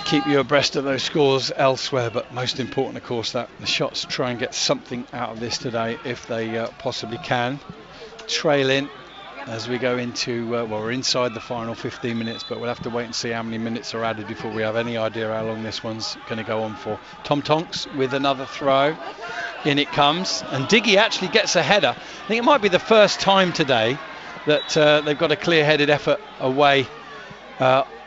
Keep you abreast of those scores elsewhere, but most important, of course, that the Shots try and get something out of this today if they possibly can. Trail in as we go into, well, we're inside the final 15 minutes, but we'll have to wait and see how many minutes are added before we have any idea how long this one's going to go on for. Tom Tonks with another throw. In it comes, and Diggy actually gets a header. I think it might be the first time today that they've got a clear-headed effort away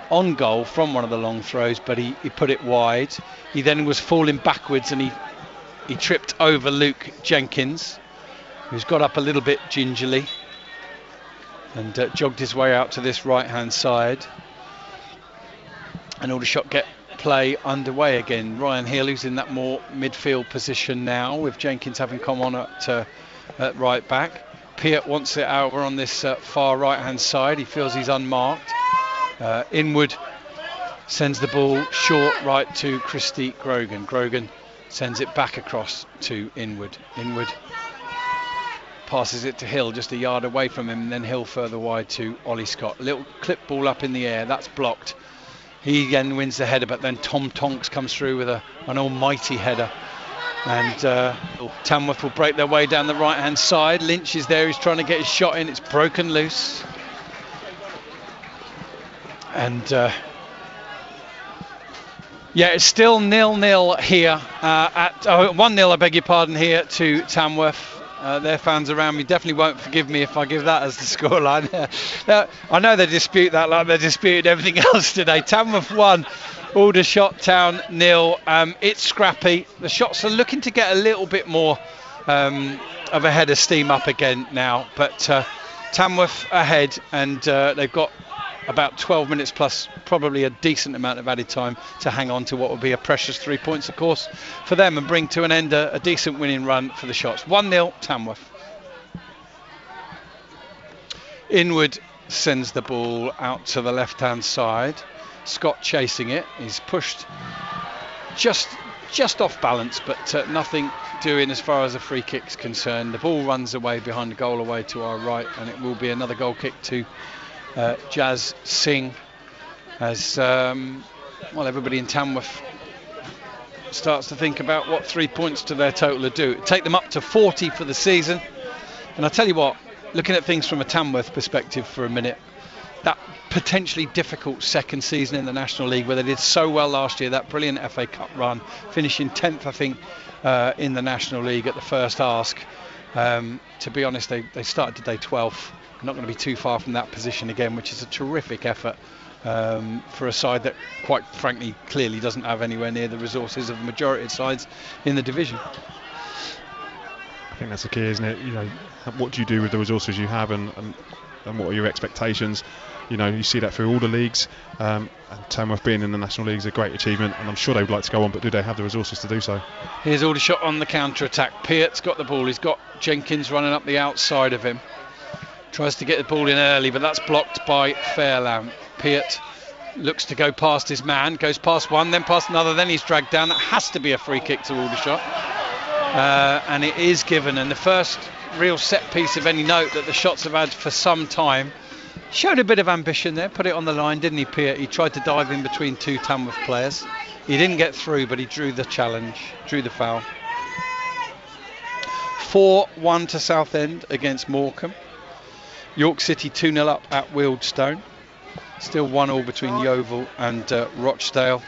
on goal from one of the long throws, but he put it wide. He then was falling backwards, and he tripped over Luke Jenkins, who's got up a little bit gingerly and jogged his way out to this right-hand side. And Aldershot get play underway again. Ryan Hill, who's in that more midfield position now, with Jenkins having come on at right back. Peart wants it over on this far right-hand side. He feels he's unmarked. Inwood sends the ball short right to Christy Grogan. Grogan sends it back across to Inwood. Inwood passes it to Hill just a yard away from him, and then Hill further wide to Ollie Scott. Little clip ball up in the air, that's blocked. He again wins the header, but then Tom Tonks comes through with an almighty header. And Tamworth will break their way down the right-hand side. Lynch is there, he's trying to get his shot in. It's broken loose. And yeah, it's still 0-0 here. 1-0, I beg your pardon, here to Tamworth. Their fans around me definitely won't forgive me if I give that as the scoreline. I know they dispute that like they disputed everything else today. Tamworth 1, Aldershot Town 0. It's scrappy. The Shots are looking to get a little bit more of a head of steam up again now, but Tamworth ahead, and they've got about 12 minutes plus probably a decent amount of added time to hang on to what will be a precious 3 points, of course, for them, and bring to an end a decent winning run for the Shots. 1-0 Tamworth. Inwood sends the ball out to the left hand side. Scott chasing it. He's pushed just off balance, but nothing doing as far as a free kick's concerned. The ball runs away behind the goal away to our right, and it will be another goal kick to Jazz Singh, as well, everybody in Tamworth starts to think about what 3 points to their total would do. Take them up to 40 for the season. And I tell you what, looking at things from a Tamworth perspective for a minute, that potentially difficult second season in the National League where they did so well last year, that brilliant FA Cup run, finishing 10th I think in the National League at the first ask. To be honest, they started today 12th. Not going to be too far from that position again, which is a terrific effort for a side that, quite frankly, clearly doesn't have anywhere near the resources of the majority of sides in the division. I think that's the key, isn't it? You know, what do you do with the resources you have, and what are your expectations? You know, you see that through all the leagues, and Tamworth being in the National League is a great achievement, and I'm sure they would like to go on, but do they have the resources to do so? Here's Aldershot on the counter-attack. Peart's got the ball, he's got Jenkins running up the outside of him. Tries to get the ball in early, but that's blocked by Fairlamb. Peart looks to go past his man, goes past one, then past another, then he's dragged down. That has to be a free kick to Aldershot. And it is given, and the first real set piece of any note that the Shots have had for some time. Showed a bit of ambition there, put it on the line, didn't he, Peart? He tried to dive in between two Tamworth players. He didn't get through, but he drew the challenge, drew the foul. 4-1 to Southend against Morecambe. York City 2-0 up at Wealdstone. Still 1-1 between Yeovil and Rochdale.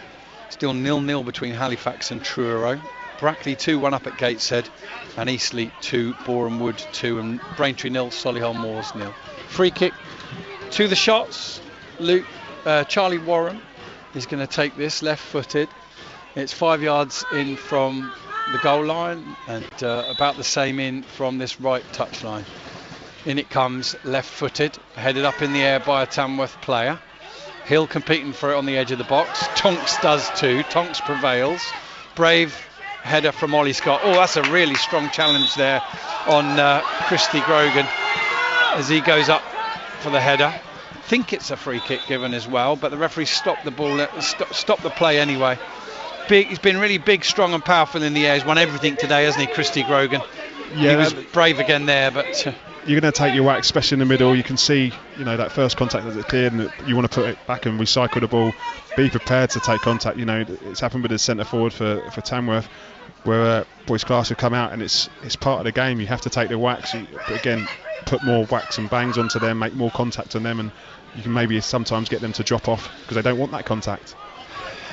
Still 0-0 between Halifax and Truro. Brackley 2-1 up at Gateshead, and Eastleigh 2, Boreham Wood 2, and Braintree 0, Solihull Moors 0. Free kick to the Shots. Charlie Warren is going to take this, left-footed. It's 5 yards in from the goal line, and about the same in from this right touchline. In it comes, left-footed, headed up in the air by a Tamworth player. Hill competing for it on the edge of the box. Tonks does too. Tonks prevails. Brave header from Ollie Scott. Oh, that's a really strong challenge there on Christy Grogan as he goes up for the header. I think it's a free kick given as well, but the referee stopped the ball, stopped the play anyway. He's been really big, strong and powerful in the air. He's won everything today, hasn't he, Christy Grogan? Yeah, he was brave again there, but you're going to take your whack, especially in the middle. You can see, you know, that first contact that's cleared, and you want to put it back and recycle the ball. Be prepared to take contact. You know, it's happened with the centre forward for Tamworth, where Boys Class have come out, and it's part of the game. You have to take the whacks. But again, put more whacks and bangs onto them, make more contact on them, and you can maybe sometimes get them to drop off because they don't want that contact.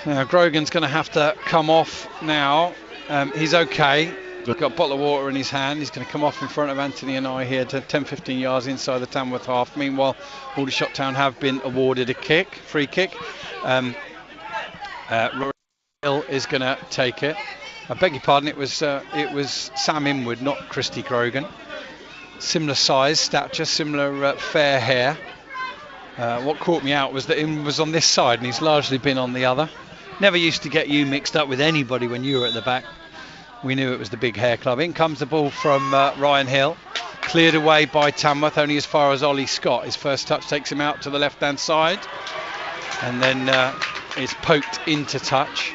Now Grogan's going to have to come off now. He's okay. He's got a bottle of water in his hand. He's going to come off in front of Anthony and I here to 10-15 yards inside the Tamworth half. Meanwhile, Aldershot Town have been awarded a free kick. Rory Hill is going to take it. I beg your pardon, it was Sam Inwood, not Christy Grogan. Similar size, stature, similar fair hair. What caught me out was that Inwood was on this side and he's largely been on the other. Never used to get you mixed up with anybody when you were at the back. We knew it was the Big Hair Club. In comes the ball from Ryan Hill. Cleared away by Tamworth, only as far as Ollie Scott. His first touch takes him out to the left-hand side. And then is poked into touch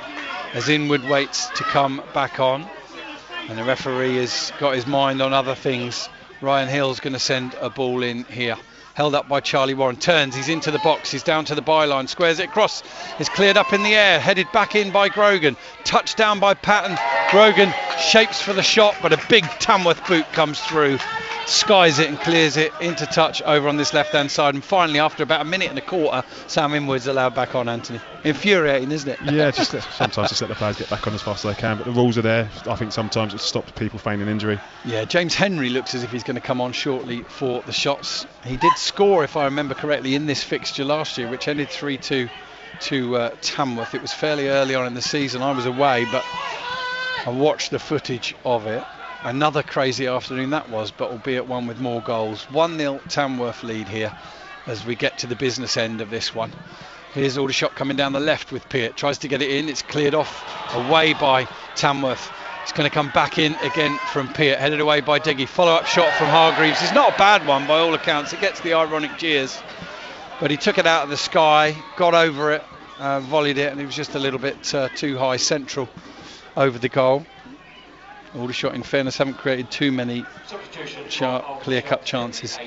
as Inwood waits to come back on. And the referee has got his mind on other things. Ryan Hill's going to send a ball in here. Held up by Charlie Warren. Turns, he's into the box, he's down to the byline, squares it across. It's cleared up in the air, headed back in by Grogan. Touchdown by Patton. Grogan shapes for the shot, but a big Tamworth boot comes through. Skies it and clears it into touch over on this left-hand side. And finally, after about a minute and a quarter, Sam Inwood's allowed back on, Anthony. Infuriating, isn't it? Yeah, sometimes just let the players get back on as fast as they can. But the rules are there. I think sometimes it stops people feigning injury. Yeah, James Henry looks as if he's going to come on shortly for the Shots. He did score, if I remember correctly, in this fixture last year, which ended 3-2 to Tamworth. It was fairly early on in the season. I was away, but I watched the footage of it. Another crazy afternoon that was, but albeit one with more goals. 1-0 Tamworth lead here as we get to the business end of this one. Here's Aldershot coming down the left with Peart. Tries to get it in. It's cleared off away by Tamworth. It's going to come back in again from Peart. Headed away by Diggy. Follow-up shot from Hargreaves. It's not a bad one by all accounts. It gets the ironic jeers. But he took it out of the sky, got over it, volleyed it, and it was just a little bit too high central over the goal. Aldershot, in fairness, haven't created too many clear-cut chances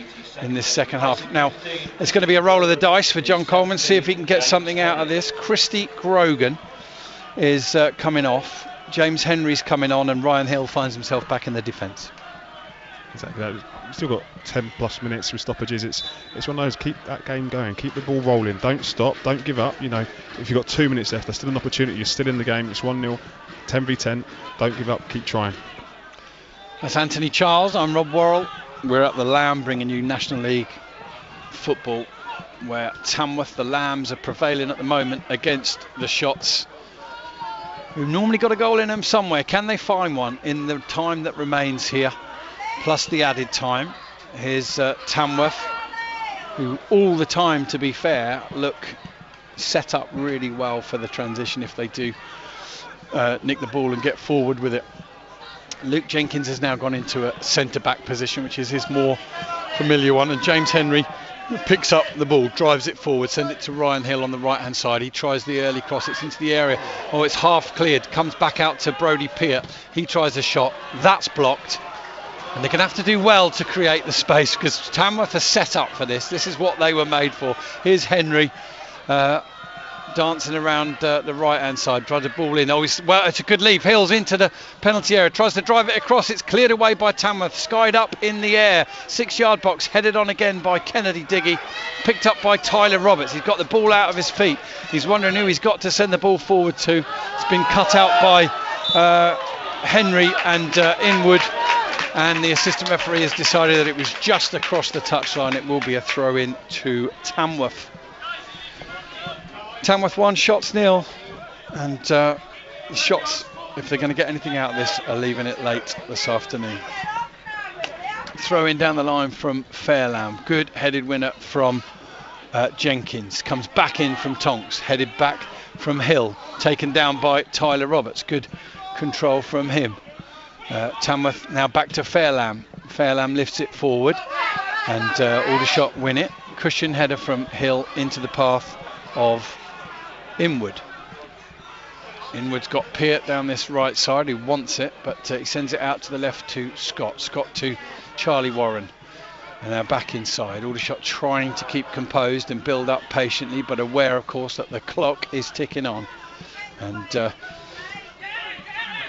in this second half. Now, it's going to be a roll of the dice for John Coleman, see if he can get something out of this. Christy Grogan is coming off. James Henry's coming on, and Ryan Hill finds himself back in the defence. Exactly. We've still got 10 plus minutes with stoppages. It's one of those, keep that game going, keep the ball rolling, don't stop, don't give up. You know, if you've got 2 minutes left, there's still an opportunity, you're still in the game, it's 1-0, 10v10, don't give up, keep trying. That's Anthony Charles, I'm Rob Worrell. We're at the Lamb bringing you National League football, where Tamworth, the Lambs, are prevailing at the moment against the Shots, who've normally got a goal in them somewhere. Can they find one in the time that remains here, plus the added time? Here's Tamworth, who all the time, to be fair, look set up really well for the transition if they do nick the ball and get forward with it. Luke Jenkins has now gone into a centre-back position, which is his more familiar one, and James Henry picks up the ball, drives it forward, sends it to Ryan Hill on the right-hand side. He tries the early cross, it's into the area. Oh, it's half cleared, comes back out to Brodie Peart. He tries a shot, that's blocked. And they're going to have to do well to create the space, because Tamworth are set up for this. This is what they were made for. Here's Henry dancing around the right-hand side, tries to ball in. Oh, it's a good leave. Hill's into the penalty area, tries to drive it across. It's cleared away by Tamworth, skied up in the air. 6-yard box, headed on again by Kennedy Diggy, picked up by Tyler Roberts. He's got the ball out of his feet. He's wondering who he's got to send the ball forward to. It's been cut out by Henry and Inwood. And the assistant referee has decided that it was just across the touchline. It will be a throw in to Tamworth. Tamworth 1, Shots 0. And the Shots, if they're going to get anything out of this, are leaving it late this afternoon. Throw in down the line from Fairlamb. Good headed winner from Jenkins. Comes back in from Tonks. Headed back from Hill. Taken down by Tyler Roberts. Good control from him. Tamworth now back to Fairlamb. Fairlamb lifts it forward, and Aldershot win it. Cushion header from Hill into the path of Inwood. Inwood's got Peart down this right side, who wants it, but he sends it out to the left to Scott. Scott to Charlie Warren. And now back inside. Aldershot trying to keep composed and build up patiently, but aware, of course, that the clock is ticking on. And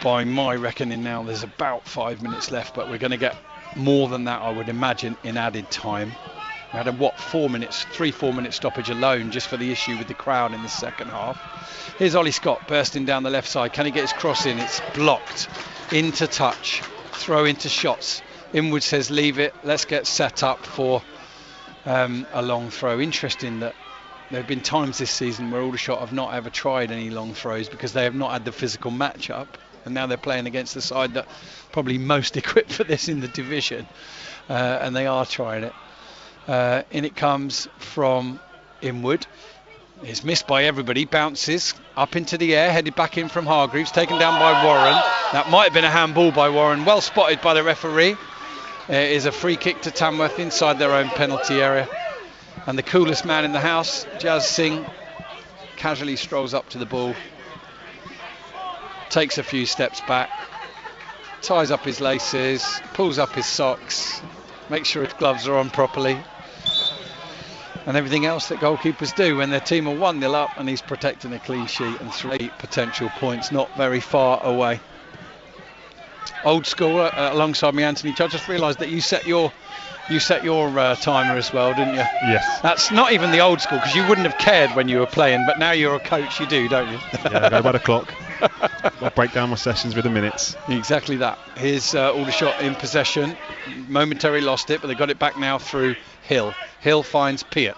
by my reckoning now, there's about 5 minutes left, but we're going to get more than that, I would imagine, in added time. We had a 4 minutes, 3-4 minute stoppage alone just for the issue with the crowd in the second half. Here's Ollie Scott bursting down the left side. Can he get his cross in? It's blocked. Into touch. Throw into Shots. Inwood says leave it. Let's get set up for a long throw. Interesting that there have been times this season where Aldershot have not ever tried any long throws because they have not had the physical match-up. And now they're playing against the side that probably most equipped for this in the division, and they are trying it. In it comes from Inwood. It's missed by everybody, bounces up into the air, headed back in from Hargreaves, taken down by Warren. That might have been a handball by Warren, well spotted by the referee. It is a free kick to Tamworth inside their own penalty area. And the coolest man in the house, Jazz Singh, casually strolls up to the ball. Takes a few steps back, ties up his laces, pulls up his socks, makes sure his gloves are on properly, and everything else that goalkeepers do when their team are 1-0 up and he's protecting a clean sheet and 3 potential points not very far away. Old school alongside me, Anthony. I just realised that you set your timer as well, didn't you? Yes. That's not even the old school, because you wouldn't have cared when you were playing, but now you're a coach, you do, don't you? Yeah, I go by the clock. I break down my sessions with the minutes. Exactly that. Here's Aldershot in possession. Momentarily lost it, but they got it back now through Hill. Hill finds Peart.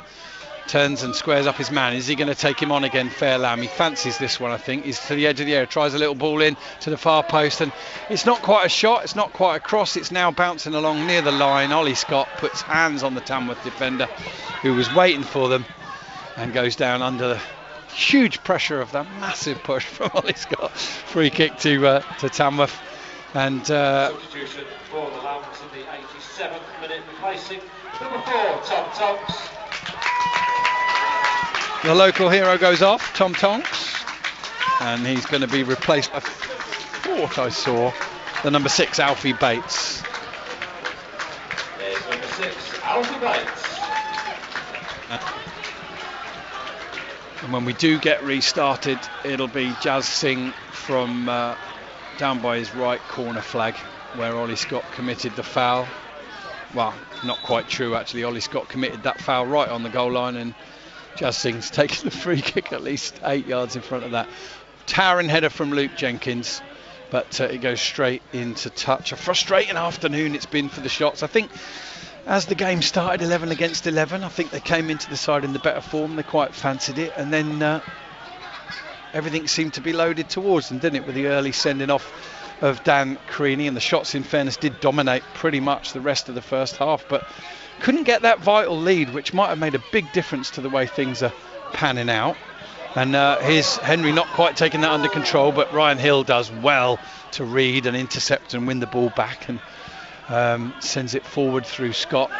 Turns and squares up his man. Is he going to take him on again? Fairlamb. He fancies this one, I think. He's to the edge of the area. Tries a little ball in to the far post. And it's not quite a shot. It's not quite a cross. It's now bouncing along near the line. Ollie Scott puts hands on the Tamworth defender, who was waiting for them, and goes down under the huge pressure of that massive push from Ollie Scott. Free kick to Tamworth. And substitution for the Lambs in the 87th minute, replacing number 4, Tom Tonks. The local hero goes off, Tom Tonks, and he's going to be replaced by, what I saw, the number 6, Alfie Bates. There's number 6, Alfie Bates. And when we do get restarted, it'll be Jazz Singh from down by his right corner flag, where Ollie Scott committed the foul. Well, not quite true actually. Ollie Scott committed that foul right on the goal line, and Jazz Singh's taken the free kick at least 8 yards in front of that. Towering header from Luke Jenkins, but it goes straight into touch. A frustrating afternoon it's been for the Shots. I think as the game started 11 against 11, I think they came into the side in the better form. They quite fancied it, and then everything seemed to be loaded towards them, didn't it, with the early sending off of Dan Creaney, and the Shots in fairness did dominate pretty much the rest of the first half, but couldn't get that vital lead, which might have made a big difference to the way things are panning out. And here's Henry not quite taking that under control, but Ryan Hill does well to read and intercept and win the ball back, and sends it forward through Scott.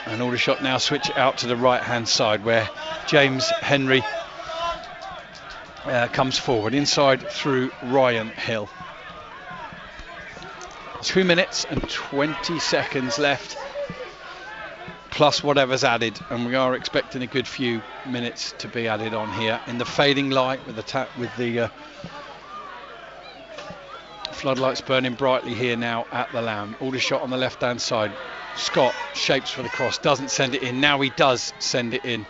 And Aldershot now switch it out to the right hand side, where James Henry comes forward inside through Ryan Hill. 2 minutes and 20 seconds left, plus whatever's added, and we are expecting a good few minutes to be added on here in the fading light, with the floodlights burning brightly here now at the Lamb. Aldershot on the left hand side. Scott shapes for the cross, doesn't send it in. Now he does send it in.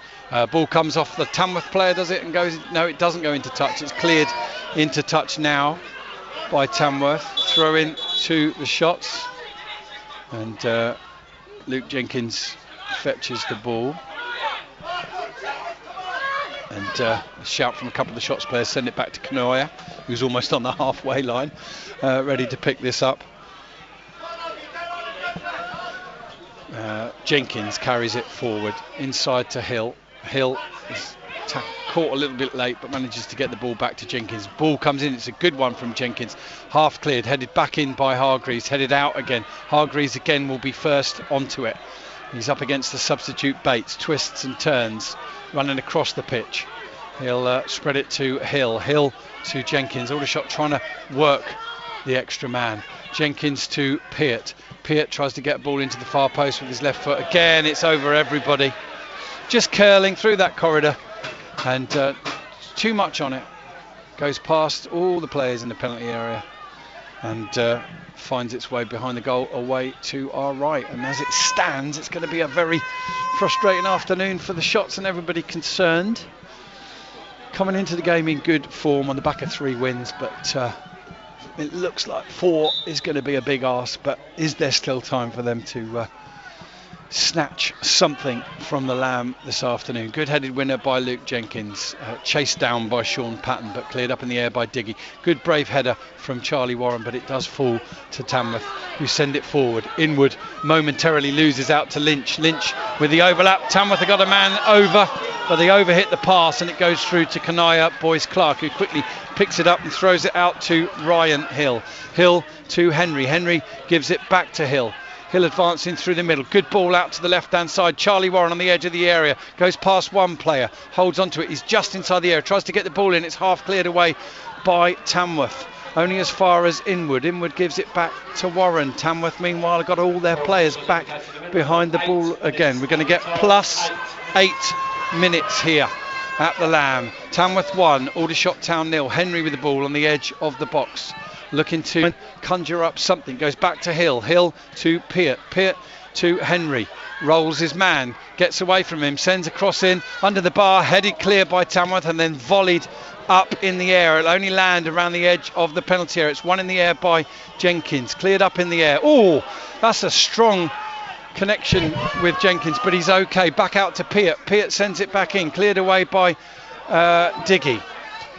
Ball comes off the Tamworth player, does it, and goes, no, it doesn't go into touch. It's cleared into touch now by Tamworth. Throw in to the Shots, and Luke Jenkins fetches the ball, and a shout from a couple of the Shots players, send it back to Kanoya, who's almost on the halfway line, ready to pick this up. Jenkins carries it forward inside to Hill. Hill is caught a little bit late, but manages to get the ball back to Jenkins. Ball comes in, it's a good one from Jenkins, half cleared, headed back in by Hargreaves, headed out again. Hargreaves again will be first onto it. He's up against the substitute Bates, twists and turns, running across the pitch. He'll spread it to Hill. Hill to Jenkins. Aldershot trying to work the extra man. Jenkins to Peart. Peart tries to get a ball into the far post with his left foot. Again, it's over everybody. Just curling through that corridor, and too much on it. Goes past all the players in the penalty area, and finds its way behind the goal away to our right. And as it stands, it's going to be a very frustrating afternoon for the Shots and everybody concerned. Coming into the game in good form on the back of 3 wins, but it looks like 4 is going to be a big ask. But is there still time for them to snatch something from the Lamb this afternoon? Good headed winner by Luke Jenkins, chased down by Sean Patton, but cleared up in the air by Diggy. Good brave header from Charlie Warren, but it does fall to Tamworth, who send it forward. Inwood momentarily loses out to Lynch. Lynch with the overlap. Tamworth have got a man over, but they overhit the pass, and it goes through to Kanaya Boyce Clark, who quickly picks it up and throws it out to Ryan Hill. Hill to Henry. Henry gives it back to Hill. Hill advancing through the middle. Good ball out to the left-hand side. Charlie Warren on the edge of the area. Goes past one player. Holds onto it. He's just inside the area. Tries to get the ball in. It's half cleared away by Tamworth. Only as far as Inwood. Inwood gives it back to Warren. Tamworth, meanwhile, have got all their players back behind the ball again. We're going to get plus 8 minutes here at the Lamb. Tamworth 1, Aldershot Town 0. Henry with the ball on the edge of the box, looking to conjure up something. Goes back to Hill. Hill to Peart. Peart to Henry. Rolls his man. Gets away from him. Sends a cross in under the bar. Headed clear by Tamworth and then volleyed up in the air. It'll only land around the edge of the penalty area. It's one in the air by Jenkins. Cleared up in the air. Oh, that's a strong connection with Jenkins, but he's okay. Back out to Peart. Peart sends it back in. Cleared away by Diggy.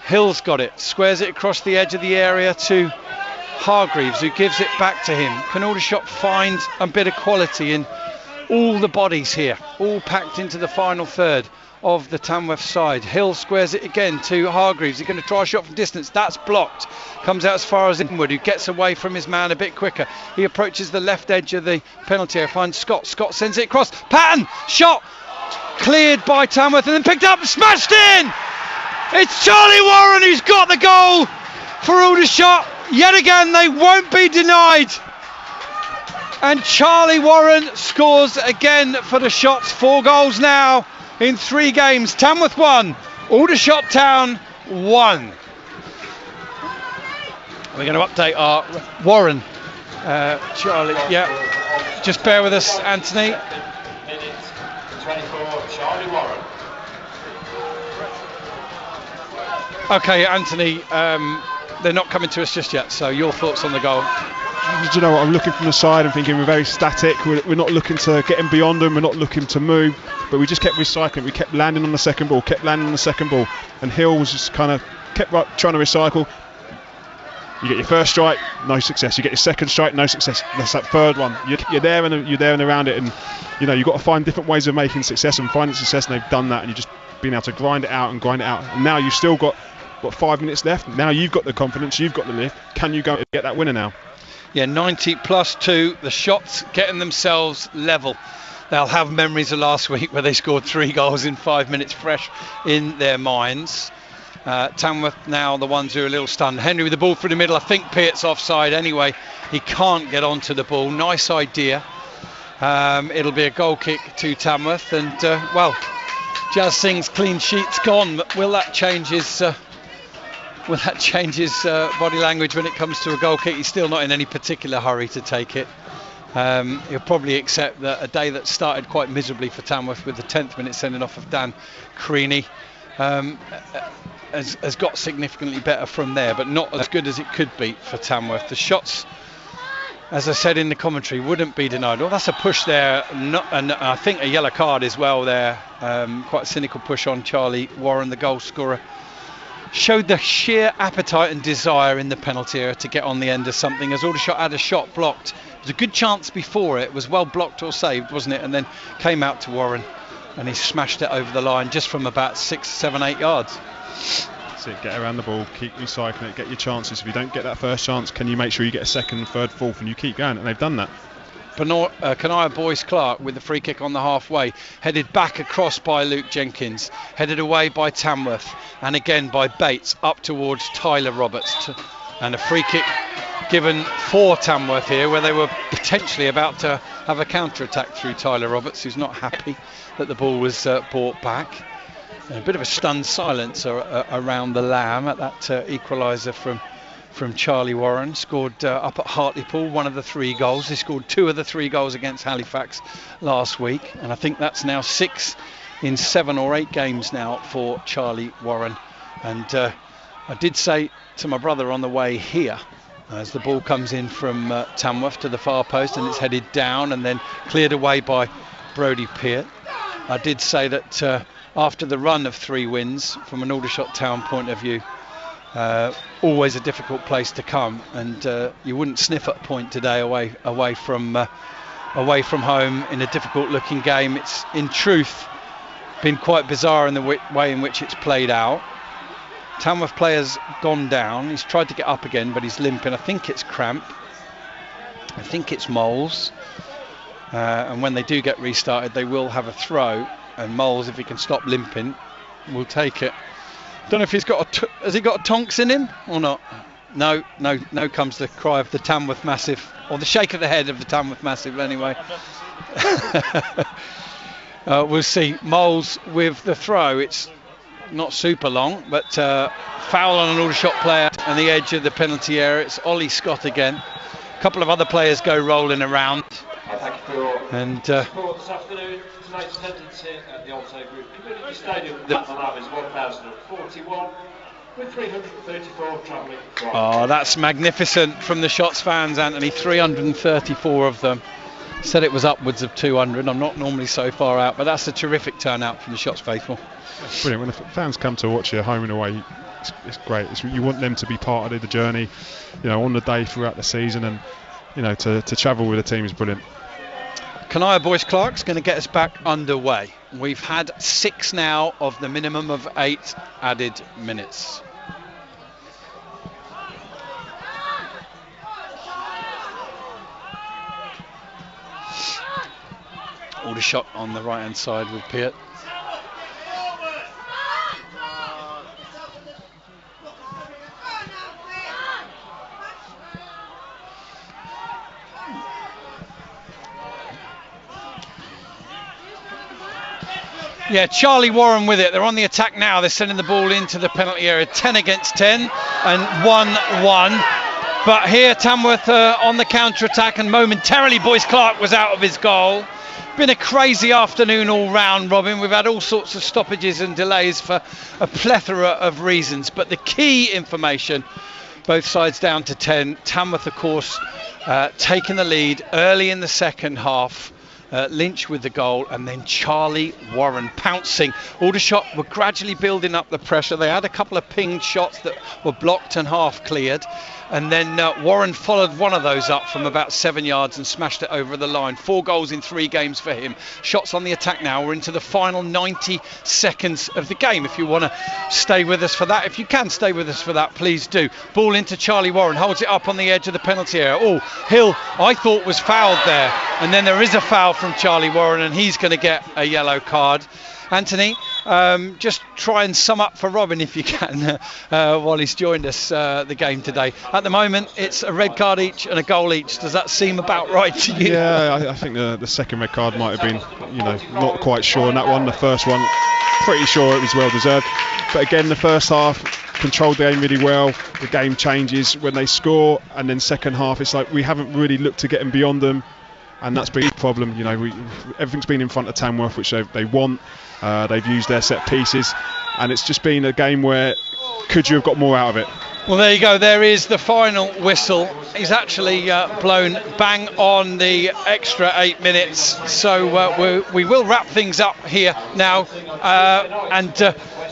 Hill's got it, squares it across the edge of the area to Hargreaves, who gives it back to him. Can Aldershot find a bit of quality in all the bodies here, all packed into the final third of the Tamworth side? Hill squares it again to Hargreaves. He's going to try a shot from distance. That's blocked. Comes out as far as Inwood, who gets away from his man a bit quicker. He approaches the left edge of the penalty area, finds Scott. Scott sends it across. Patton, shot, cleared by Tamworth and then picked up and smashed in. It's Charlie Warren who's got the goal for Aldershot. Yet again, they won't be denied. And Charlie Warren scores again for the Shots. 4 goals now in 3 games. Tamworth 1, Aldershot Town 1. We're going to update our Warren. Charlie, yeah. Just bear with us, Anthony. Minute 24, Charlie Warren. Okay, Anthony, they're not coming to us just yet, so your thoughts on the goal? Do you know what? I'm looking from the side and thinking we're very static. We're not looking to get in beyond them. We're not looking to move, but we just kept recycling. We kept landing on the second ball, and Hill was just kind of kept trying to recycle. You get your first strike, no success. You get your second strike, no success. That's that third one. You're there and around it, and you've got to find different ways of making success and finding success. And they've done that, and you've just been able to grind it out. And now you've still got 5 minutes left. Now you've got the confidence, you've got the lift. Can you go and get that winner now? Yeah, 90 plus 2. The Shots getting themselves level. They'll have memories of last week where they scored 3 goals in 5 minutes fresh in their minds. Tamworth now the ones who are a little stunned. Henry with the ball through the middle. I think Peart's offside anyway. He can't get onto the ball. Nice idea. It'll be a goal kick to Tamworth. And, Jazz Singh's clean sheet's gone. But will that change his body language when it comes to a goal kick? He's still not in any particular hurry to take it. He'll probably accept that a day that started quite miserably for Tamworth with the 10th minute sending off of Dan Creaney has got significantly better from there, but not as good as it could be for Tamworth. The Shots, as I said in the commentary, wouldn't be denied. Oh, that's a push there, and I think a yellow card as well there. Quite a cynical push on Charlie Warren, the goal scorer. Showed the sheer appetite and desire in the penalty area to get on the end of something, as Aldershot had a shot blocked. It was a good chance before it was well blocked or saved, wasn't it? And then came out to Warren and he smashed it over the line just from about 6, 7, 8 yards. That's it, get around the ball, keep recycling it, get your chances. If you don't get that first chance, can you make sure you get a second, third, fourth, and you keep going? And they've done that. Kanaya Boyce-Clark with the free kick on the halfway, headed back across by Luke Jenkins, headed away by Tamworth, and again by Bates up towards Tyler Roberts. And a free kick given for Tamworth here, where they were potentially about to have a counter-attack through Tyler Roberts, who's not happy that the ball was brought back. And a bit of a stunned silence around the Lamb at that equaliser from Charlie Warren. Scored up at Hartlepool, one of the 3 goals. He scored 2 of the 3 goals against Halifax last week, and I think that's now 6 in 7 or 8 games now for Charlie Warren. And I did say to my brother on the way here, as the ball comes in from Tamworth to the far post and it's headed down and then cleared away by Brodie Peart, I did say that after the run of 3 wins from an Aldershot Town point of view, always a difficult place to come, and you wouldn't sniff at a point today away from home in a difficult looking game. It's in truth been quite bizarre in the way in which it's played out. Tamworth player's gone down. He's tried to get up again, but he's limping. I think it's cramp. I think it's moles. And when they do get restarted, they will have a throw. And Moles, if he can stop limping, will take it. Don't know if he's got has he got a Tonks in him or not? No comes the cry of the Tamworth Massive, or the shake of the head of the Tamworth Massive anyway. We'll see. Moles with the throw. It's not super long, but foul on an Aldershot player on the edge of the penalty area. It's Ollie Scott again. A couple of other players go rolling around. Thank you for your and support this afternoon. Tonight's attendance here at the Alto Group Community Stadium is 1,041, with 334 travelling from. Oh, that's magnificent from the Shots fans, Anthony. 334 of them. Said it was upwards of 200. I'm not normally so far out, but that's a terrific turnout from the Shots faithful. It's brilliant. When the fans come to watch you home and away, it's great. You want them to be part of the journey, on the day throughout the season, and to travel with the team is brilliant. Kanaya Boyce-Clark's going to get us back underway. We've had 6 now of the minimum of 8 added minutes. Aldershot on the right hand side with Peart. Yeah, Charlie Warren with it. They're on the attack now. They're sending the ball into the penalty area. 10 against 10 and 1-1. But here Tamworth on the counter-attack, and momentarily Boyce Clark was out of his goal. Been a crazy afternoon all round, Robin. We've had all sorts of stoppages and delays for a plethora of reasons. But the key information, both sides down to 10. Tamworth, of course, taking the lead early in the second half. Lynch with the goal, and then Charlie Warren pouncing. Aldershot were gradually building up the pressure. They had a couple of pinged shots that were blocked and half cleared, and then Warren followed one of those up from about 7 yards and smashed it over the line. 4 goals in 3 games for him. Shots on the attack now. We're into the final 90 seconds of the game. If you want to stay with us for that, if you can stay with us for that, please do. Ball into Charlie Warren, holds it up on the edge of the penalty area. Oh, Hill, I thought was fouled there, and then there is a foul from Charlie Warren, and he's going to get a yellow card. Anthony, just try and sum up for Robin if you can while he's joined us the game today. At the moment, it's a red card each and a goal each. Does that seem about right to you? Yeah, I think the second red card might have been, not quite sure on that one. The first one, pretty sure it was well deserved. But again, the first half controlled the game really well. The game changes when they score, and then second half, it's like we haven't really looked to get them beyond them. And that's been a problem. Everything's been in front of Tamworth, which they want. They've used their set pieces, and it's just been a game where could you have got more out of it? Well, there you go. There is the final whistle. He's actually blown bang on the extra 8 minutes. So we will wrap things up here now.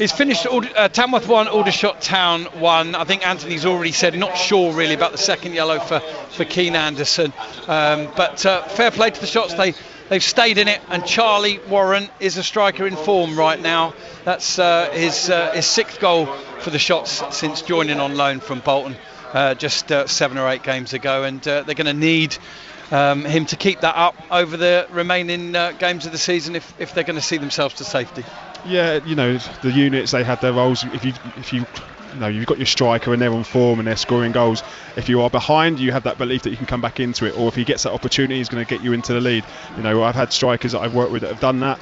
It's finished. Tamworth 1, Aldershot Town 1. I think Anthony's already said, not sure really about the second yellow for Keane Anderson. But fair play to the Shots. They've stayed in it, and Charlie Warren is a striker in form right now. That's his 6th goal for the Shots since joining on loan from Bolton just 7 or 8 games ago, and they're going to need him to keep that up over the remaining games of the season if they're going to see themselves to safety. Yeah, the units, they had their roles. If you've got your striker and they're on form and they're scoring goals, if you are behind, you have that belief that you can come back into it, or if he gets that opportunity, he's going to get you into the lead. I've had strikers that I've worked with that have done that.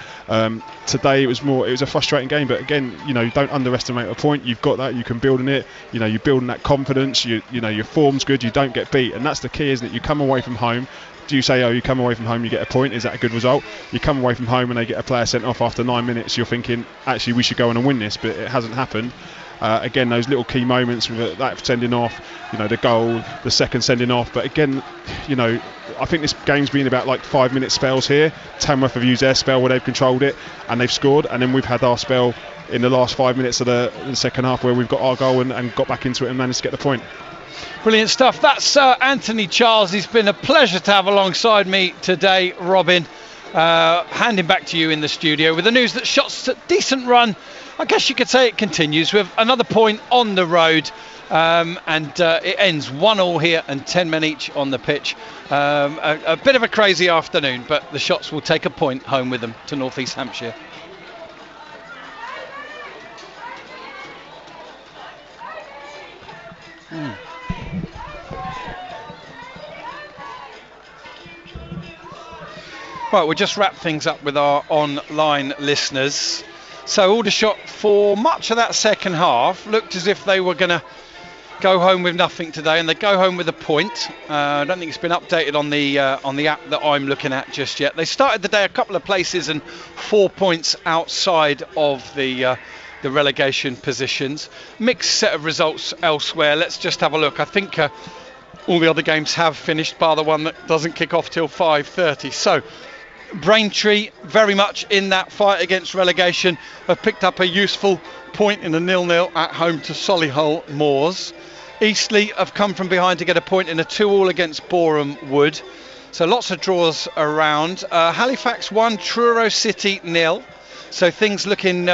Today it was a frustrating game, but again, don't underestimate a point. You've got that, you can build on it. You're building that confidence. Your form's good, you don't get beat, and that's the key, isn't it? You come away from home. Do you say, you come away from home, you get a point? Is that a good result? You come away from home and they get a player sent off after 9 minutes, you're thinking, actually, we should go on and win this, but it hasn't happened. Again, those little key moments with that sending off, the goal, the second sending off. But again, I think this game's been about like 5 minute spells here. Tamworth have used their spell where they've controlled it and they've scored, and then we've had our spell in the last 5 minutes of the second half where we've got our goal and got back into it and managed to get the point. Brilliant stuff. That's Anthony Charles. It's been a pleasure to have alongside me today, Robin. Handing back to you in the studio with the news that Shots' decent run, I guess you could say it continues with another point on the road, and it ends 1-1 here and 10 men each on the pitch. A bit of a crazy afternoon, but the Shots will take a point home with them to North East Hampshire. Right, we'll just wrap things up with our online listeners. So Aldershot, for much of that second half, looked as if they were going to go home with nothing today, and they go home with a point. I don't think it's been updated on the app that I'm looking at just yet. They started the day a couple of places and 4 points outside of the relegation positions. Mixed set of results elsewhere. Let's just have a look. I think all the other games have finished, bar the one that doesn't kick off till 5:30. So Braintree, very much in that fight against relegation, have picked up a useful point in a 0-0 at home to Solihull Moors. Eastleigh have come from behind to get a point in a 2-2 against Boreham Wood. So lots of draws around. Halifax 1, Truro City 0. So things looking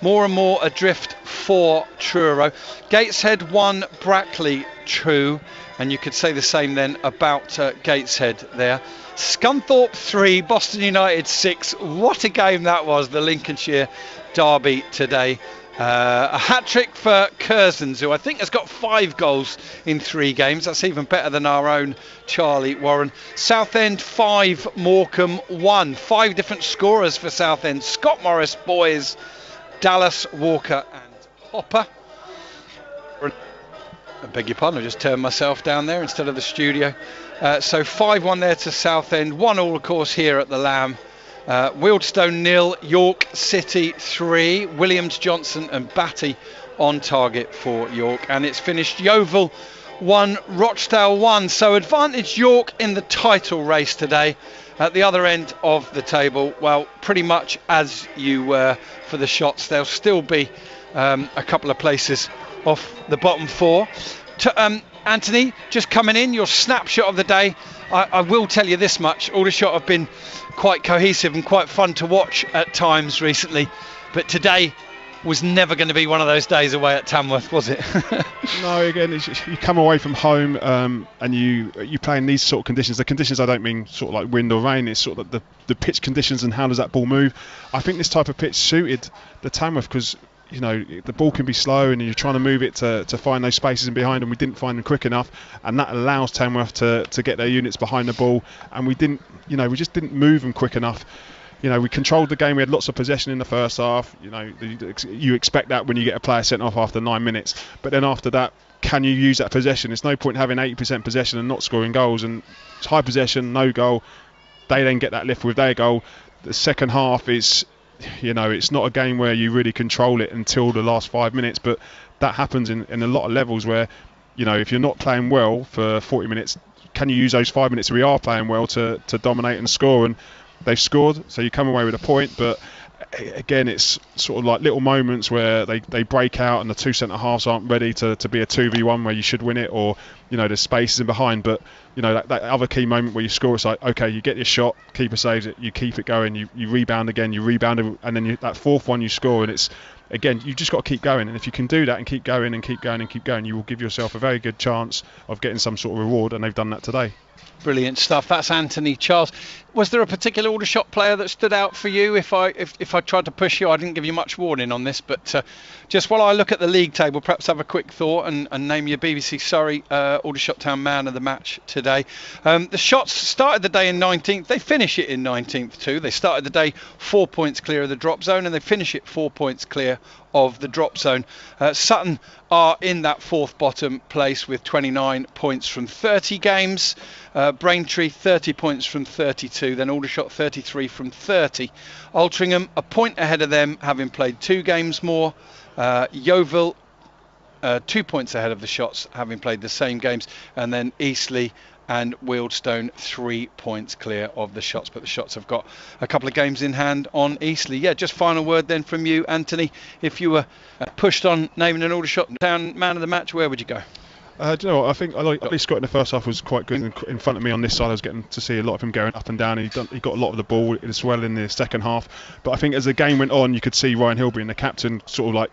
more and more adrift for Truro. Gateshead 1, Brackley 2. And you could say the same then about Gateshead there. Scunthorpe 3, Boston United 6. What a game that was, the Lincolnshire derby today. A hat-trick for Curzons, who I think has got 5 goals in 3 games. That's even better than our own Charlie Warren. Southend 5, Morecambe 1. 5 different scorers for Southend. Scott Morris, Boys, Dallas, Walker and Hopper. I beg your pardon, I just turned myself down there instead of the studio. So 5-1 there to Southend. 1-1 of course here at the Lamb. Wealdstone 0, York City 3. Williams, Johnson and Batty on target for York. And it's finished Yeovil 1, Rochdale 1. So advantage York in the title race today. At the other end of the table, well, pretty much as you were for the shots. There'll still be a couple of places off the bottom 4. Anthony, just coming in, your snapshot of the day. I will tell you this much, Aldershot have been quite cohesive and quite fun to watch at times recently, but today was never going to be one of those days away at Tamworth, was it? No, again, you come away from home and you play in these sort of conditions. The conditions, I don't mean sort of like wind or rain, it's sort of the pitch conditions and how does that ball move. I think this type of pitch suited the Tamworth because, you know, the ball can be slow and you're trying to move it to find those spaces in behind, and we didn't find them quick enough, and that allows Tamworth to get their units behind the ball, and we just didn't move them quick enough. You know, we controlled the game. We had lots of possession in the first half. You know, you expect that when you get a player sent off after 9 minutes. But then after that, can you use that possession? It's no point having 80% possession and not scoring goals. And it's high possession, no goal. They then get that lift with their goal. The second half is, you know, it's not a game where you really control it until the last 5 minutes. But that happens in a lot of levels where, you know, if you're not playing well for 40 minutes, can you use those 5 minutes we are playing well to dominate and score? And they've scored, so you come away with a point, but again, it's sort of like little moments where they break out and the 2 centre halves aren't ready to be a 2v1 where you should win it, or, you know, there's spaces in behind. But, you know, that other key moment where you score, it's like, okay, you get your shot, keeper saves it, you keep it going, you rebound again, you rebound, and then that 4th one you score, and it's, again, you just got to keep going. And if you can do that and keep going and keep going and keep going, you will give yourself a very good chance of getting some sort of reward, and they've done that today. Brilliant stuff. That's Anthony Charles. Was there a particular Aldershot player that stood out for you? If I tried to push you, I didn't give you much warning on this, but just while I look at the league table, perhaps have a quick thought and name your BBC Surrey Aldershot Town man of the match today. The Shots started the day in 19th. They finish it in 19th too. They started the day 4 points clear of the drop zone, and they finish it 4 points clear of the drop zone. Sutton are in that 4th bottom place with 29 points from 30 games. Braintree 30 points from 32, then Aldershot 33 from 30. Altrincham a point ahead of them, having played 2 games more. Yeovil 2 points ahead of the Shots, having played the same games, and then Eastleigh and Wealdstone 3 points clear of the Shots, but the Shots have got a couple of games in hand on Eastleigh. Yeah, just final word then from you, Anthony. If you were pushed on naming an Aldershot Town man of the match, where would you go? Do you know what? I think at least Scott in the first half was quite good. In front of me on this side, I was getting to see a lot of him going up and down. He got a lot of the ball as well in the second half. But I think as the game went on, you could see Ryan Hill being the captain, sort of like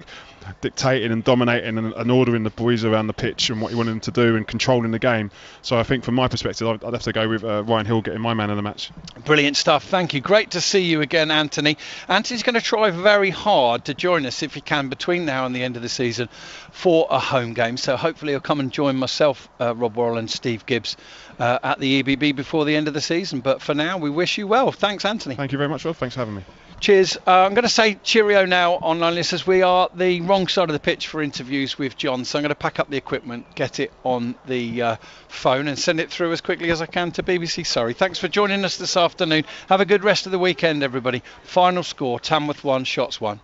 dictating and dominating and ordering the boys around the pitch and what he wanted them to do and controlling the game. So I think from my perspective, I'd have to go with Ryan Hill getting my man of the match. Brilliant stuff. Thank you. Great to see you again, Anthony. Anthony's going to try very hard to join us if he can between now and the end of the season for a home game. So hopefully he'll come and join myself, Rob Worrell and Steve Gibbs at the EBB before the end of the season. But for now, we wish you well. Thanks, Anthony. Thank you very much, Rob. Thanks for having me. Cheers. I'm going to say cheerio now, online listeners. We are the wrong side of the pitch for interviews with John, so I'm going to pack up the equipment, get it on the phone and send it through as quickly as I can to BBC Surrey. Thanks for joining us this afternoon. Have a good rest of the weekend, everybody. Final score, Tamworth 1, Shots 1.